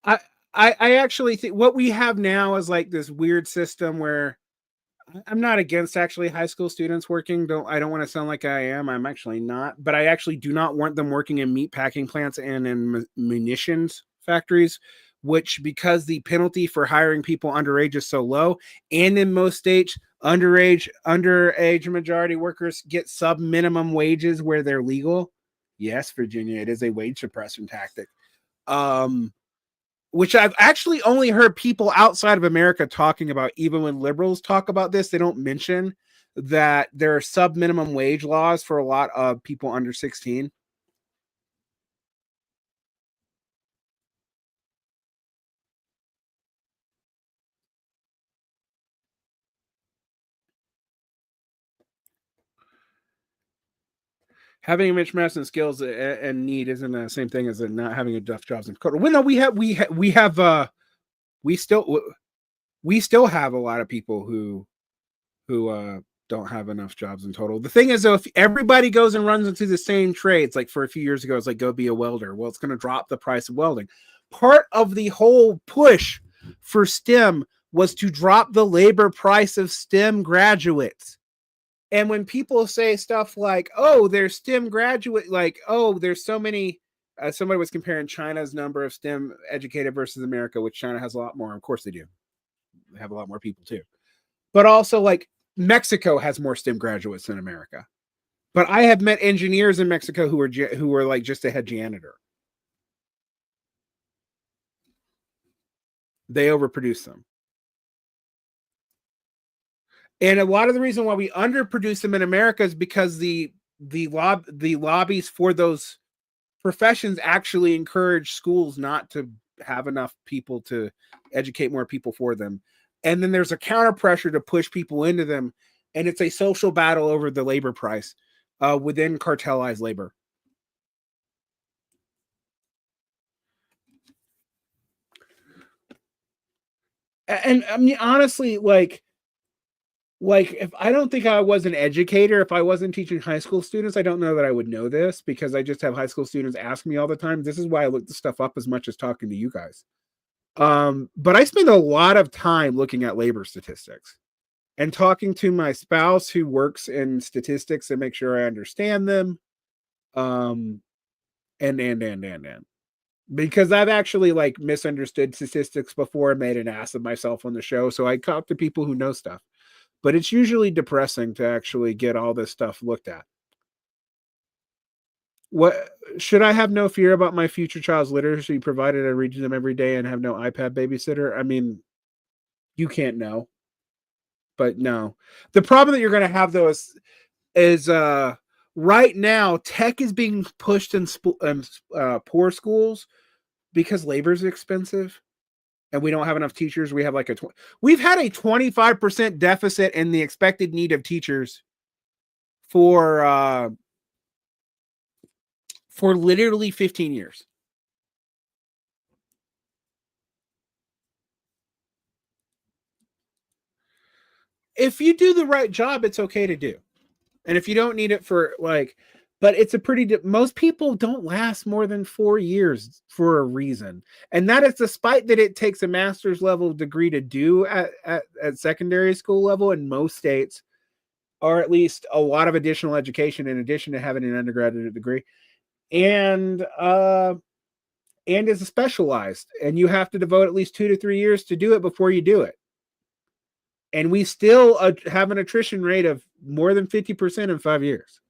I I actually think what we have now is like this weird system where I'm not against actually high school students working. I don't want to sound like I am. I'm actually not, but I actually do not want them working in meat packing plants and in munitions factories, which because the penalty for hiring people underage is so low, and in most states, underage majority workers get sub minimum wages where they're legal. Yes, Virginia, it is a wage suppression tactic. Um, which I've actually only heard people outside of America talking about. Even when liberals talk about this, they don't mention that there are sub minimum wage laws for a lot of people under 16. Having a mismatch in skills and need isn't the same thing as not having enough jobs in Dakota. Well, no, we still we still have a lot of people who don't have enough jobs in total. The thing is, though, if everybody goes and runs into the same trades, like for a few years ago, it's like go be a welder. Well, it's going to drop the price of welding. Part of the whole push for STEM was to drop the labor price of STEM graduates. And when people say stuff like, "Oh, there's STEM graduate," like, "Oh, there's so many." Somebody was comparing China's number of STEM educated versus America, which China has a lot more. Of course, they do. They have a lot more people too. But also, like Mexico has more STEM graduates than America. But I have met engineers in Mexico who were like just a head janitor. They overproduce them. And a lot of the reason why we underproduce them in America is because the lobbies for those professions actually encourage schools not to have enough people to educate more people for them. And then there's a counter pressure to push people into them. And it's a social battle over the labor price within cartelized labor. And I mean, honestly, like if I don't think I was an educator, if I wasn't teaching high school students, I don't know that I would know this because I just have high school students ask me all the time. This is why I look this stuff up as much as talking to you guys. But I spend a lot of time looking at labor statistics and talking to my spouse who works in statistics and make sure I understand them. Um, and because I've actually like misunderstood statistics before and made an ass of myself on the show. So I talk to people who know stuff, but it's usually depressing to actually get all this stuff looked at. What should I have no fear about my future child's literacy provided I read to them every day and have no iPad babysitter? I mean, you can't know, but no. The problem that you're going to have though is right now tech is being pushed in poor schools because labor is expensive and we don't have enough teachers. We have like we've had a 25% deficit in the expected need of teachers for for literally 15 years. If you do the right job, it's okay to do. And if you don't need it for like, but it's a most people don't last more than 4 years for a reason. And that is despite that it takes a master's level degree to do at secondary school level in most states, or at least a lot of additional education in addition to having an undergraduate degree. And is specialized, and you have to devote at least 2 to 3 years to do it before you do it. And we still have an attrition rate of more than 50% in 5 years.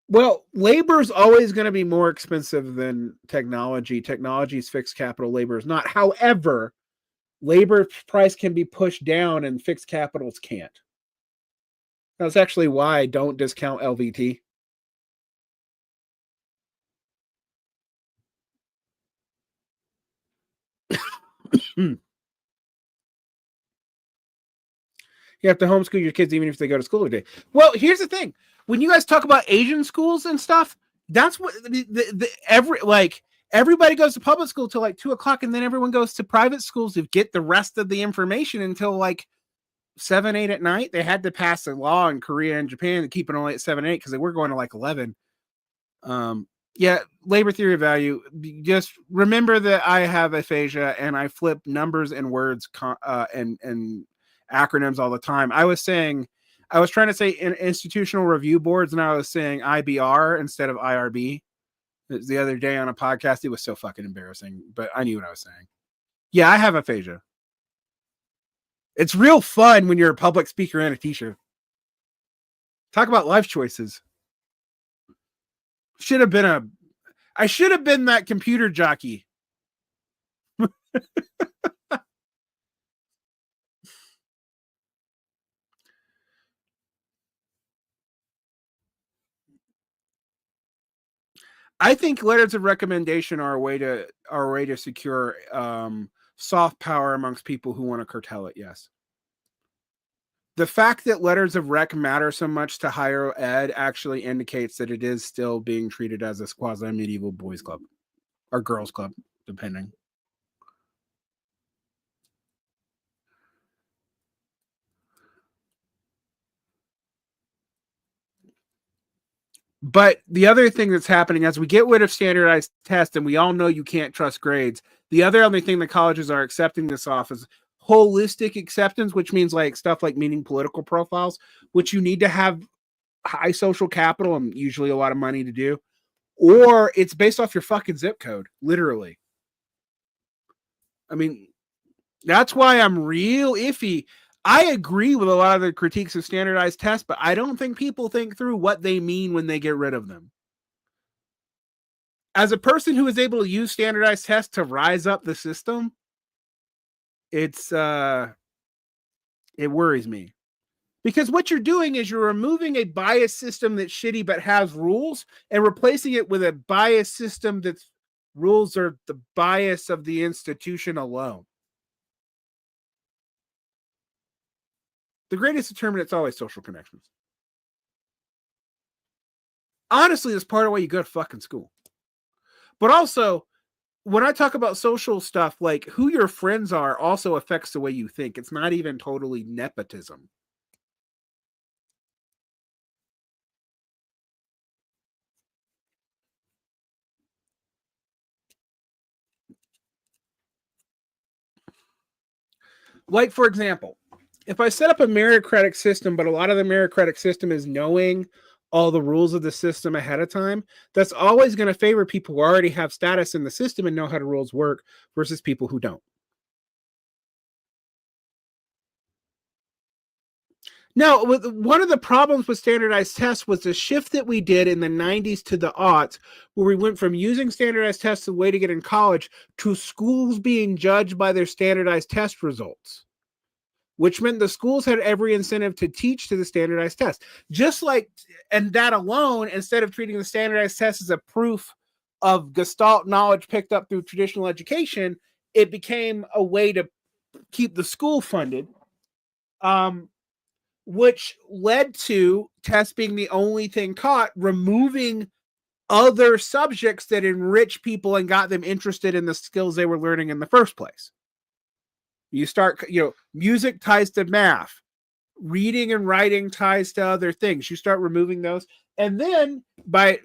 Well, labor is always going to be more expensive than technology. Technology is fixed capital, labor is not. However, labor price can be pushed down and fixed capitals can't. That's actually why I don't discount LVT. You have to homeschool your kids even if they go to school today. Well, here's the thing. When you guys talk about Asian schools and stuff, that's what every like everybody goes to public school till like 2:00, and then everyone goes to private schools to get the rest of the information until like 7, 8 at night. They had to pass a law in Korea and Japan to keep it only at 7, 8 because they were going to like 11. Yeah, labor theory of value. Just remember that I have aphasia and I flip numbers and words and acronyms all the time. I was trying to say in institutional review boards, and I was saying IBR instead of IRB. The other day on a podcast, it was so fucking embarrassing, but I knew what I was saying. Yeah, I have aphasia. It's real fun when you're a public speaker and a teacher. Talk about life choices. I should have been that computer jockey. I think letters of recommendation are a way to secure soft power amongst people who want to curtail it. Yes. The fact that letters of rec matter so much to higher ed actually indicates that it is still being treated as a quasi-medieval boys club or girls club, depending. But the other thing that's happening as we get rid of standardized tests, and we all know you can't trust grades, the only thing that colleges are accepting this off is holistic acceptance, which means like stuff like meeting political profiles, which you need to have high social capital and usually a lot of money to do, or it's based off your fucking zip code, literally. I mean, that's why I'm real iffy. I agree with a lot of the critiques of standardized tests, but I don't think people think through what they mean when they get rid of them. As a person who is able to use standardized tests to rise up the system, it worries me. Because what you're doing is you're removing a biased system that's shitty but has rules and replacing it with a biased system that's rules are the bias of the institution alone. The greatest determinant's always social connections. Honestly, that's part of why you go to fucking school. But also, when I talk about social stuff, like who your friends are also affects the way you think. It's not even totally nepotism. Like, for example, if I set up a meritocratic system, but a lot of the meritocratic system is knowing all the rules of the system ahead of time, that's always going to favor people who already have status in the system and know how the rules work versus people who don't. Now, one of the problems with standardized tests was the shift that we did in the 90s to the aughts, where we went from using standardized tests as a way to get in college to schools being judged by their standardized test results, which meant the schools had every incentive to teach to the standardized test. And that alone, instead of treating the standardized test as a proof of Gestalt knowledge picked up through traditional education, it became a way to keep the school funded. Which led to tests being the only thing taught, removing other subjects that enrich people and got them interested in the skills they were learning in the first place. You start, music ties to math, reading and writing ties to other things. You start removing those. And then I'm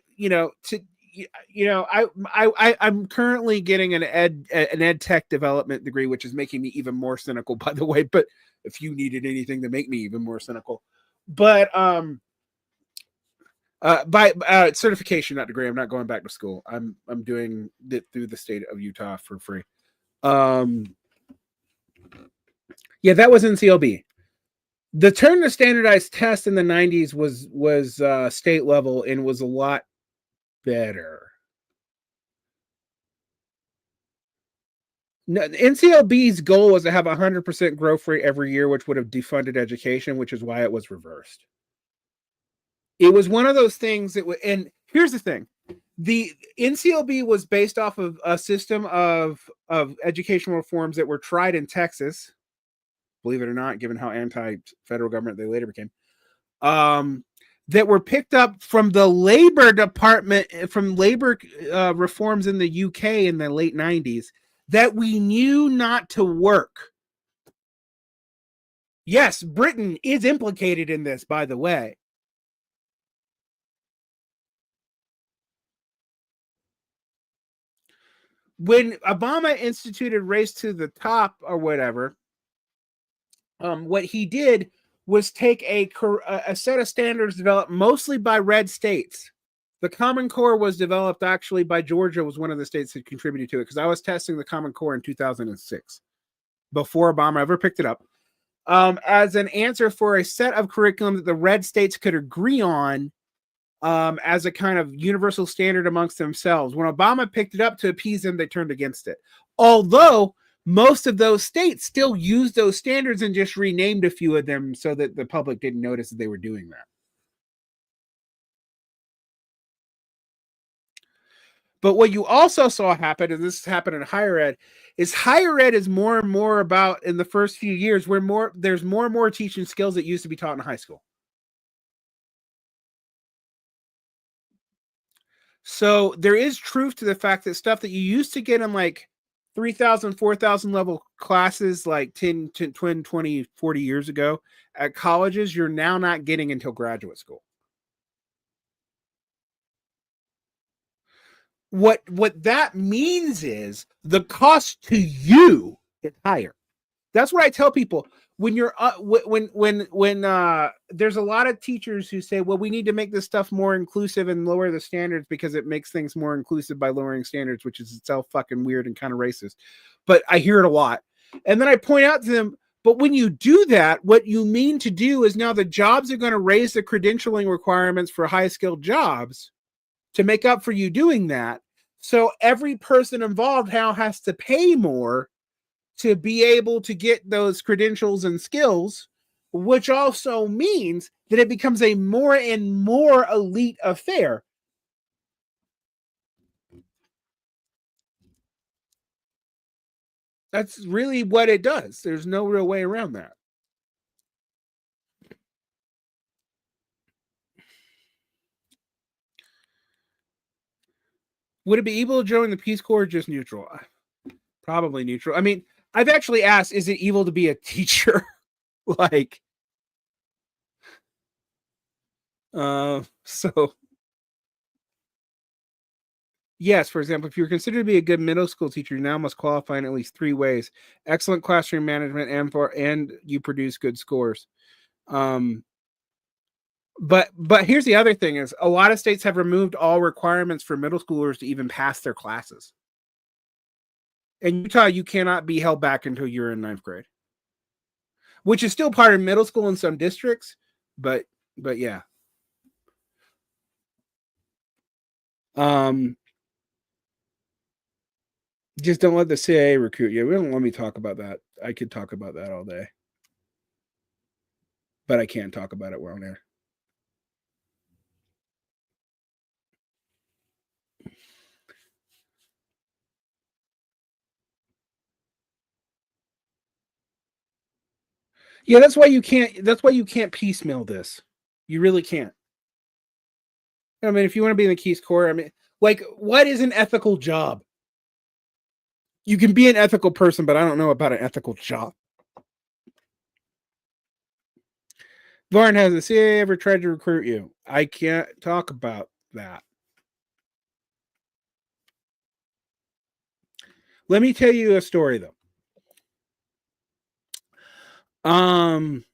currently getting an ed tech development degree, which is making me even more cynical, by the way. But if you needed anything to make me even more cynical, but by certification, not degree. I'm not going back to school. I'm doing it through the state of Utah for free. Yeah, that was NCLB. The turn to standardized tests in the 90s was state level and was a lot better. No, NCLB's goal was to have 100% growth rate every year, which would have defunded education, which is why it was reversed. It was one of those things and here's the thing. The NCLB was based off of a system of educational reforms that were tried in Texas, believe it or not, given how anti-federal government they later became. that were picked up from the labor department, from labor reforms in the UK in the late 90s, that we knew not to work. Yes, Britain is implicated in this, by the way. When Obama instituted Race to the Top or whatever, what he did was take a set of standards developed mostly by red states. The Common Core was developed actually by Georgia, was one of the states that contributed to it, because I was testing the Common Core in 2006 before Obama ever picked it up, as an answer for a set of curriculum that the red states could agree on, as a kind of universal standard amongst themselves. When Obama picked it up to appease them, they turned against it. Although most of those states still used those standards and just renamed a few of them so that the public didn't notice that they were doing that. But what you also saw happen, and this happened in higher ed, is higher ed is more and more about, in the first few years, where there's more and more teaching skills that used to be taught in high school. So there is truth to the fact that stuff that you used to get in like 3,000, 4,000 level classes like 10, 20, 40 years ago at colleges, you're now not getting until graduate school. What that means is the cost to you is higher. That's what I tell people when you're when there's a lot of teachers who say, well, we need to make this stuff more inclusive and lower the standards because it makes things more inclusive by lowering standards, which is itself fucking weird and kind of racist. But I hear it a lot. And then I point out to them, but when you do that, what you mean to do is now the jobs are going to raise the credentialing requirements for high skilled jobs to make up for you doing that. So every person involved now has to pay more to be able to get those credentials and skills, which also means that it becomes a more and more elite affair. That's really what it does. There's no real way around that. Would it be evil to join the Peace Corps or just neutral? Probably neutral. I mean, I've actually asked, is it evil to be a teacher? Like, so yes, for example, if you're considered to be a good middle school teacher, you now must qualify in at least 3 ways: excellent classroom management, and you produce good scores. Um, but here's the other thing: is a lot of states have removed all requirements for middle schoolers to even pass their classes. In Utah, you cannot be held back until you're in 9th grade, which is still part of middle school in some districts. But yeah. Um, just don't let the CIA recruit you. We don't let me talk about that. I could talk about that all day, but I can't talk about it while on air. Yeah, that's why you can't. That's why you can't piecemeal this. You really can't. I mean, if you want to be in the Peace Corps, I mean, like, what is an ethical job? You can be an ethical person, but I don't know about an ethical job. Varn, has the CIA ever tried to recruit you? I can't talk about that. Let me tell you a story though. Um,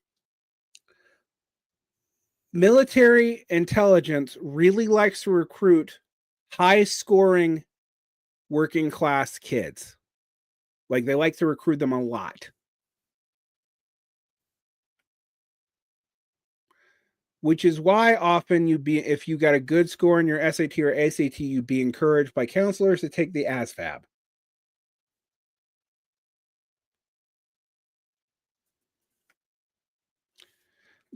Military intelligence really likes to recruit high scoring working class kids. Like, they like to recruit them a lot. Which is why often if you got a good score in your SAT or ACT, you'd be encouraged by counselors to take the ASVAB.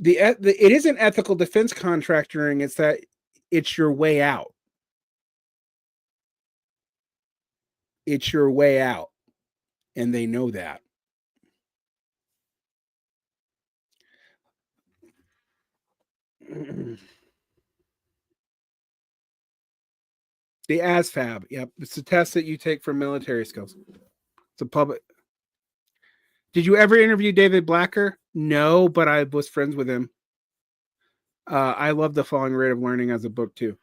It isn't ethical defense contracting. It's that it's your way out. It's your way out, and they know that. The ASFAB. Yep. It's a test that you take for military skills. It's a public. Did you ever interview David Blacker? No, but I was friends with him. I love The Falling Rate of Learning as a book too.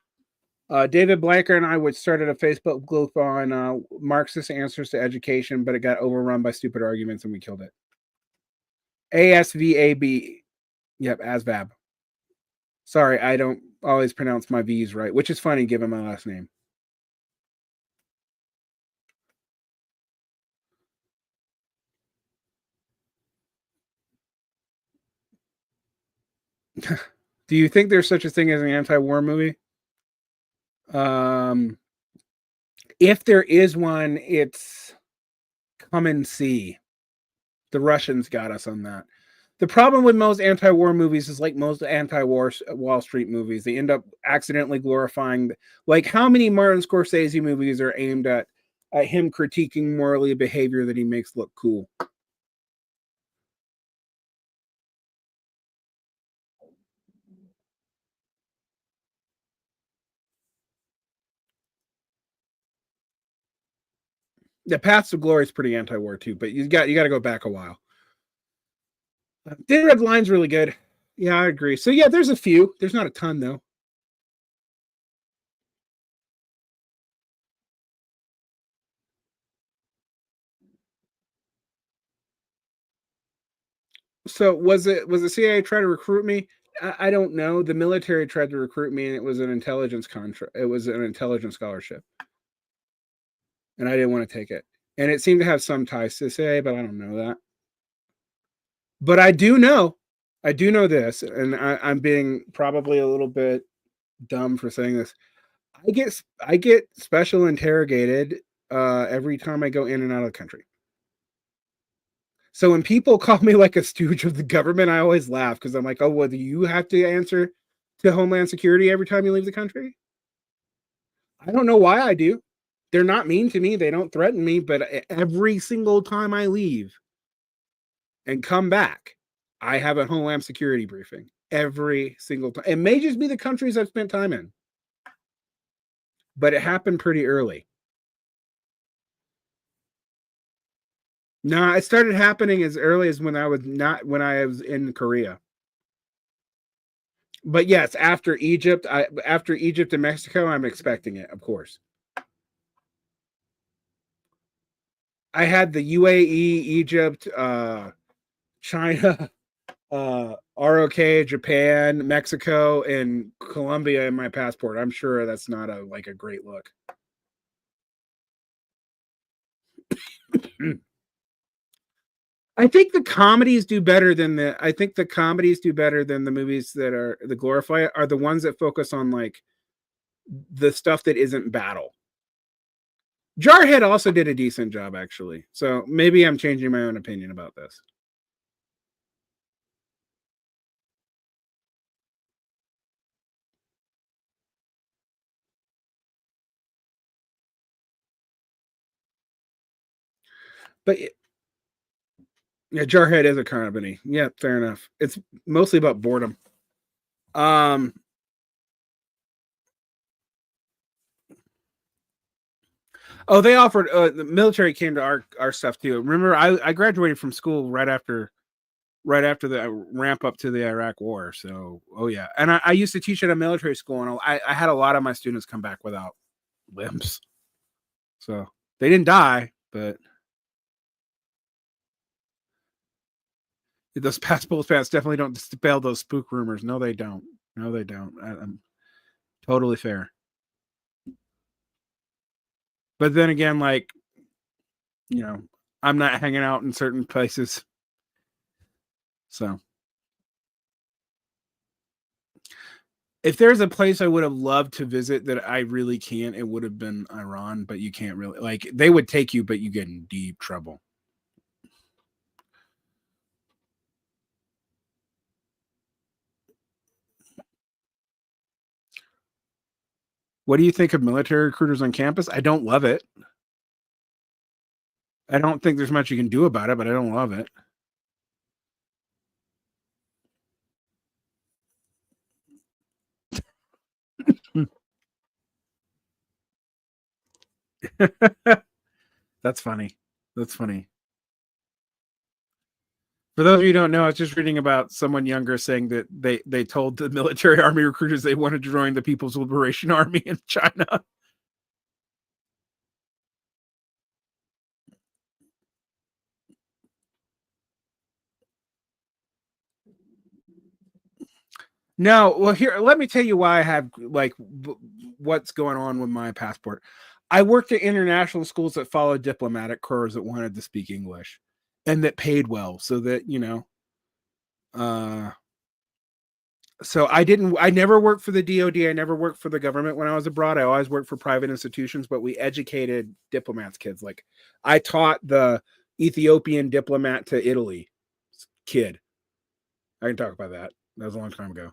David Blacker and I would started a Facebook group on Marxist answers to education, but it got overrun by stupid arguments and we killed it. ASVAB. Yep, ASVAB. Sorry, I don't always pronounce my V's right, which is funny given my last name. Do you think there's such a thing as an anti-war movie? If there is one, it's Come and See. The Russians got us on that. The problem with most anti-war movies is like most anti-war Wall Street movies. They end up accidentally glorifying, like how many Martin Scorsese movies are aimed at him critiquing morally behavior that he makes look cool. The Paths of Glory is pretty anti-war too, but you got to go back a while. Thin Red Line's really good. Yeah, I agree. So yeah, there's a few. There's not a ton though. So was the CIA trying to recruit me? I don't know. The military tried to recruit me, and it was an intelligence contract. It was an intelligence scholarship, and I didn't want to take it. And it seemed to have some ties to the CIA, but I don't know that. But I do know this, and I'm being probably a little bit dumb for saying this. I get special interrogated every time I go in and out of the country. So when people call me like a stooge of the government, I always laugh because I'm like, oh, well, do you have to answer to Homeland Security every time you leave the country? I don't know why I do. They're not mean to me. They don't threaten me, but every single time I leave and come back, I have a Homeland Security briefing every single time. It may just be the countries I've spent time in, but it happened pretty early. No, it started happening as early as when I was in Korea. But yes, after Egypt and Mexico, I'm expecting it, of course. I had the UAE, Egypt, China, ROK, Japan, Mexico, and Colombia in my passport. I'm sure that's not a great look. I think the comedies do better than the movies that are the glorify are the ones that focus on like the stuff that isn't battle. Jarhead also did a decent job actually. So maybe I'm changing my own opinion about this. But yeah, Jarhead is a company. Yeah, fair enough. It's mostly about boredom. Um Oh, they offered the military came to our stuff too. Remember, I graduated from school right after the ramp up to the Iraq War. So, oh yeah, and I used to teach at a military school, and I had a lot of my students come back without limbs. So they didn't die, but those past bullet fans definitely don't dispel those spook rumors. No, they don't. No, they don't. I'm totally fair. But then again, like you know, I'm not hanging out in certain places. So if there's a place I would have loved to visit that I really can't, it would have been Iran, but you can't really like they would take you, but you get in deep trouble. What do you think of military recruiters on campus? I don't love it. I don't think there's much you can do about it, but I don't love it. That's funny. That's funny. For those of you who don't know, I was just reading about someone younger saying that they told the military army recruiters they wanted to join the People's Liberation Army in China. No, well, here, let me tell you why I have like what's going on with my passport. I worked at international schools that followed diplomatic corps that wanted to speak English and that paid well, so that uh, so I never worked for the DoD. I never worked for the government when I was abroad. I always worked for private institutions, but we educated diplomats' kids. Like I taught the Ethiopian diplomat to Italy kid. I can talk about that. That was a long time ago.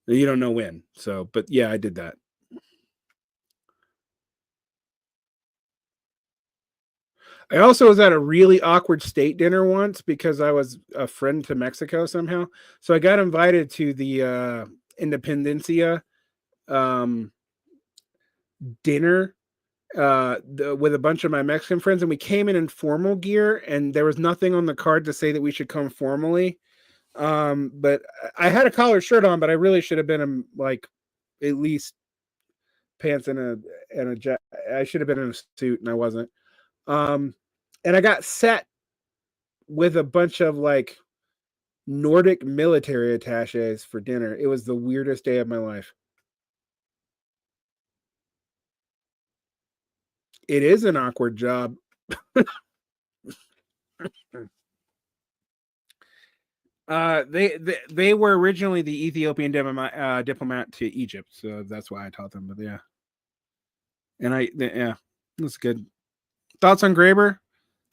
You don't know when. So, but yeah, I did that. I also was at a really awkward state dinner once because I was a friend to Mexico somehow. So I got invited to the Independencia um, dinner with a bunch of my Mexican friends, and we came in formal gear, and there was nothing on the card to say that we should come formally. But I had a collared shirt on, but I really should have been in like at least pants and a I should have been in a suit, and I wasn't. Um, and I got set with a bunch of like Nordic military attaches for dinner. It was the weirdest day of my life. It is an awkward job. They were originally the Ethiopian diplomat to Egypt, so that's why I taught them. But yeah, and yeah, that's good. Thoughts on Graeber?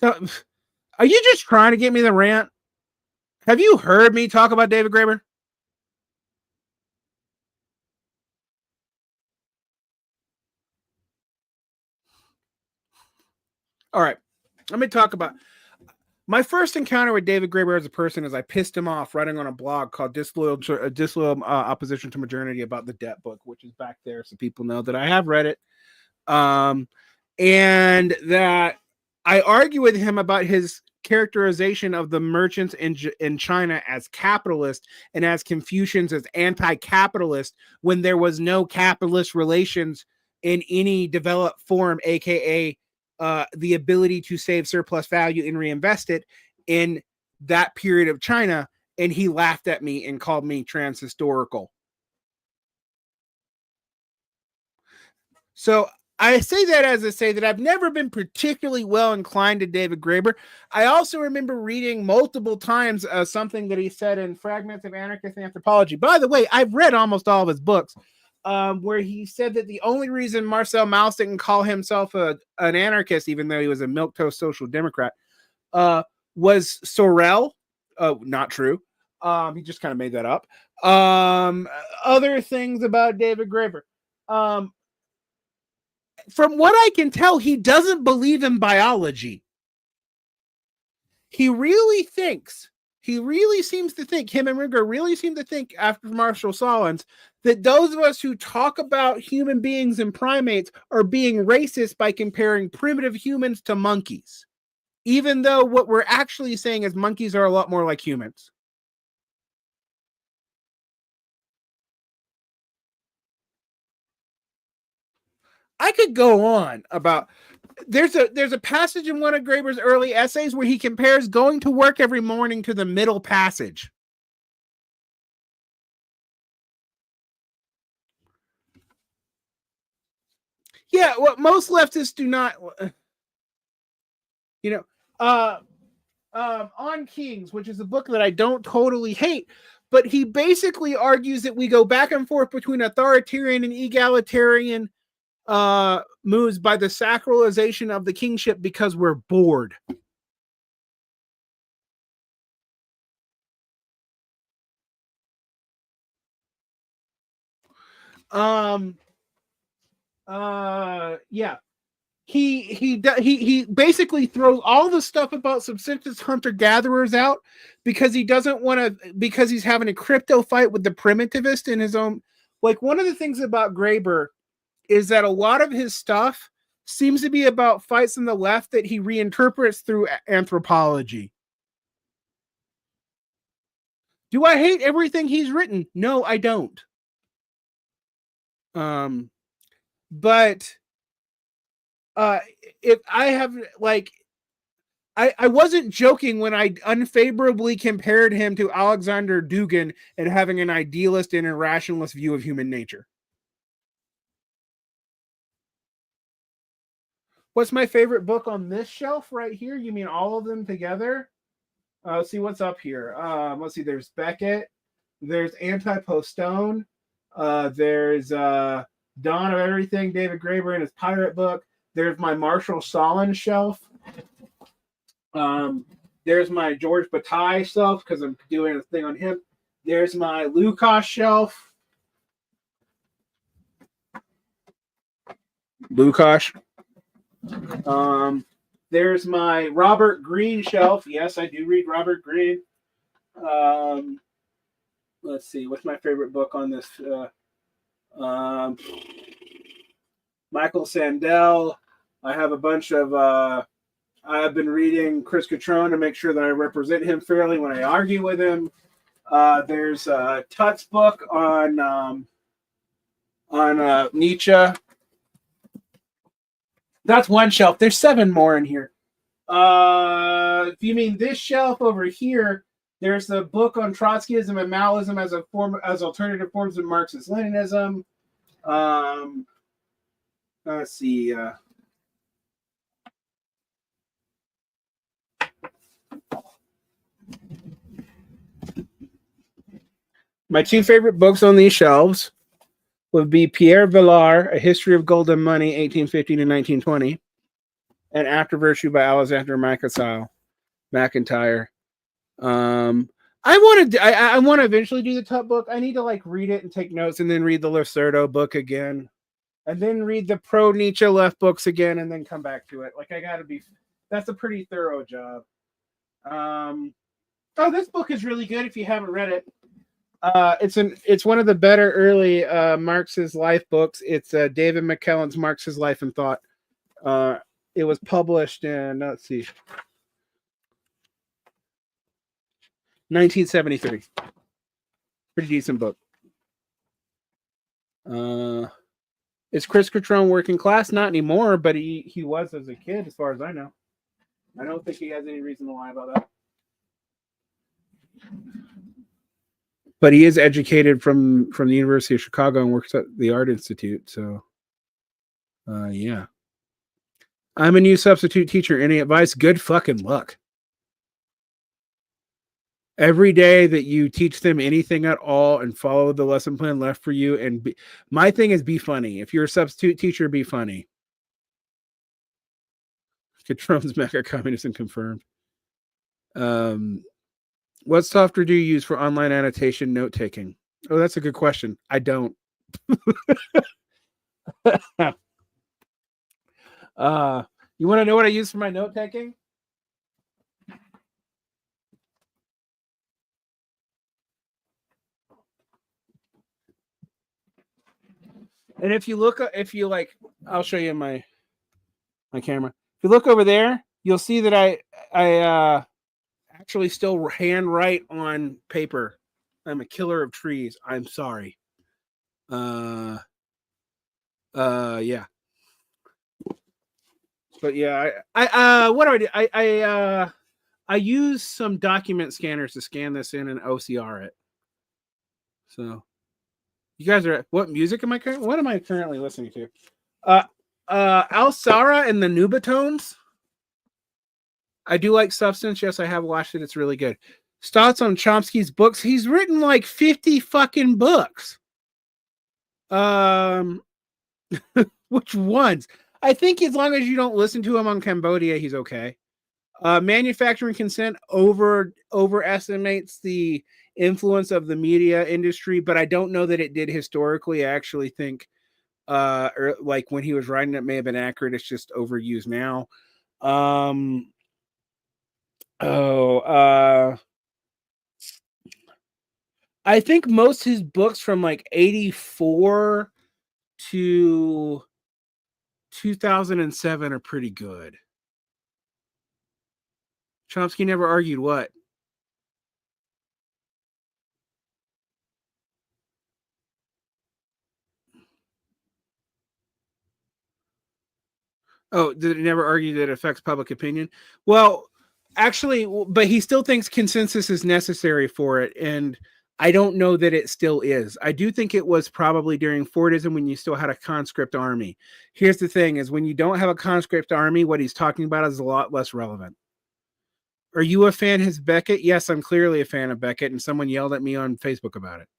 Are you just trying to get me the rant? Have you heard me talk about David Graeber? All right, let me talk about my first encounter with David Graeber as a person. Is I pissed him off writing on a blog called Disloyal Opposition to Modernity about the Debt Book, which is back there, so people know that I have read it. And that I argue with him about his characterization of the merchants in China as capitalist and as Confucians as anti-capitalist when there was no capitalist relations in any developed form, aka the ability to save surplus value and reinvest it in that period of China. And he laughed at me and called me transhistorical. So I say that as I say that I've never been particularly well inclined to David Graeber. I also remember reading multiple times something that he said in Fragments of Anarchist Anthropology. By the way, I've read almost all of his books, where he said that the only reason Marcel Mauss didn't call himself an anarchist, even though he was a milquetoast social democrat, was Sorel. Not true. He just kind of made that up. Other things about David Graeber. From what I can tell, he doesn't believe in biology. He really seems to think, him and Ringer really seem to think after Marshall Solins, that those of us who talk about human beings and primates are being racist by comparing primitive humans to monkeys. Even though what we're actually saying is monkeys are a lot more like humans. I could go on about there's a passage in one of Graeber's early essays where he compares going to work every morning to the Middle Passage. Yeah, what most leftists do not, you know, on Kings, which is a book that I don't totally hate, but he basically argues that we go back and forth between authoritarian and egalitarian moves by the sacralization of the kingship because we're bored. Yeah. He basically throws all the stuff about subsistence hunter gatherers out because he doesn't want to, because he's having a crypto fight with the primitivist in his own. Like, one of the things about Graeber is that a lot of his stuff seems to be about fights on the left that he reinterprets through anthropology. Do I hate everything he's written? No, I don't. But if I have like, I wasn't joking when I unfavorably compared him to Alexander Dugin and having an idealist and irrationalist view of human nature. What's my favorite book on this shelf right here? You mean all of them together? Let's see what's up here. Let's see. There's Beckett. There's Anti-Postone. There's Dawn of Everything, David Graeber in his pirate book. There's my Marshall Solon shelf. There's my George Bataille shelf because I'm doing a thing on him. There's my Lukács shelf. Lukács. There's my Robert Greene shelf. Yes, I do read Robert Greene. Let's see. What's my favorite book on this? Michael Sandel. I have a bunch of... I've been reading Chris Cutrone to make sure that I represent him fairly when I argue with him. There's Tut's book on Nietzsche. That's one shelf. There's 7 more in here. If you mean this shelf over here, there's the book on Trotskyism and Maoism as alternative forms of Marxist-Leninism. Let's see. My 2 favorite books on these shelves would be Pierre Vilar, A History of Gold and Money, 1850 to 1920, and After Virtue by Alexander McIntyre. I want to eventually do the Tut book. I need to like read it and take notes, and then read the Lacerda book again, and then read the pro Nietzsche left books again, and then come back to it. Like I gotta be. That's a pretty thorough job. Oh, this book is really good if you haven't read it. It's one of the better early Marx's life books. It's David McKellen's Marx's Life and Thought. It was published in 1973. Pretty decent book. Is Chris Cutrone working class? Not anymore, but he was as a kid, as far as I know. I don't think he has any reason to lie about that. But he is educated from the University of Chicago and works at the Art Institute. So, yeah. I'm a new substitute teacher. Any advice? Good fucking luck. Every day that you teach them anything at all and follow the lesson plan left for you. And my thing is be funny. If you're a substitute teacher, be funny. Cutrone's mega communism confirmed. What software do you use for online annotation note taking? Oh, that's a good question. I don't. You want to know what I use for my note taking? And if you like, I'll show you my camera. If you look over there, you'll see that I actually still handwrite on paper. I'm a killer of trees. I'm sorry. Yeah. But yeah, what do I do? I use some document scanners to scan this in and OCR it. So you guys are what music am I currently listening to? Al Sara and the Nubatones. I do like Substance. Yes, I have watched it. It's really good. Thoughts on Chomsky's books. He's written like 50 fucking books. Which ones? I think as long as you don't listen to him on Cambodia, he's okay. Manufacturing Consent overestimates the influence of the media industry, but I don't know that it did historically. I actually think or like when he was writing it may have been accurate. It's just overused now. I think most of his books from like 84 to 2007 are pretty good. Chomsky never argued what? Oh, did it never argue that it affects public opinion? Well, actually, but he still thinks consensus is necessary for it. And I don't know that it still is. I do think it was probably during Fordism when you still had a conscript army. Here's the thing is when you don't have a conscript army, what he's talking about is a lot less relevant. Are you a fan of Beckett? Yes, I'm clearly a fan of Beckett, and someone yelled at me on Facebook about it.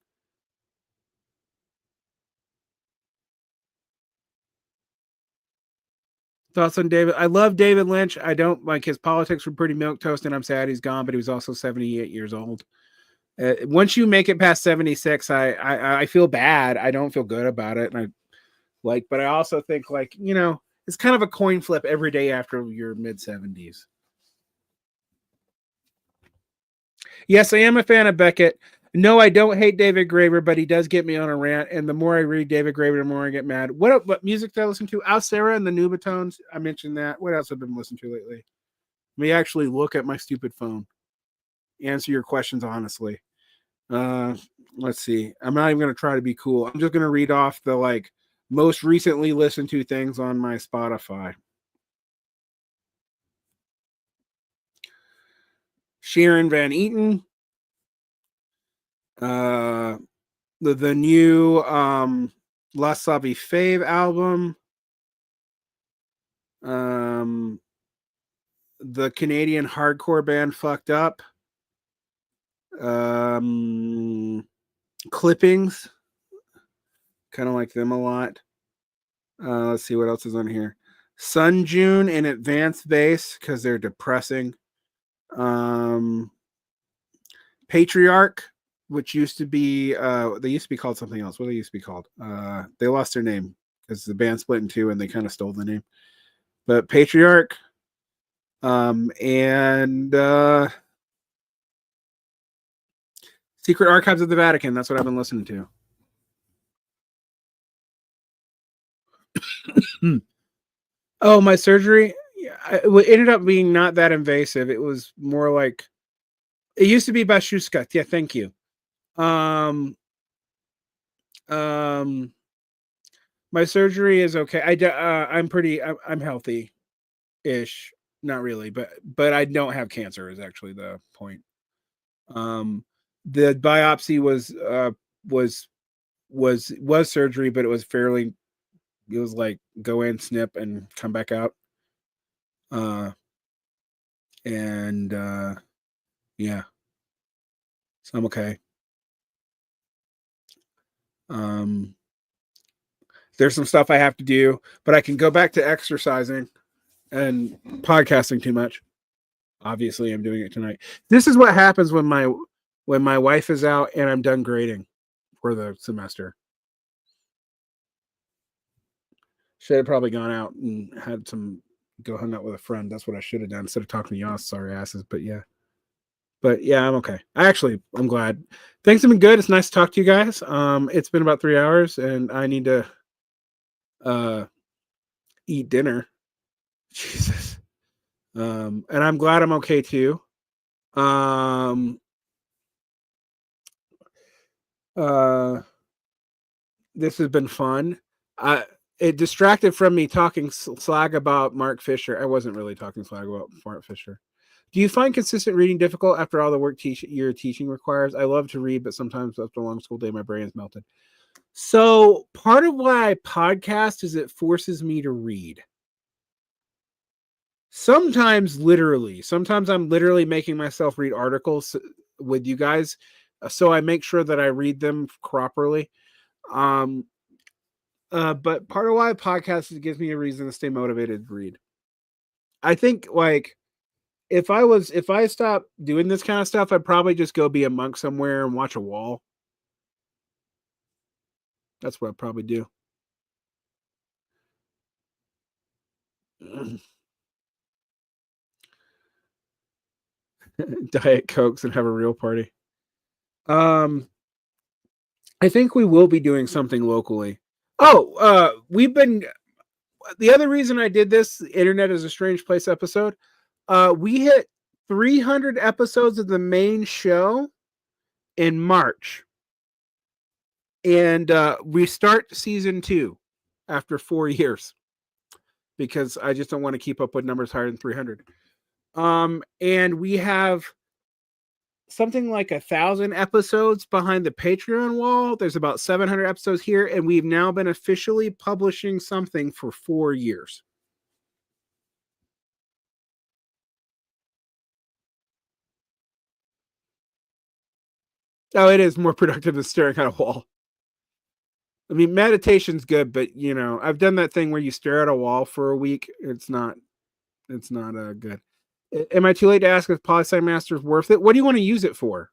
Thoughts on David? I love David Lynch. I don't like his politics were pretty milquetoast, and I'm sad he's gone. But he was also 78 years old. Once you make it past 76, I feel bad. I don't feel good about it, and I but I also think it's kind of a coin flip every day after your mid 70s. Yes, I am a fan of Beckett. No, I don't hate David Graeber, but he does get me on a rant. And the more I read David Graeber, the more I get mad. What music did I listen to? Alcera and the Nubatones. I mentioned that. What else have I been listening to lately? Let me actually look at my stupid phone. Answer your questions honestly. Let's see. I'm not even going to try to be cool. I'm just going to read off the most recently listened to things on my Spotify. Sharon Van Eaton. The new La Savi Fave album. The Canadian hardcore band Fucked Up. Clippings. Kind of like them a lot. Let's see what else is on here. Sun June and Advanced Bass because they're depressing. Patriarch, which used to be they used to be called something else. What they used to be called? They lost their name because the band split in two and they kind of stole the name. But Patriarch, and Secret Archives of the Vatican. That's what I've been listening to. Oh, my surgery. Yeah, it ended up being not that invasive. It was more like it used to be Bashuska. Yeah, thank you. My surgery is okay. I'm healthy ish. Not really, but I don't have cancer is actually the point. The biopsy was surgery, but it was like go in, snip, and come back out. And yeah, so I'm okay. There's some stuff I have to do, but I can go back to exercising and podcasting too much. Obviously, I'm doing it tonight. This is what happens when my wife is out and I'm done grading for the semester. Should have probably gone out and had some go hung out with a friend. That's what I should have done instead of talking to y'all sorry asses. But yeah, I'm okay. I'm glad. Things have been good. It's nice to talk to you guys. It's been about 3 hours and I need to eat dinner. Jesus. And I'm glad I'm okay too. This has been fun. It distracted from me talking slag about Mark Fisher. I wasn't really talking slag about Mark Fisher. Do you find consistent reading difficult after all the work your teaching requires? I love to read, but sometimes after a long school day, my brain is melted. So part of why I podcast is it forces me to read. Sometimes I'm literally making myself read articles with you guys. So I make sure that I read them properly. But part of why I podcast is it gives me a reason to stay motivated to read. I think if I stopped doing this kind of stuff, I'd probably just go be a monk somewhere and watch a wall. That's what I'd probably do. Diet Cokes and have a real party. I think we will be doing something locally. We've been the other reason I did this, the Internet is a Strange Place episode. We hit 300 episodes of the main show in March. And we start season 2 after 4 years because I just don't want to keep up with numbers higher than 300. And we have something like 1,000 episodes behind the Patreon wall. There's about 700 episodes here, and we've now been officially publishing something for 4 years. Oh, it is more productive than staring at a wall. I mean, meditation's good, but you know, I've done that thing where you stare at a wall for a week. It's not good. Am I too late to ask if Polysign Master is worth it? What do you want to use it for?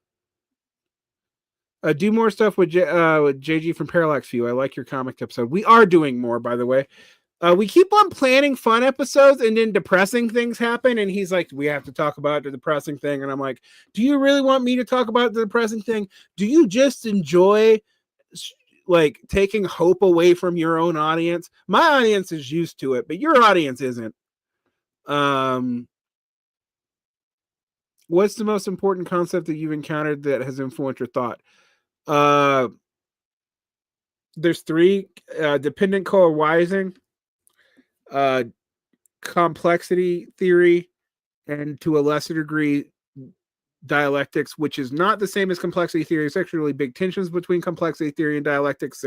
Do more stuff with JG from Parallax View. I like your comic episode. We are doing more, by the way. We keep on planning fun episodes and then depressing things happen. And he's like, we have to talk about the depressing thing. And I'm like, do you really want me to talk about the depressing thing? Do you just enjoy like taking hope away from your own audience? My audience is used to it, but your audience isn't. What's the most important concept that you've encountered that has influenced your thought? There's 3: dependent coarising, complexity theory, and to a lesser degree dialectics, which is not the same as complexity theory. There's actually really big tensions between complexity theory and dialectics.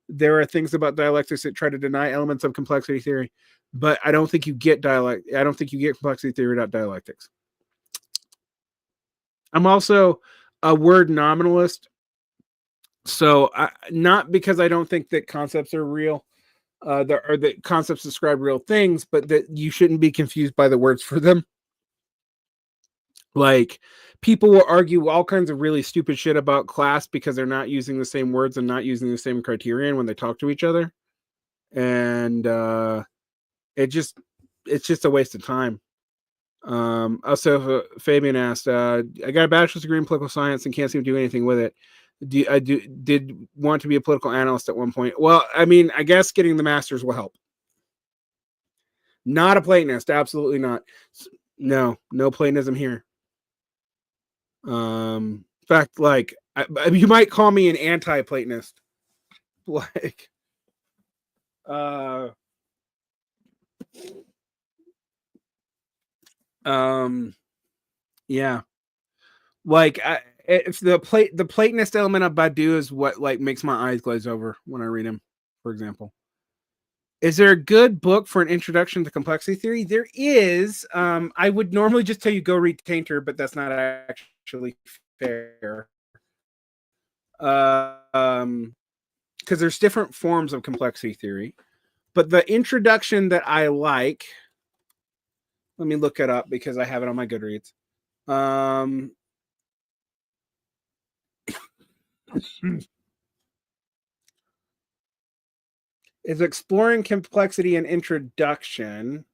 There are things about dialectics that try to deny elements of complexity theory, but I don't think you get complexity theory without dialectics. I'm also a word nominalist. So not because I don't think that concepts are real, that concepts describe real things, but that you shouldn't be confused by the words for them. Like, people will argue all kinds of really stupid shit about class because they're not using the same words and not using the same criterion when they talk to each other. And it's just a waste of time. Also, Fabian asked, I got a bachelor's degree in political science and can't seem to do anything with it. Did want to be a political analyst at one point. Well, I mean, I guess getting the master's will help. Not a Platonist, absolutely not. No Platonism here. In fact, like, you might call me an anti-Platonist. Like, yeah. Like, if the Platonist element of Badu is what like makes my eyes glaze over when I read him, for example. Is there a good book for an introduction to complexity theory? There is. I would normally just tell you go read Tainter, but that's not actually fair. Because there's different forms of complexity theory. But the introduction that I like, let me look it up because I have it on my Goodreads. Is Exploring Complexity and Introduction.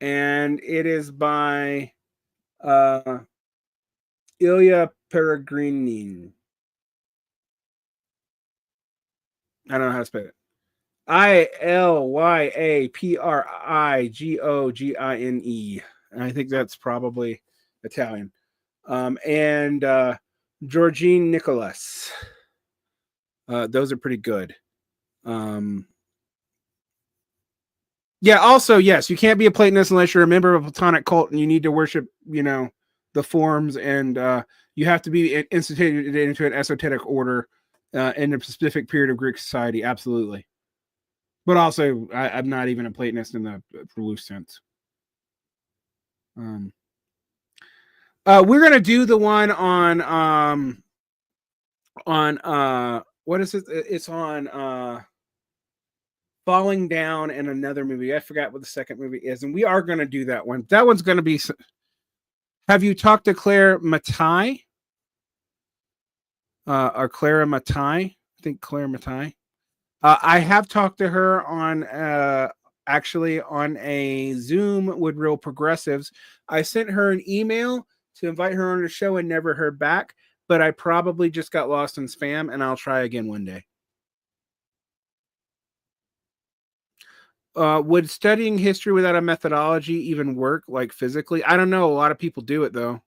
And it is by Ilya Peregrinin. I don't know how to spell it. ILYAPRIGOGINE. I think that's probably Italian. And Georgine Nicholas. Those are pretty good. Yeah, also, yes, you can't be a Platonist unless you're a member of a Platonic cult and you need to worship, the forms, and you have to be instituted into an esoteric order in a specific period of Greek society. Absolutely. But also, I'm not even a Platonist in the loose sense. We're gonna do the one on what is it? It's on Falling Down and another movie. I forgot what the second movie is, and we are gonna do that one. That one's gonna be. Have you talked to Claire Matai? Or Clara Matai? I think Claire Matai. I have talked to her on actually on a Zoom with Real Progressives. I sent her an email to invite her on the show and never heard back, but I probably just got lost in spam and I'll try again one day. Would studying history without a methodology even work, like physically? I don't know. A lot of people do it though.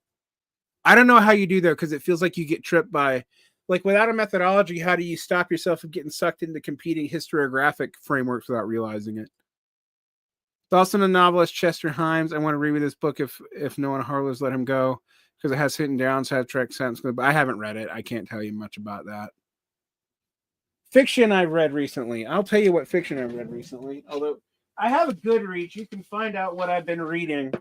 I don't know how you do that because it feels like you get tripped by, like, without a methodology, how do you stop yourself from getting sucked into competing historiographic frameworks without realizing it? Thoughts on the novelist Chester Himes. I want to read this book if Noah Harlow's let him go because it has hidden downside track sentence. But I haven't read it. I can't tell you much about that. Fiction I've read recently. I'll tell you what fiction I've read recently. Although I have a Goodreads, you can find out what I've been reading.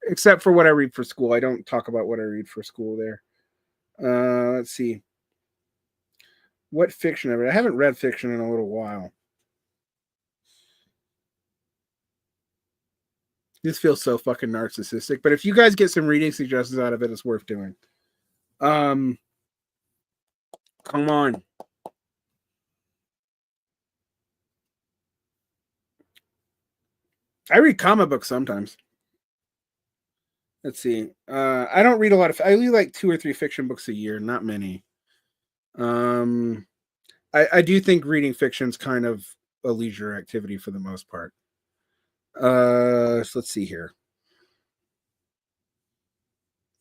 Except for what I read for school. I don't talk about what I read for school there. Let's see. What fiction I read? I haven't read fiction in a little while. This feels so fucking narcissistic. But if you guys get some reading suggestions out of it, it's worth doing. Come on. I read comic books sometimes. Let's see. I don't read a lot of. I read like 2 or 3 fiction books a year, not many. I do think reading fiction's kind of a leisure activity for the most part. So let's see here.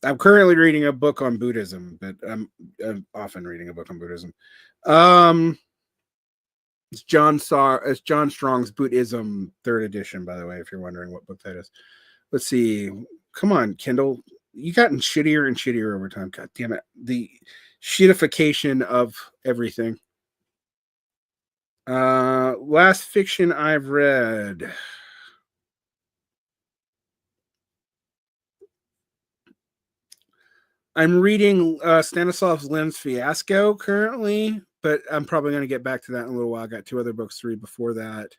I'm currently reading a book on Buddhism, but I'm often reading a book on Buddhism. It's John Strong's Buddhism 3rd edition, by the way, if you're wondering what book that is. Let's see. Come on, Kindle. You gotten shittier and shittier over time. God damn it. The shitification of everything. Last fiction I've read. I'm reading Stanislav Lem's Fiasco currently, but I'm probably going to get back to that in a little while. I got 2 other books to read before that.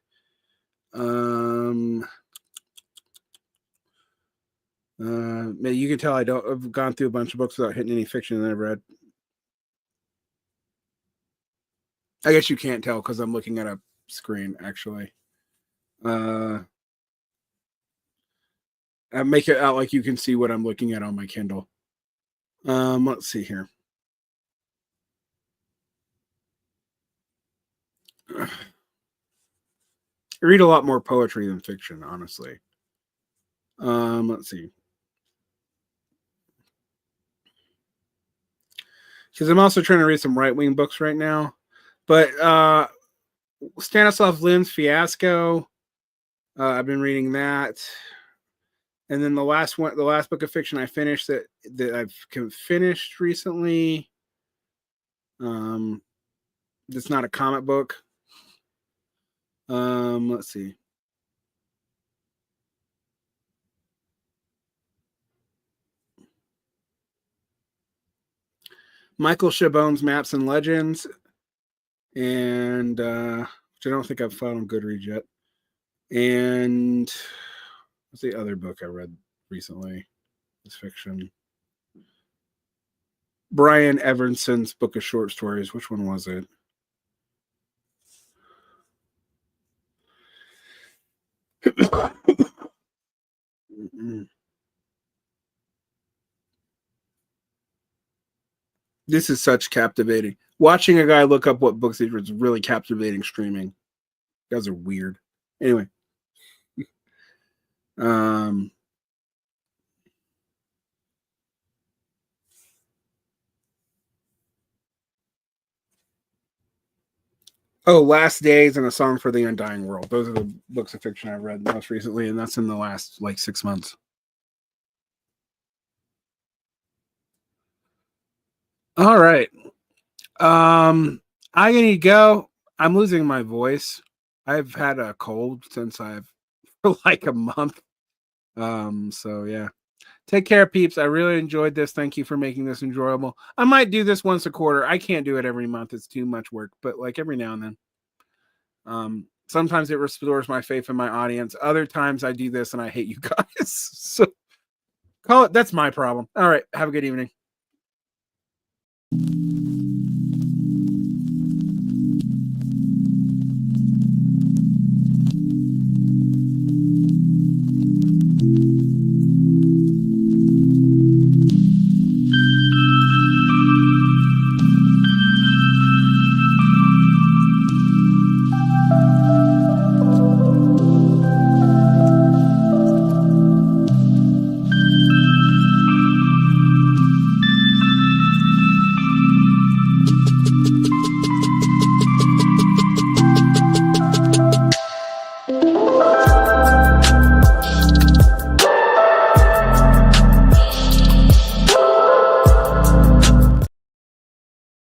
You can tell I've gone through a bunch of books without hitting any fiction that I've read. I guess you can't tell because I'm looking at a screen, actually. I make it out like you can see what I'm looking at on my Kindle. Let's see here. I read a lot more poetry than fiction, honestly. Let's see. Because I'm also trying to read some right-wing books right now. But Stanislav Lem's Fiasco, I've been reading that. And then the last book of fiction I finished that I've finished recently. It's not a comic book. Let's see. Michael Chabon's Maps and Legends, and which I don't think I've found on Goodreads yet. And what's the other book I read recently? It's fiction. Brian Everson's book of short stories. Which one was it? This is such captivating. Watching a guy look up what books he's read is really captivating streaming. You guys are weird. Anyway. Last Days and A Song for the Undying World. Those are the books of fiction I've read most recently, and that's in the last 6 months. All right. I need to go. I'm losing my voice. I've had a cold for like a month. So yeah. Take care, peeps. I really enjoyed this. Thank you for making this enjoyable. I might do this once a quarter. I can't do it every month. It's too much work, but like every now and then. Sometimes it restores my faith in my audience. Other times I do this and I hate you guys. So that's my problem. All right. Have a good evening.